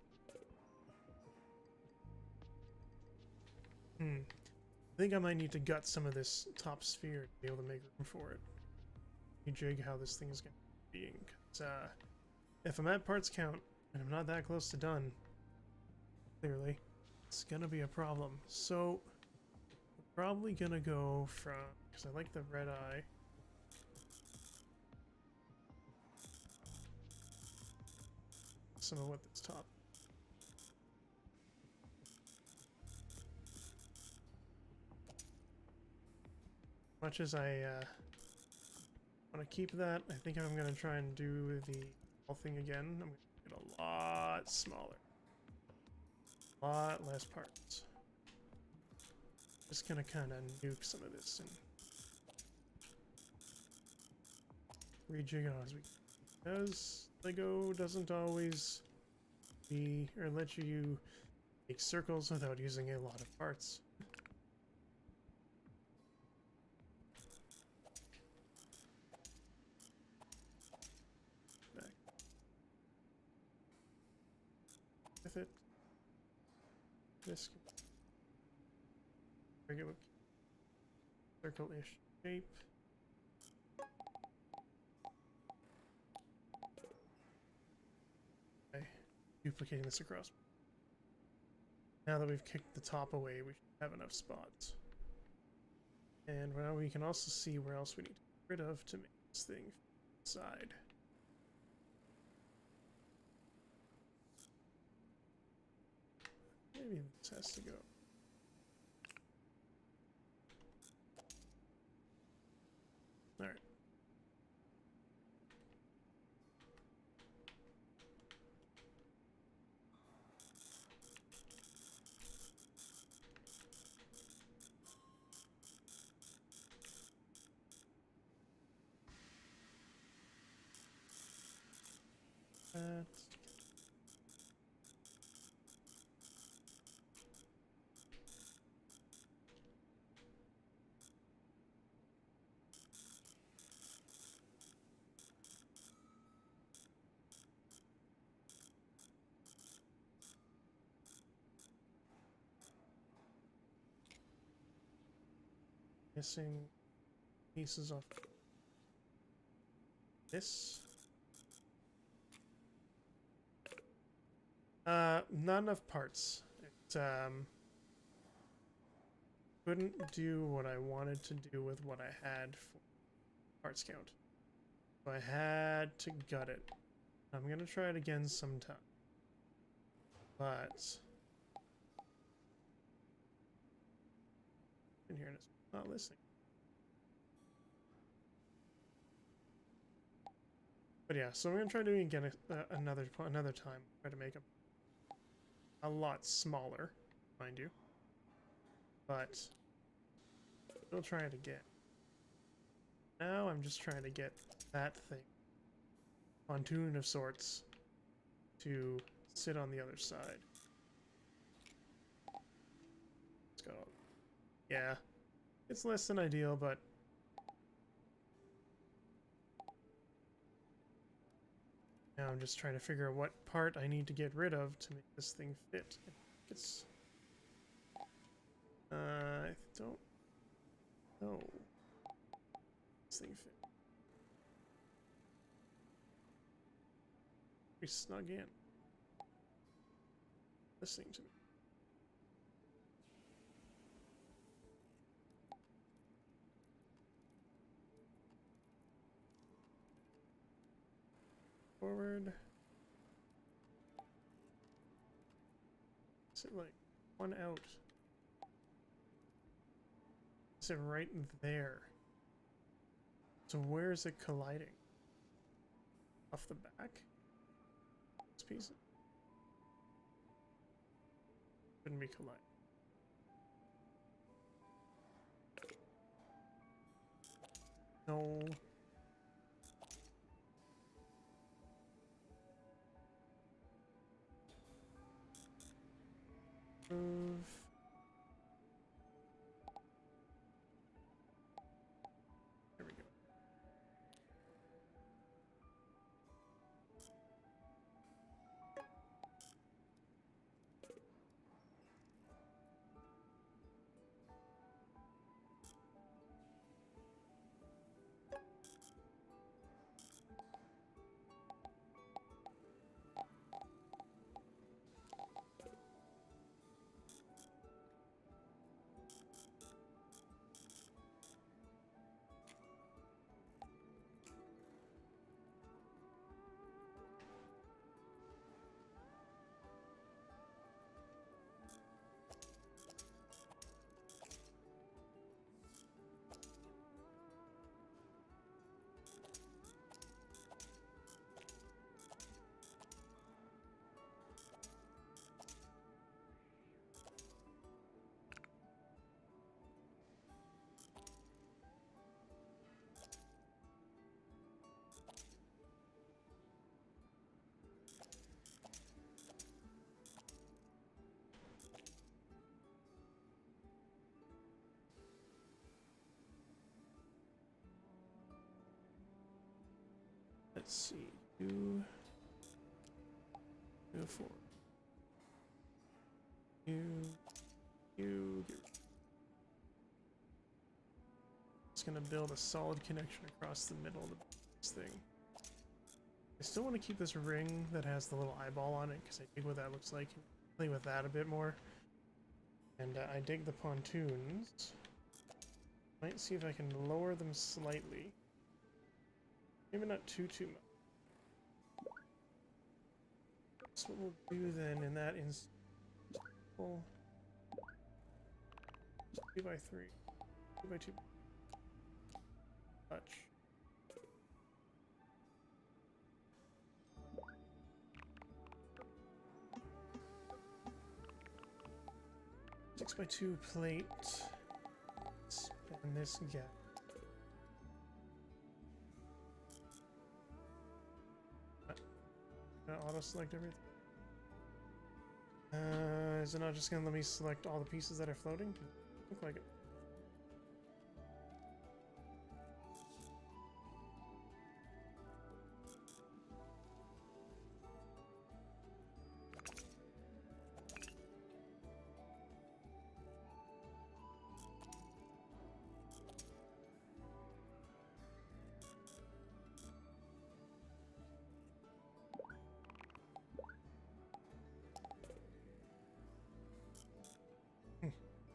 I think I might need to gut some of this top sphere to be able to make room for it. Rejig how this thing is going to be being. Cause, if I'm at parts count, and I'm not that close to done, clearly, it's gonna be a problem. So, we're probably gonna go from, because I like the red eye. Some of what this top. Much as I want to keep that, I think I'm going to try and do the whole thing again. I'm going to get a lot smaller. A lot less parts. Just gonna kind of nuke some of this and rejig it as we, because Lego doesn't always be or let you make circles without using a lot of parts. Back with it. This regular circle-ish shape. Okay, duplicating this across. Now that we've kicked the top away, we should have enough spots. And now we can also see where else we need to get rid of to make this thing side. Maybe this has to go. Alright. That. Missing pieces of this. Not enough parts. It couldn't do what I wanted to do with what I had for parts count. So I had to gut it. I'm gonna try it again sometime. But in here and it's not listening. But yeah, so I'm gonna try doing it again another time. Try to make them a lot smaller, mind you. But we'll try it again. Now I'm just trying to get that thing, pontoon of sorts, to sit on the other side. Let's go. Yeah, it's less than ideal, but now I'm just trying to figure out what part I need to get rid of to make this thing fit. It's I don't know. This thing fit. Pretty snug in. Listening to me. Forward. Is it like one out? Is it right there? So where is it colliding? Off the back? This piece? Couldn't be colliding. No. Move. There we go. Let's see. You go for you. Just gonna build a solid connection across the middle of this thing. I still want to keep this ring that has the little eyeball on it because I dig what that looks like and play with that a bit more. And I dig the pontoons. Might see if I can lower them slightly. Maybe not too much. So what we'll do then in that instance, we'll 2 by 3, 2 by 2. Touch. Six by 2 plate. And this gap. Auto select everything. Is it not just gonna let me select all the pieces that are floating? Look like it.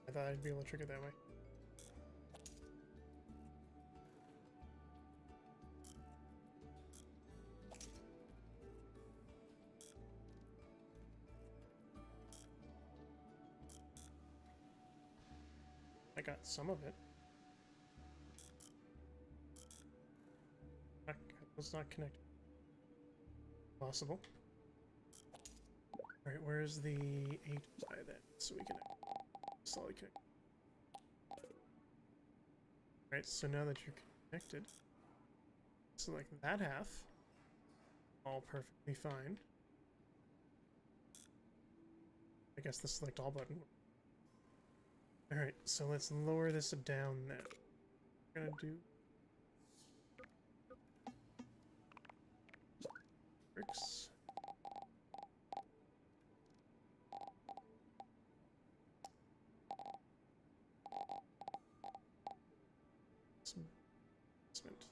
I thought I'd be able to trick it that way. I got some of it. Let's not connect. Possible. Alright, where's the 8 by then? So we can solid connect. Alright, so now that you're connected, select that half. All perfectly fine. I guess the select all button. Alright, so let's lower this down then. We're gonna do bricks. Some cement.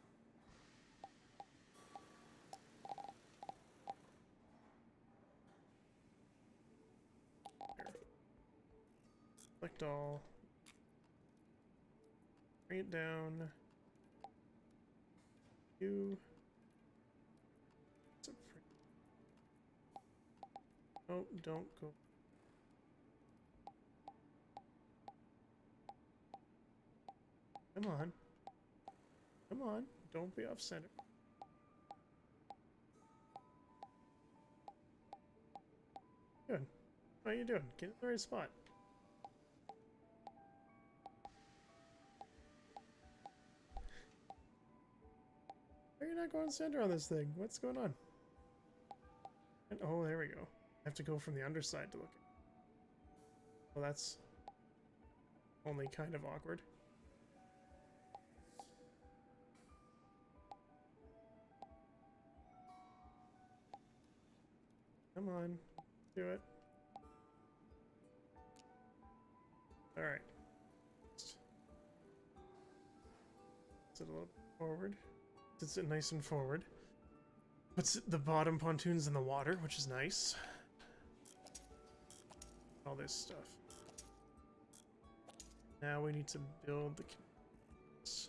There. Select all. Bring it down. You. Oh, don't go. Come on. Come on. Don't be off center. Good. How are you doing? Get in the right spot. Why are you not going center on this thing? What's going on? And, oh, there we go. I have to go from the underside to look at it. Well, that's only kind of awkward. Come on. Do it. Alright. Sit a little bit forward. Sits it nice and forward. Puts the bottom pontoons in the water, which is nice. All this stuff. Now we need to build the connections.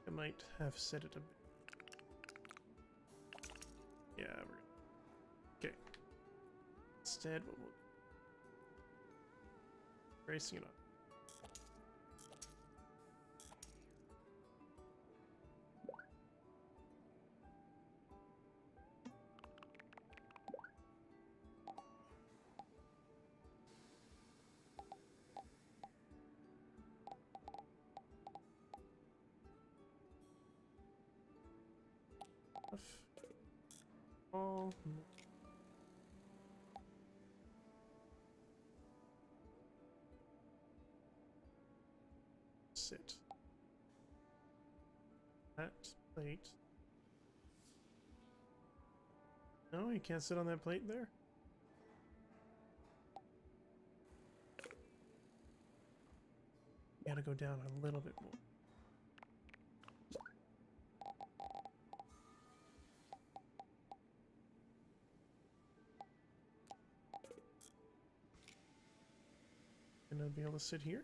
I might have set it a bit. Yeah, we're gonna. Okay. Instead, what we'll bracing it up. All sit? That plate. No, you can't sit on that plate there? Gotta go down a little bit more. Gonna be able to sit here?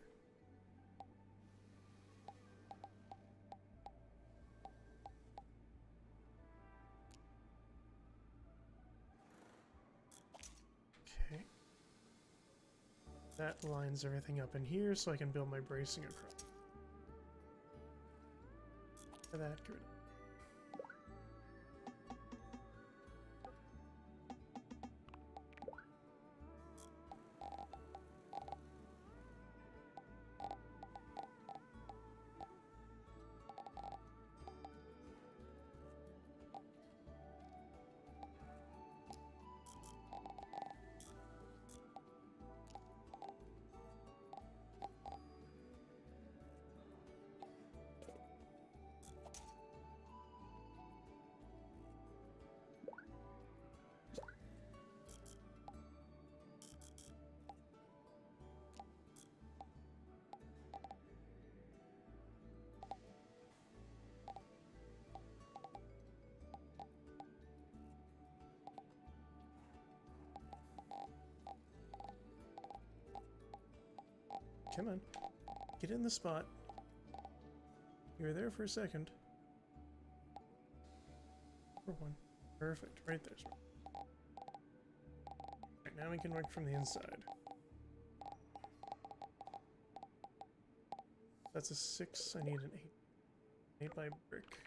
Okay. That lines everything up in here so I can build my bracing across. That good. Come on. Get in the spot. You were there for a second. For one. Perfect. Right there. Right, now we can work from the inside. That's a 6. I need an 8. 8 by brick.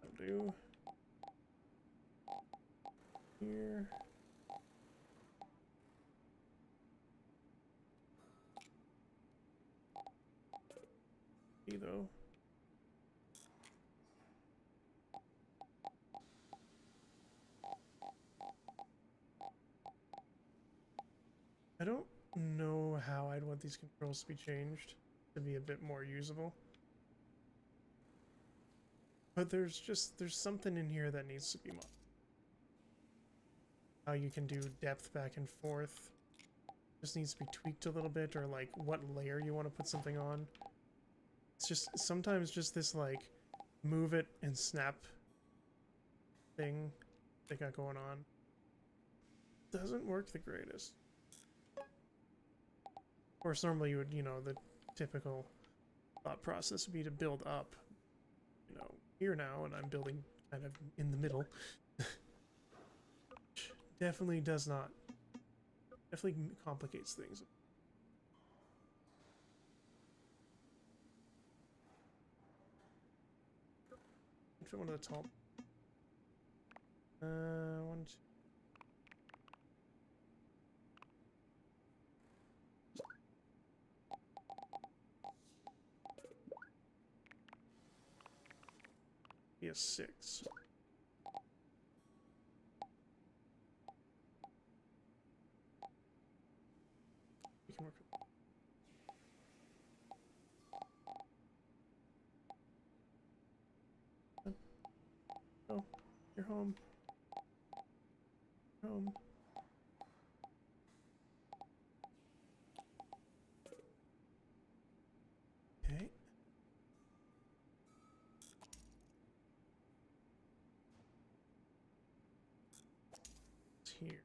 That'll do. Here. Though. I don't know how I'd want these controls to be changed to be a bit more usable. But there's something in here that needs to be modified. How you can do depth back and forth. Just needs to be tweaked a little bit, or like what layer you want to put something on. It's just sometimes just this like move it and snap thing they got going on doesn't work the greatest. Of course, normally you would, you know, the typical thought process would be to build up, you know, here now, and I'm building kind of in the middle. Definitely does not. Definitely complicates things. Fit one of the top. 1, 2. Be a 6. We can work with that. Oh, you're home. Home. Okay. It's here.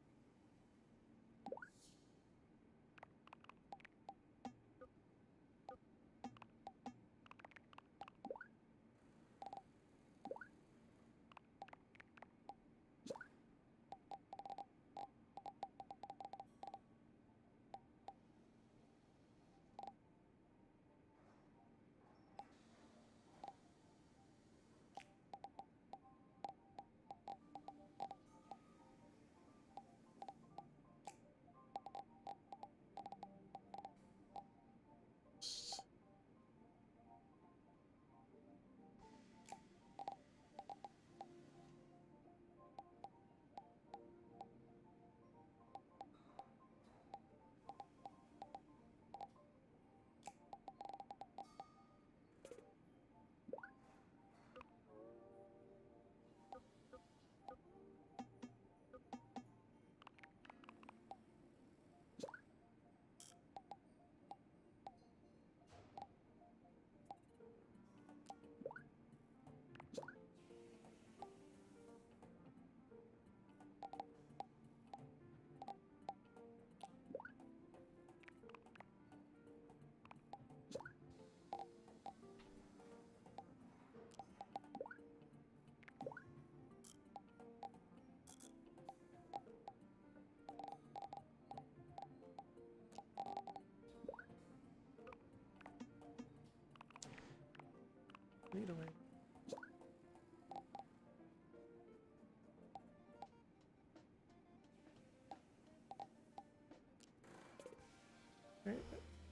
Right,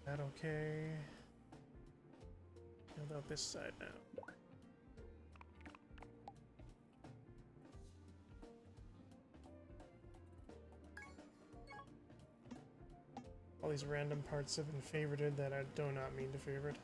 that okay. How about this side now? All these random parts have been favorited that I do not mean to favorite.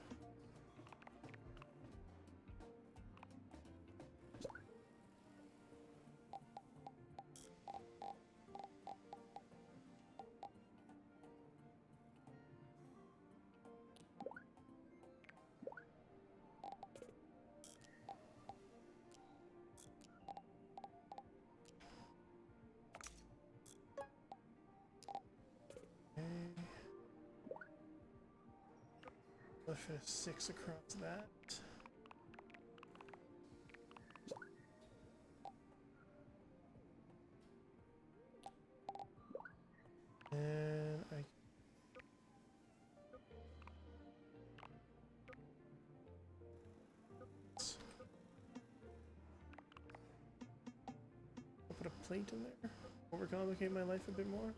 Let's fit a 6 across that. And I I'll put a plate in there. Overcomplicate my life a bit more.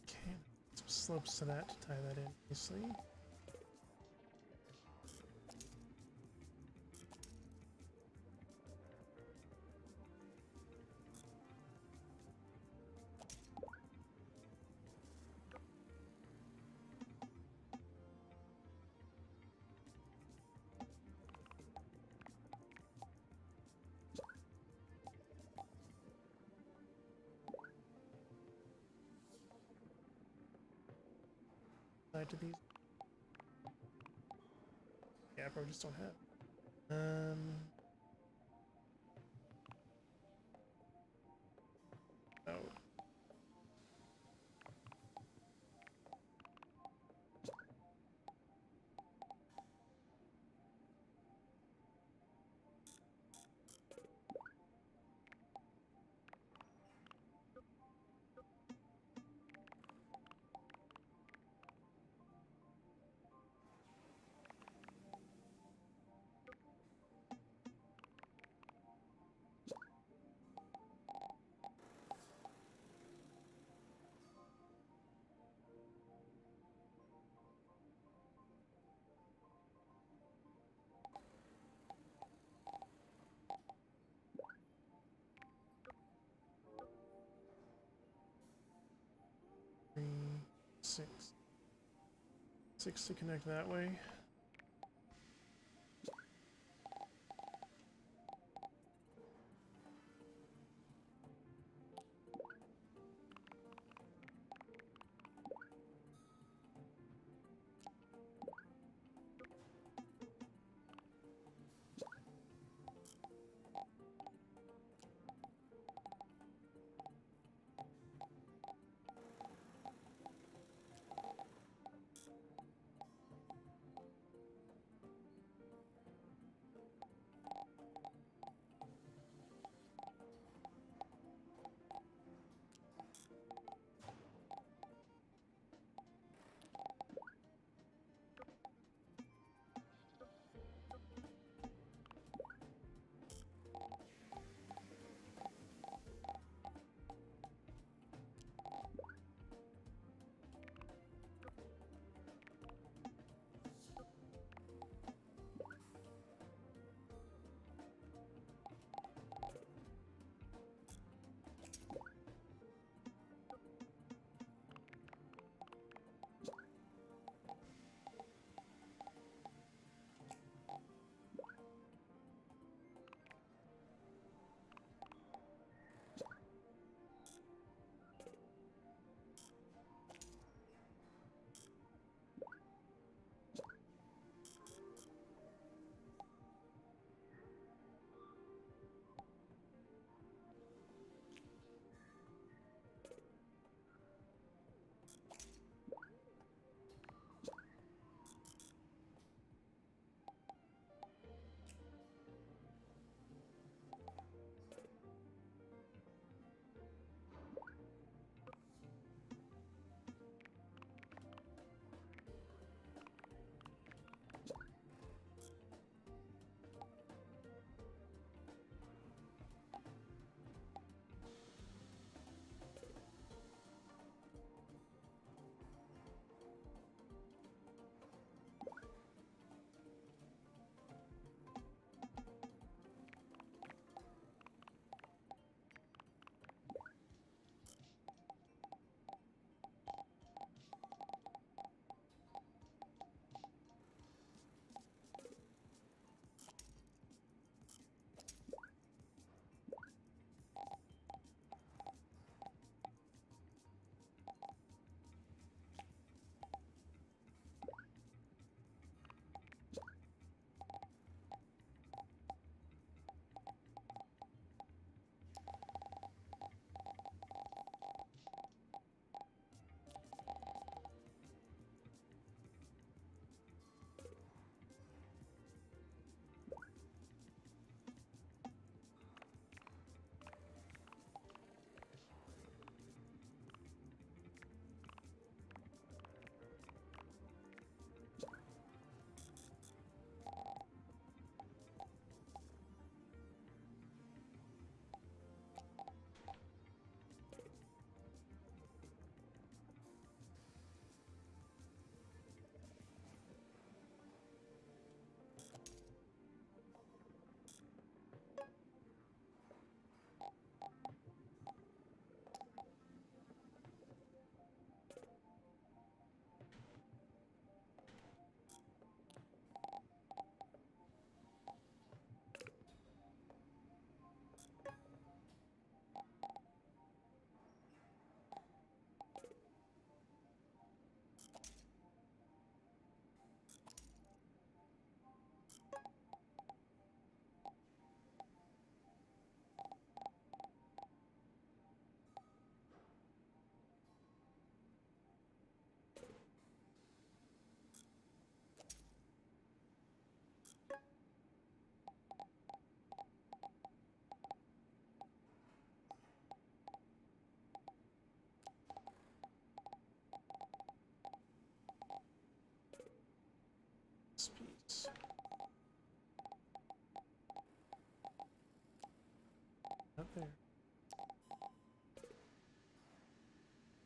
Okay, some slopes to that to tie that in nicely. Side to these. Yeah, I probably just don't have. Oh. Three, 6. 6 to connect that way.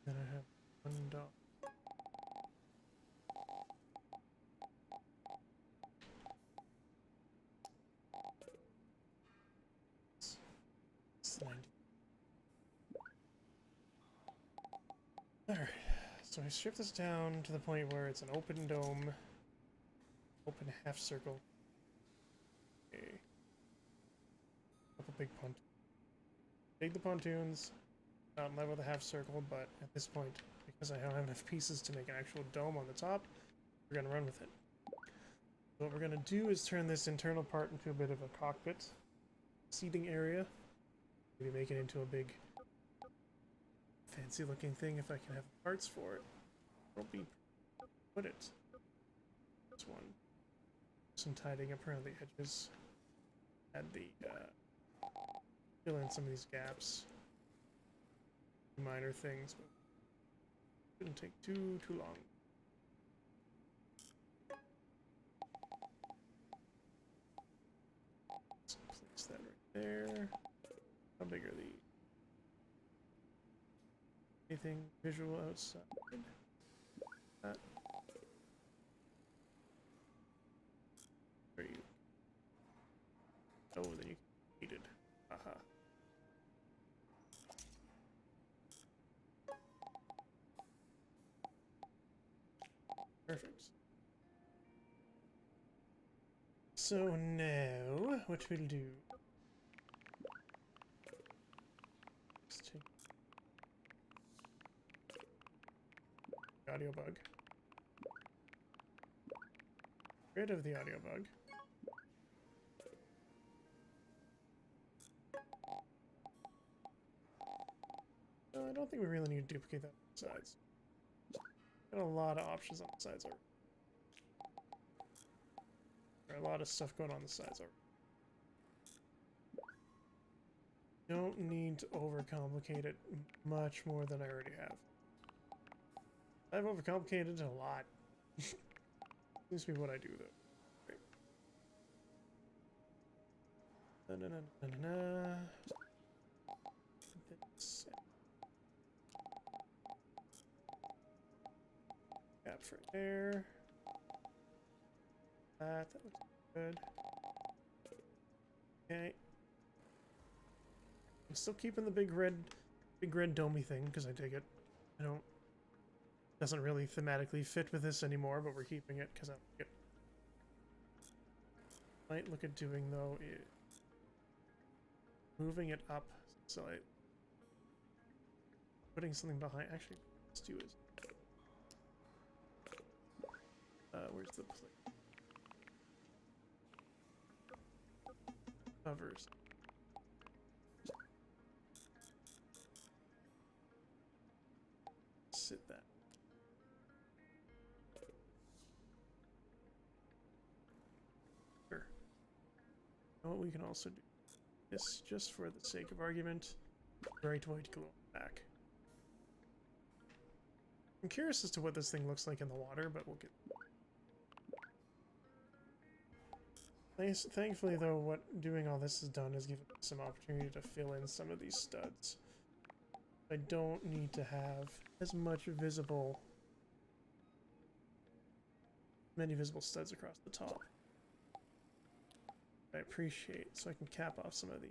Then I have one dog. It's 90. Alright, so I strip this down to the point where it's an open dome, open half circle. Okay. Couple big pontoons. Dig the pontoons, not level the half circle, but at this point, because I don't have enough pieces to make an actual dome on the top, we're gonna run with it. So what we're gonna do is turn this internal part into a bit of a cockpit seating area. Maybe make it into a big fancy looking thing if I can have parts for it. Where will be put it? This one. Some tidying up around the edges. Add the fill in some of these gaps. Minor things, but shouldn't take too long. Let's place that right there. How big are these? Anything visual outside? That. Where are you? Oh, then you can eat it. Aha. Perfect. So now, what we'll do? Let's take the audio bug. Rid of the audio bug. No, I don't think we really need to duplicate that on the sides. Got a lot of options on the sides already. There are a lot of stuff going on the sides already. Don't need to overcomplicate it much more than I already have. I've overcomplicated it a lot. Seems to be what I do, though. Great. This. Gaps right there. That looks good. Okay. I'm still keeping the big red domey thing because I dig it. I don't. Doesn't really thematically fit with this anymore, but we're keeping it because I like it. Might look at doing though is moving it up. So I putting something behind. Actually, let's do is. Where's the plate? Covers. Sit that. Sure. You know what we can also do? This, just for the sake of argument, bright white glow back. I'm curious as to what this thing looks like in the water, but we'll get. Thankfully, though, what doing all this has done is given me some opportunity to fill in some of these studs. I don't need to have as much visible, many visible studs across the top. I appreciate, so I can cap off some of these.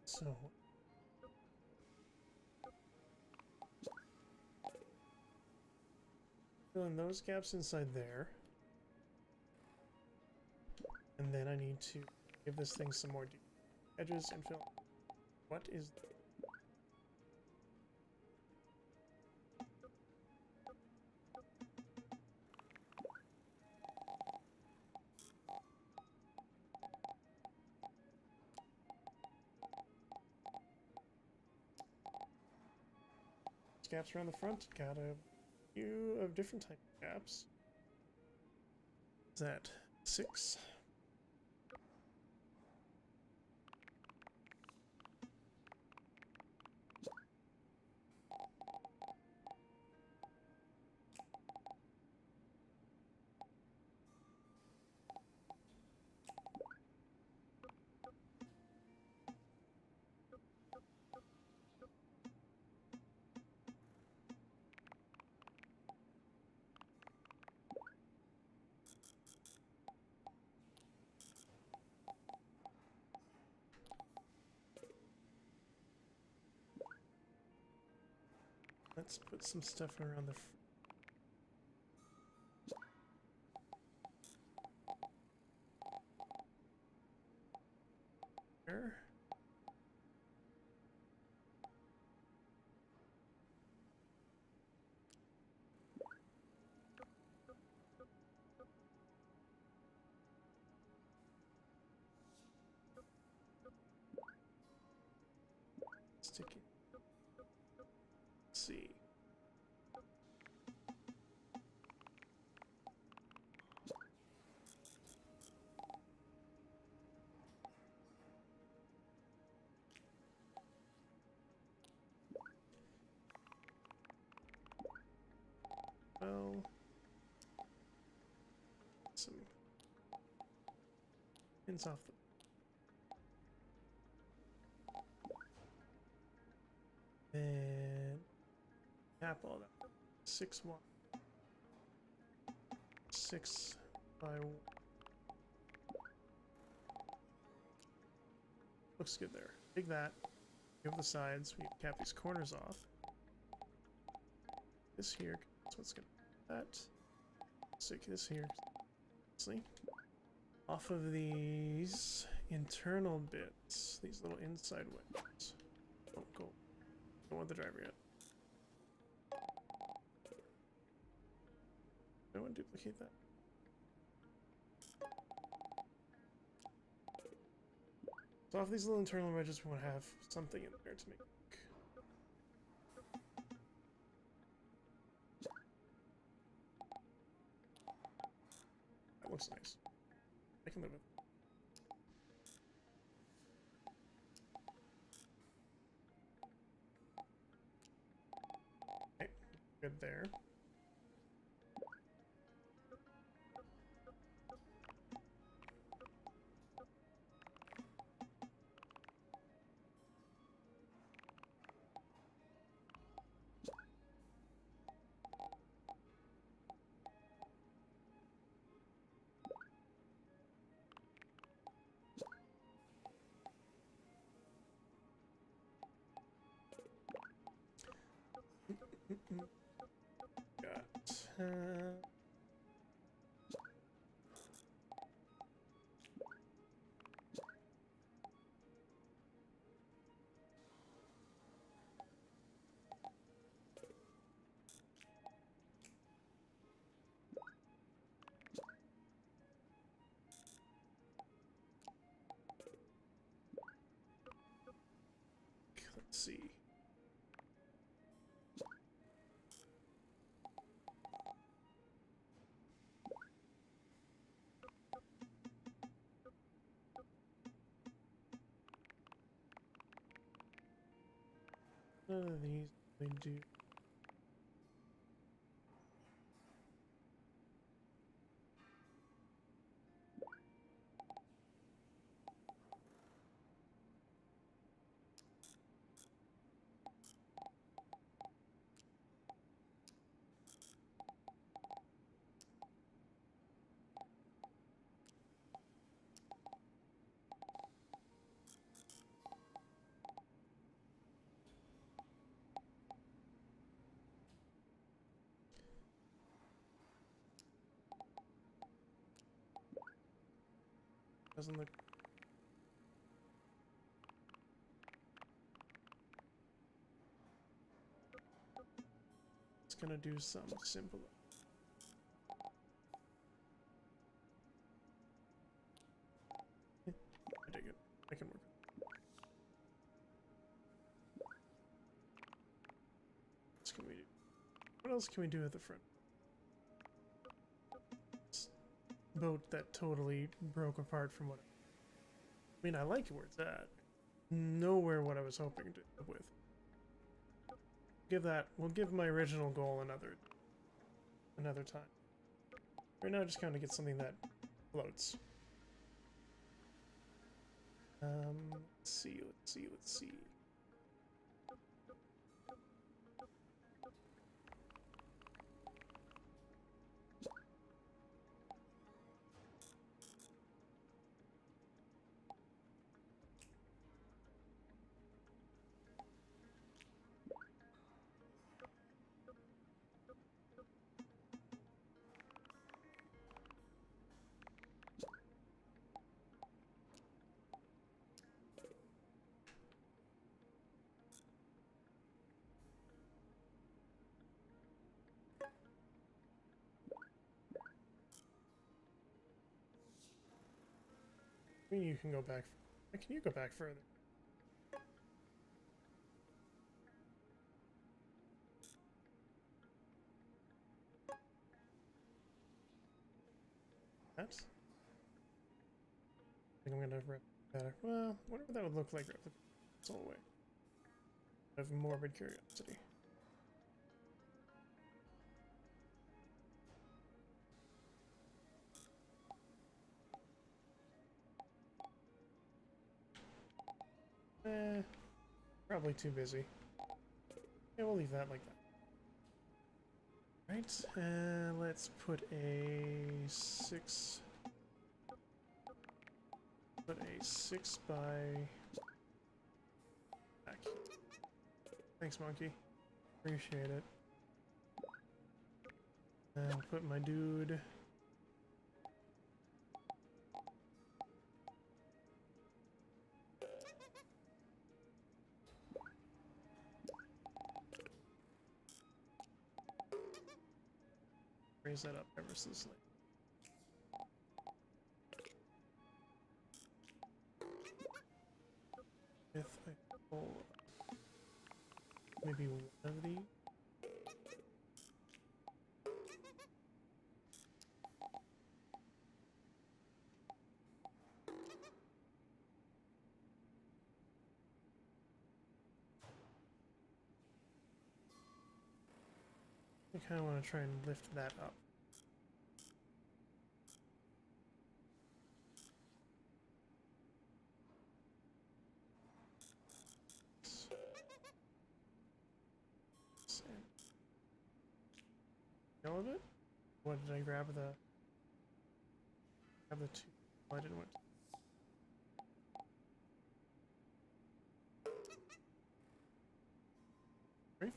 So fill in those gaps inside there. And then I need to give this thing some more edges and fill. What is that? Gaps around the front. Got a few of different type of gaps. Is that 6? Let's put some stuff around the there. Stick it. Let's see. Well, some pins off the. And tap all that. 6 1. 6 by 1. Looks good there. Take that. Give the sides. We cap these corners off. This here. So let's get that. Stick this here. See? Off of these internal bits, these little inside windows. Oh, go. Don't want the driver yet. I want to duplicate that. So off these little internal wedges, we want to have something in there to make. That looks nice. I can live with it. Okay, good there. Got let's see. None of these they do. Doesn't look. It's gonna do some simple. I dig it. I can work. What can we do? What else can we do at the front? Boat that totally broke apart from what I mean, I like where it's at. Nowhere what I was hoping to with. We'll give my original goal another time. Right now just kind of get something that floats. Let's see. I mean, you can go back. Can you go back further? That? I think I'm gonna rip better. Well, whatever that would look like this whole way. I have morbid curiosity. Probably too busy. Yeah, we'll leave that like that. Right, let's put a 6. Put a 6 by back. Thanks, monkey. Appreciate it. And I'll put my dude. Raise that up ever so slightly. If I pull maybe one of these. I kind of want to try and lift that up. All of it? What did I grab the? Grab the 2. Oh, I didn't want to. Right?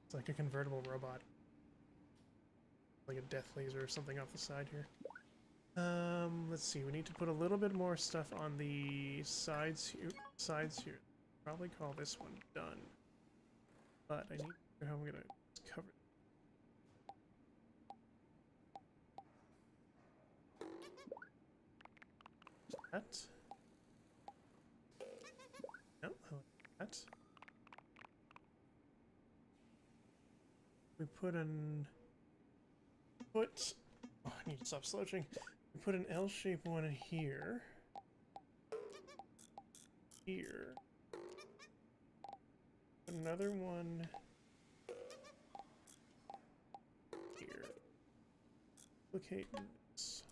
It's like a convertible robot. Like a death laser or something off the side here. Let's see. We need to put a little bit more stuff on the sides here. Probably call this one done. But I need to figure how I'm gonna cover that. No, I like that. We put an oh, I need to stop slouching. We put an L-shaped one here. Here. Put another one here. Duplicate this.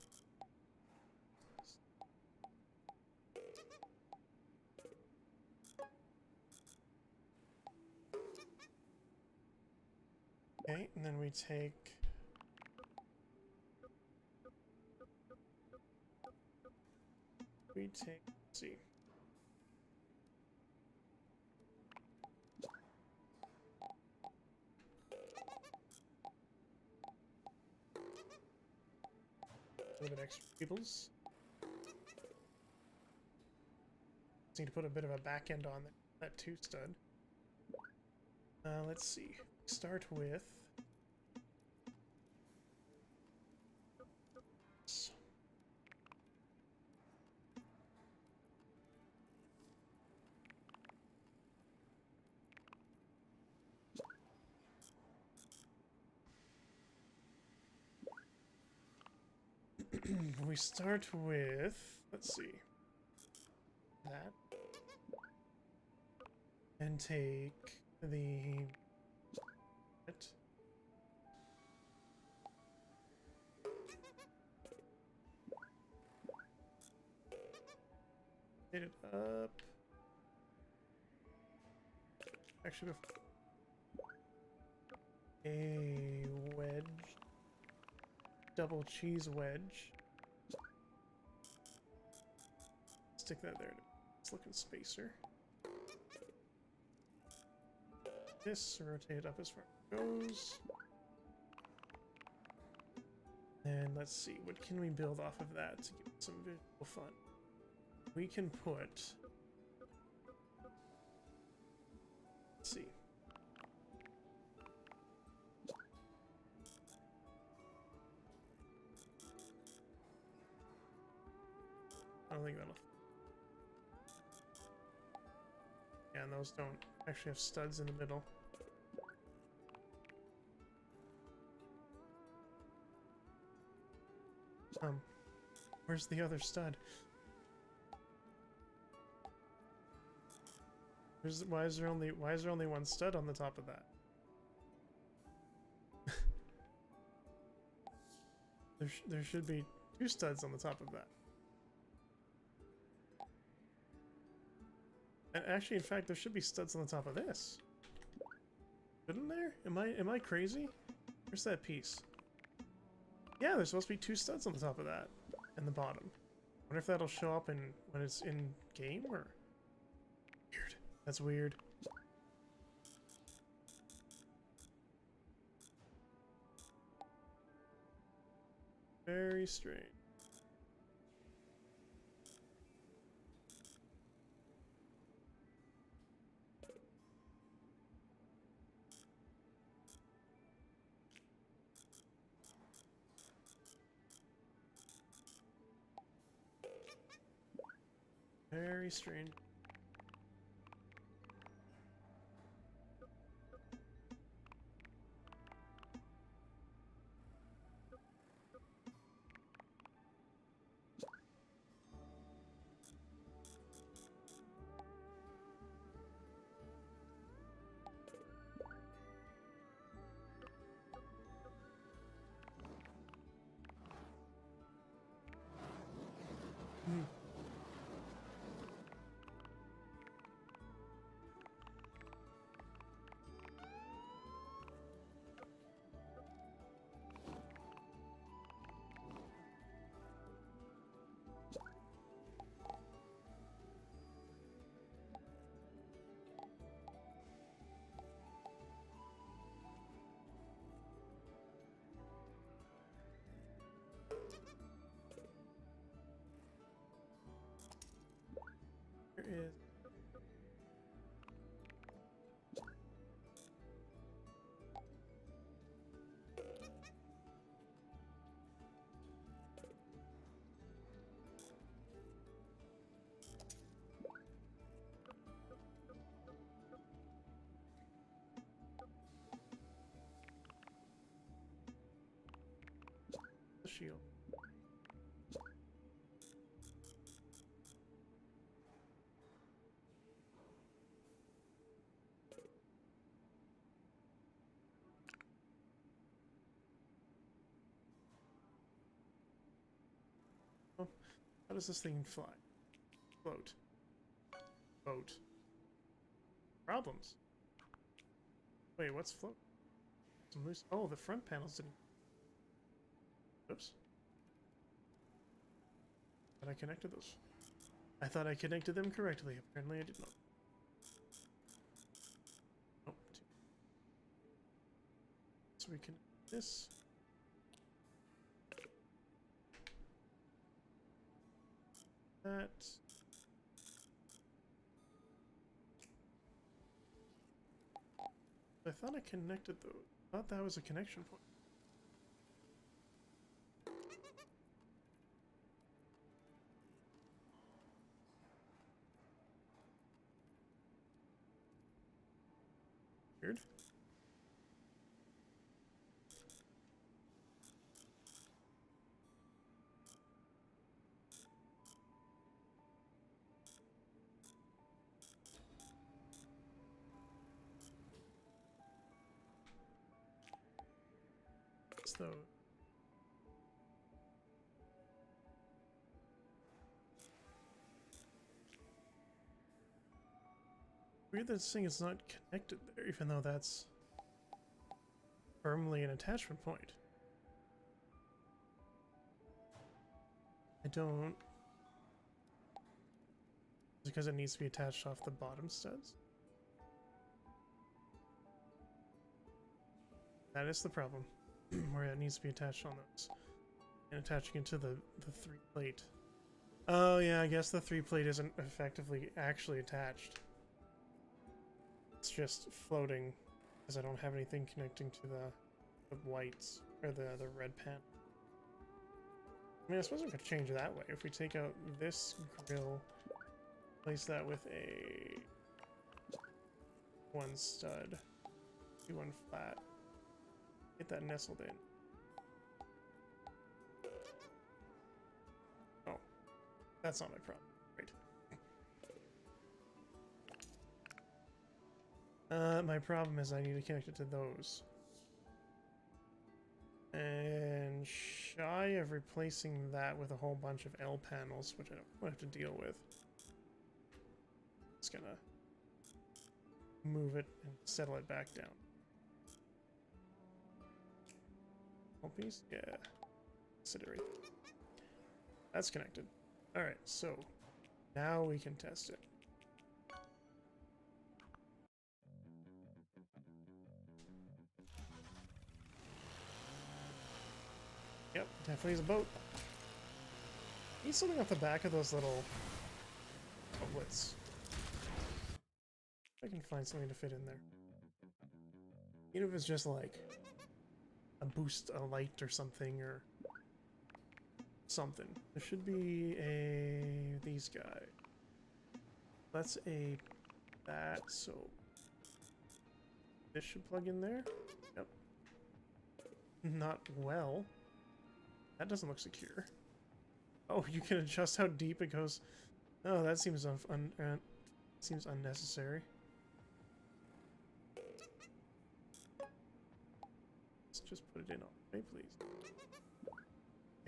Okay, and then we take let's see. A little bit extra cables. Just need to put a bit of a back end on that 2 stud. Let's see. Start with we start with, let's see, that, and take the hit it up. Actually, a wedge, double cheese wedge. Stick that there. It's looking spacer. This, rotate it up as far as it goes. And let's see, what can we build off of that to give it some visual fun? We can put, let's see. don't think that'll. Yeah, and those don't actually have studs in the middle. Where's the other stud? Why is there only one stud on the top of that? There should be 2 studs on the top of that. And actually, in fact, there should be studs on the top of this. Shouldn't there? Am I crazy? Where's that piece? Yeah, there's supposed to be 2 studs on the top of that and the bottom. I wonder if that'll show up when it's in game or weird. That's weird. Very strange. Very strange. Hmm. There is. The shield. Oh, how does this thing fly? Float. Boat. Problems. Wait, what's float? Some loose. Oh, the front panels didn't. Oops. But I connected those. I thought I connected them correctly. Apparently I did not. Oh, 2. So we can this. That. I thought I connected those. I thought that was a connection point. Weird. So weird that this thing is not connected there, even though that's firmly an attachment point. I don't. Because it needs to be attached off the bottom studs. That is the problem, where it needs to be attached on those. And attaching it to the 3 plate. Oh yeah, I guess the 3 plate isn't effectively actually attached. It's just floating, because I don't have anything connecting to the whites, or the red pan. I mean, I suppose we could change that way. If we take out this grill, place that with a 1 stud, do 1 flat, get that nestled in. Oh, that's not my problem. Right. My problem is I need to connect it to those. And shy of replacing that with a whole bunch of L panels, which I don't have to deal with. Just gonna move it and settle it back down. Whole piece? Yeah. Consider it. That's connected. Alright, so now we can test it. Yep, definitely is a boat. Need something off the back of those little outlets. I can find something to fit in there. Even if it's just like a boost, a light or something, or something. There should be these guys. That's that, so this should plug in there. Yep. Not well. That doesn't look secure. Oh, you can adjust how deep it goes. Oh, that seems seems unnecessary. Let's just put it in all the way, please.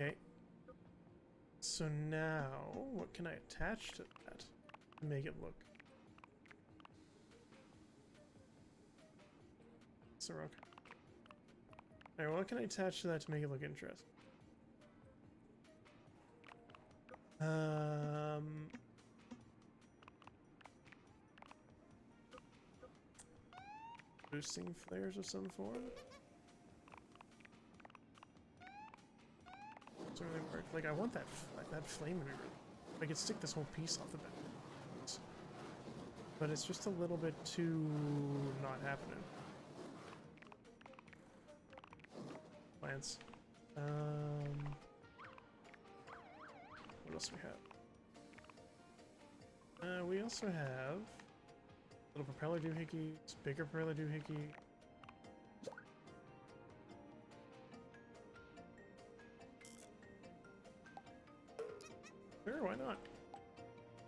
Okay. So now, what can I attach to that to make it look? So okay. Alright, what can I attach to that to make it look interesting? Boosting flares of some form? Doesn't really work. Like, I want that flame to be really. I could stick this whole piece off the back. But it's just a little bit too not happening. Plants. What else we have? We also have little propeller doohickeys, bigger propeller doohickey. Sure, why not?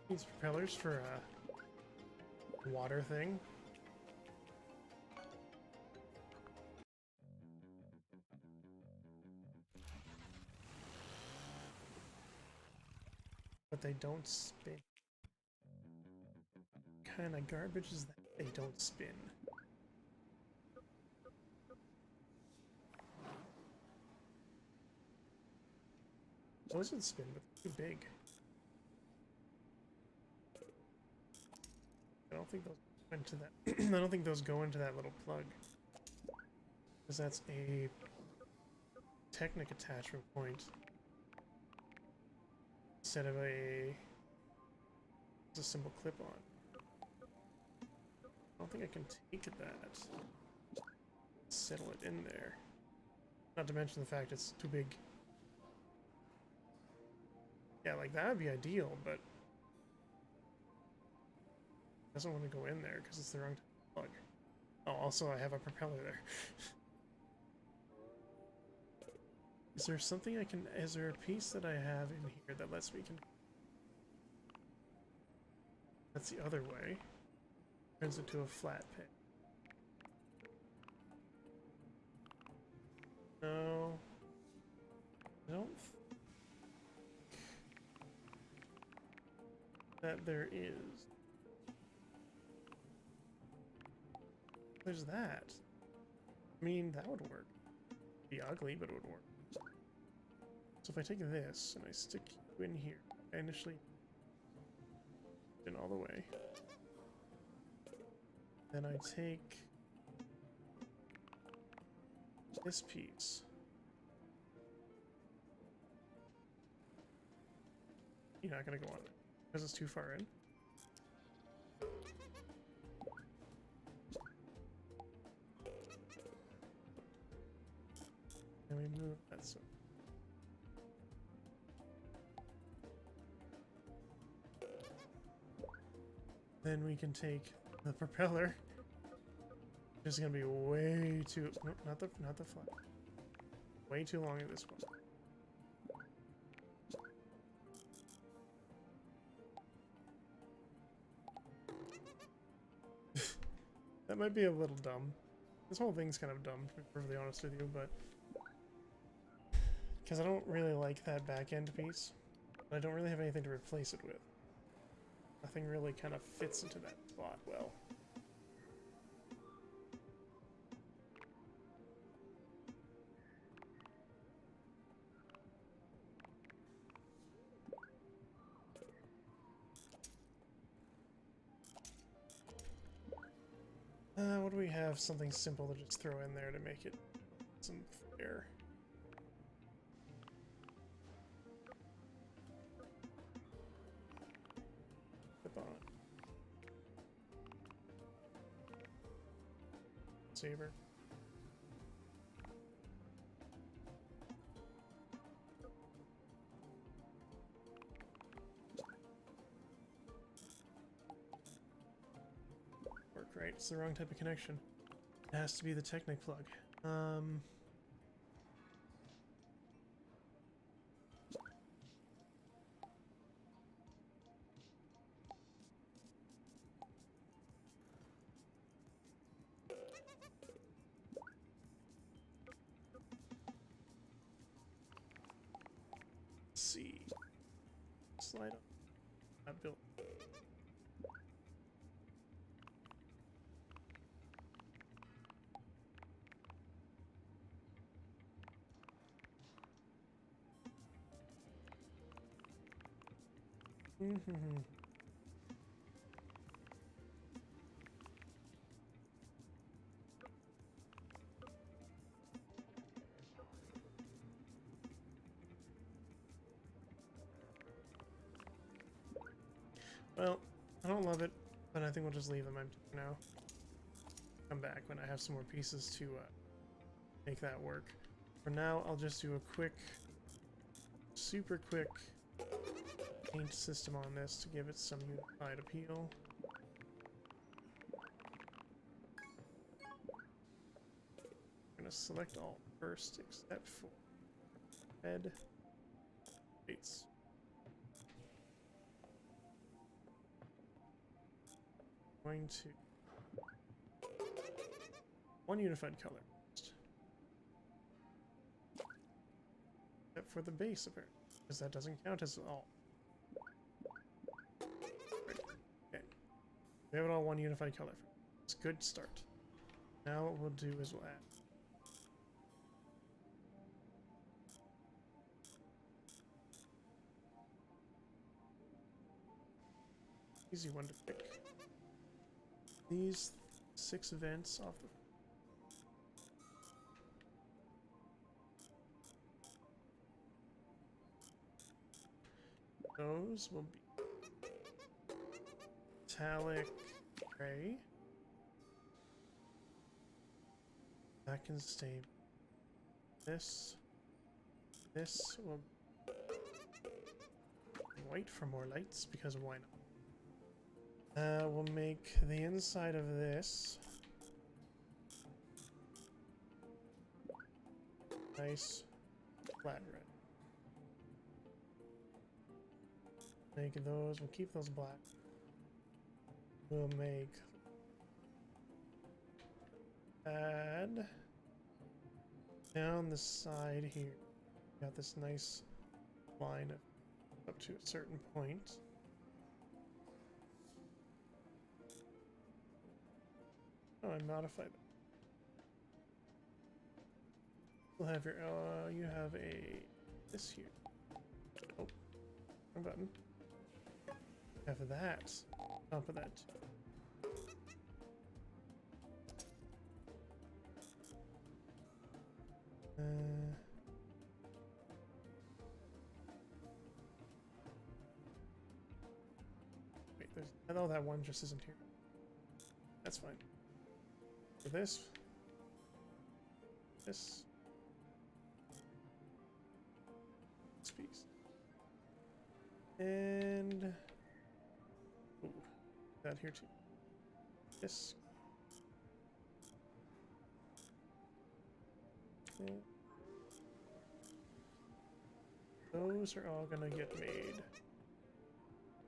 Needs propellers for a water thing. But they don't spin. What kind of garbage is that? They don't spin. Those would spin, but they're too big. I don't think those go into that. I don't think those go into that little plug, because that's a Technic attachment point instead of a simple clip-on. I don't think I can take that, settle it in there. Not to mention the fact it's too big. Yeah, like that would be ideal, but it doesn't want to go in there because it's the wrong type of plug. Oh, also I have a propeller there. Is there something I can, is there a piece that I have in here that lets me that's the other way. Turns it to a flat pin. No. I don't that there is. There's that. I mean, that would work. It'd be ugly, but it would work. So if I take this and I stick you in here, I initially in all the way. Then I take this piece. You're not gonna go on it because it's too far in. And we move that so. Then we can take the propeller. This is gonna be way too no, not the flat. Way too long at this point. That might be a little dumb. This whole thing's kind of dumb, to be perfectly honest with you, but because I don't really like that back end piece. I don't really have anything to replace it with. Nothing really kind of fits into that spot well. What do we have? Something simple to just throw in there to make it some flair. Clip on it. Saber. Right, it's the wrong type of connection. It has to be the Technic plug. Let's see. Slide up. Not built. Well, I don't love it, but I think we'll just leave them empty for now. Come back when I have some more pieces to make that work. For now, I'll just do a quick, super quick paint system on this to give it some unified appeal. I'm gonna select all first, except for red plates. Going to one unified color, except for the base apparently, because that doesn't count as all. Okay, we have it all one unified color. It's a good start. Now what we'll do is we'll add easy one to pick. These 6 vents off the those will be metallic gray. That can stay. This will be white for more lights, because why not? We'll make the inside of this nice flat red. Make those, we'll keep those black. We'll make add down the side here. Got this nice line of up to a certain point. Oh, I modified it. You'll have your you have a this here. Oh, wrong button. Have that. Top of that. Wait, there's oh, that one just isn't here. That's fine. For this, this piece, and ooh, that here too. This. Okay. Those are all gonna get made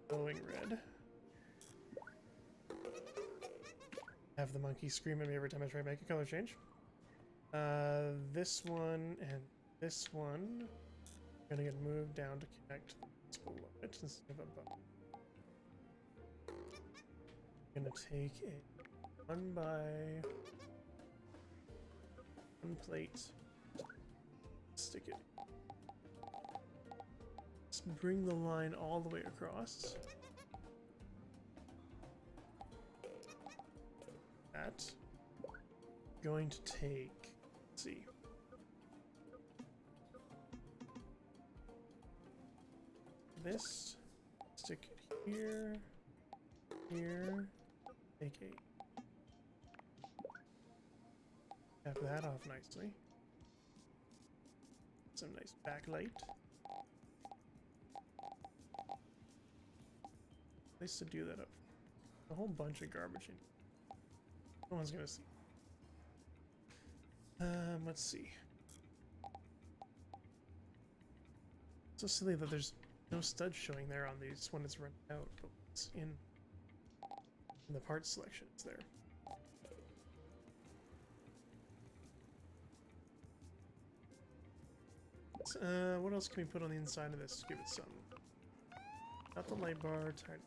glowing red. Have the monkey scream at me every time I try to make a color change. This one and this one are gonna get moved down to connect this below it instead of above. I'm gonna take a 1 by 1 plate, stick it. Let's bring the line all the way across. That. Going to take, let's see. This, stick it here, here, take a, have that off nicely. Some nice backlight. Nice to do that up. A whole bunch of garbage in. No one's gonna see. Let's see. It's so silly that there's no stud showing there on these when it's run out, but it's in the parts selection. It's there. What else can we put on the inside of this? Give it some. Not the light bar. Tired.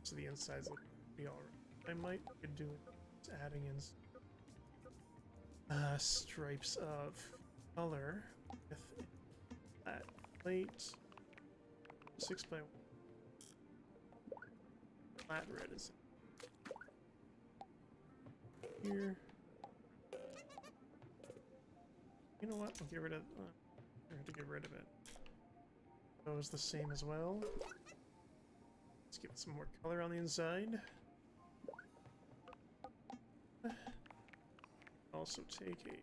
So the insides look pretty alright. I might could do it adding in stripes of color with that plate 6 by 1. Flat red is here. You know what? I'll get rid of. I have to get rid of it. Those the same as well. Let's give it some more color on the inside. Also take a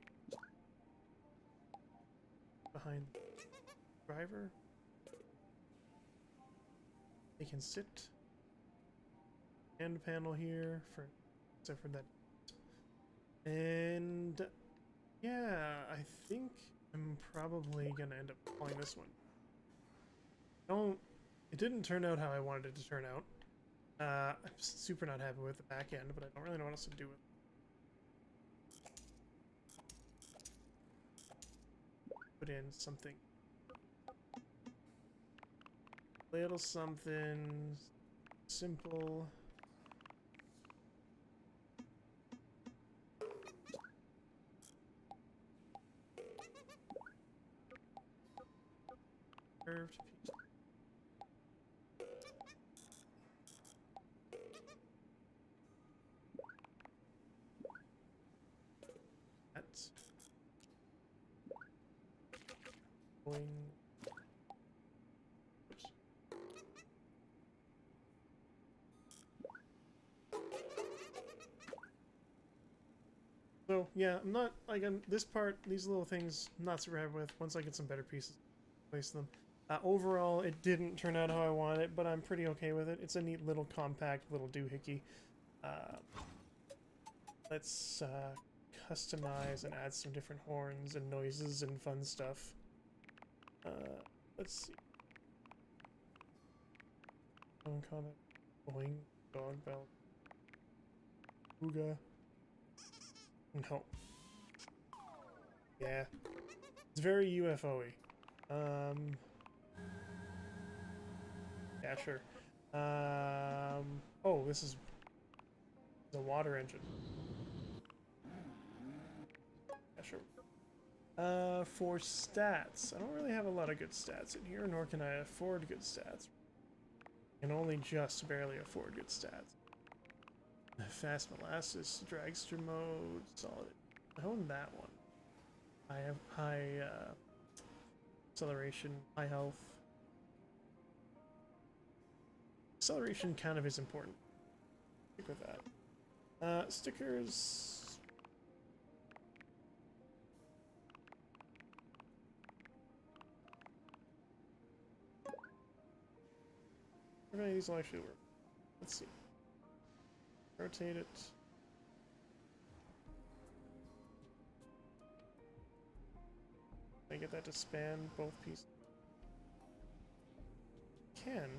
behind the driver. They can sit. Hand panel here for except for that. And yeah, I think I'm probably gonna end up calling this one. It didn't turn out how I wanted it to turn out. I'm super not happy with the back end, but I don't really know what else to do with it. Put in something. Little something simple. Curved piece. That's going. Oops. So yeah, I'm not like this part, these little things, I'm not super happy with. Once I get some better pieces, place them. Overall, it didn't turn out how I wanted it, but I'm pretty okay with it. It's a neat little compact little doohickey. Let's customize and add some different horns and noises and fun stuff. Let's see. Phone comment. Boing. Dog bell. Ooga. No. Yeah. It's very UFO-y. Yeah, sure. Oh, this is the water engine. Yeah, sure. For stats, I don't really have a lot of good stats in here, nor can I afford good stats. I can only just barely afford good stats. Fast molasses, dragster mode, solid. I own that one. I have high acceleration, high health. Acceleration kind of is important. Stick with that. Stickers. if any of these will actually work. Let's see. Rotate it. Can I get that to span both pieces? Can.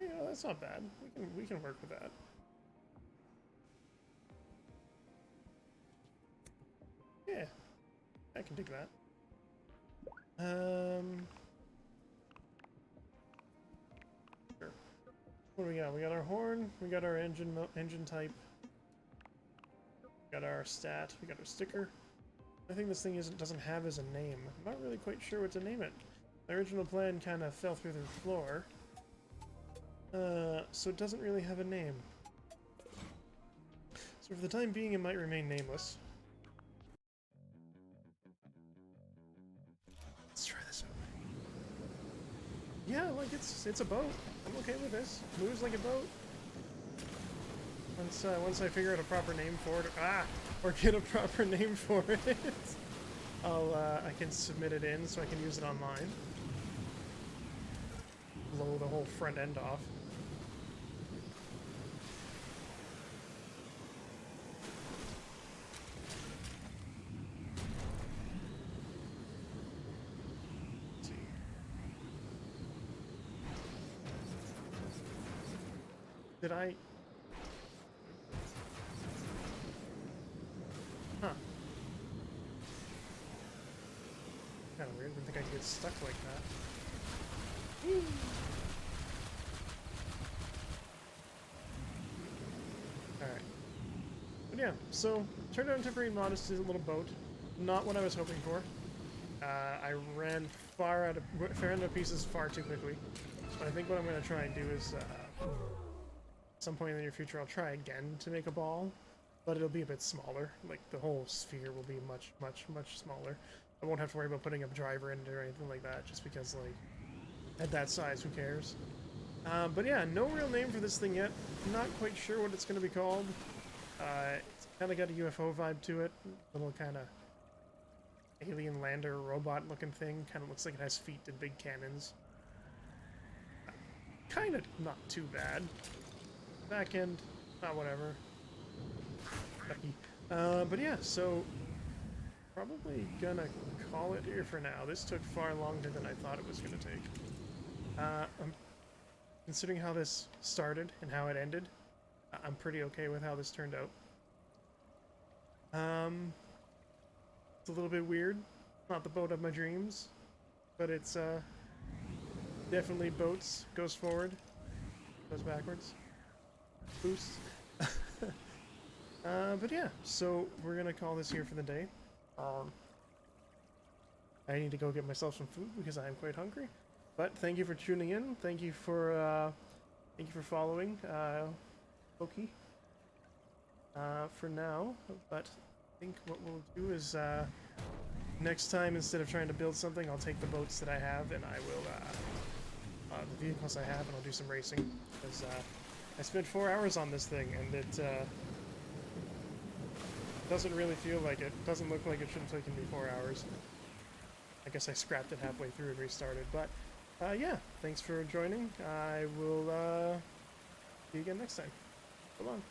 Yeah, that's not bad. We can work with that. Yeah, I can dig that. Sure. What do we got? We got our horn. We got our engine type. We got our stat. We got our sticker. I think this thing doesn't have as a name. I'm not really quite sure what to name it. My original plan kind of fell through the floor. So it doesn't really have a name. So for the time being, it might remain nameless. Let's try this out. Yeah, like it's a boat. I'm okay with this. Moves like a boat. Once I figure out a proper name for it, or get a proper name for it, I can submit it in so I can use it online. Blow the whole front end off. Did I? Huh. Kind of weird. I didn't think I'd get stuck like that. Whee! Alright. But yeah, so turned out into a very modest little boat. Not what I was hoping for. I ran out of pieces far too quickly. So I think what I'm going to try and do is some point in the near future I'll try again to make a ball, but it'll be a bit smaller. Like the whole sphere will be much smaller. I won't have to worry about putting a driver in it or anything like that, just because like at that size, who cares? But yeah, no real name for this thing yet. Not quite sure what it's going to be called. It's kind of got a UFO vibe to it. Little kind of alien lander robot looking thing. Kind of looks like it has feet and big cannons. Kind of not too bad. Back end, whatever. But yeah, so probably gonna call it here for now. This took far longer than I thought it was gonna take. Considering how this started and how it ended, I'm pretty okay with how this turned out. It's a little bit weird. Not the boat of my dreams, but it's definitely boats. Goes forward, goes backwards. Boost. But yeah, so we're gonna call this here for the day. I need to go get myself some food because I am quite hungry. But thank you for tuning in. Thank you for following, Pokey. For now, but I think what we'll do is next time, instead of trying to build something, I'll take the boats that I have and I will the vehicles I have, and I'll do some racing because I spent 4 hours on this thing, and it doesn't really feel like it. Doesn't look like it should have taken me 4 hours. I guess I scrapped it halfway through and restarted. But yeah, thanks for joining. I will see you again next time. So long.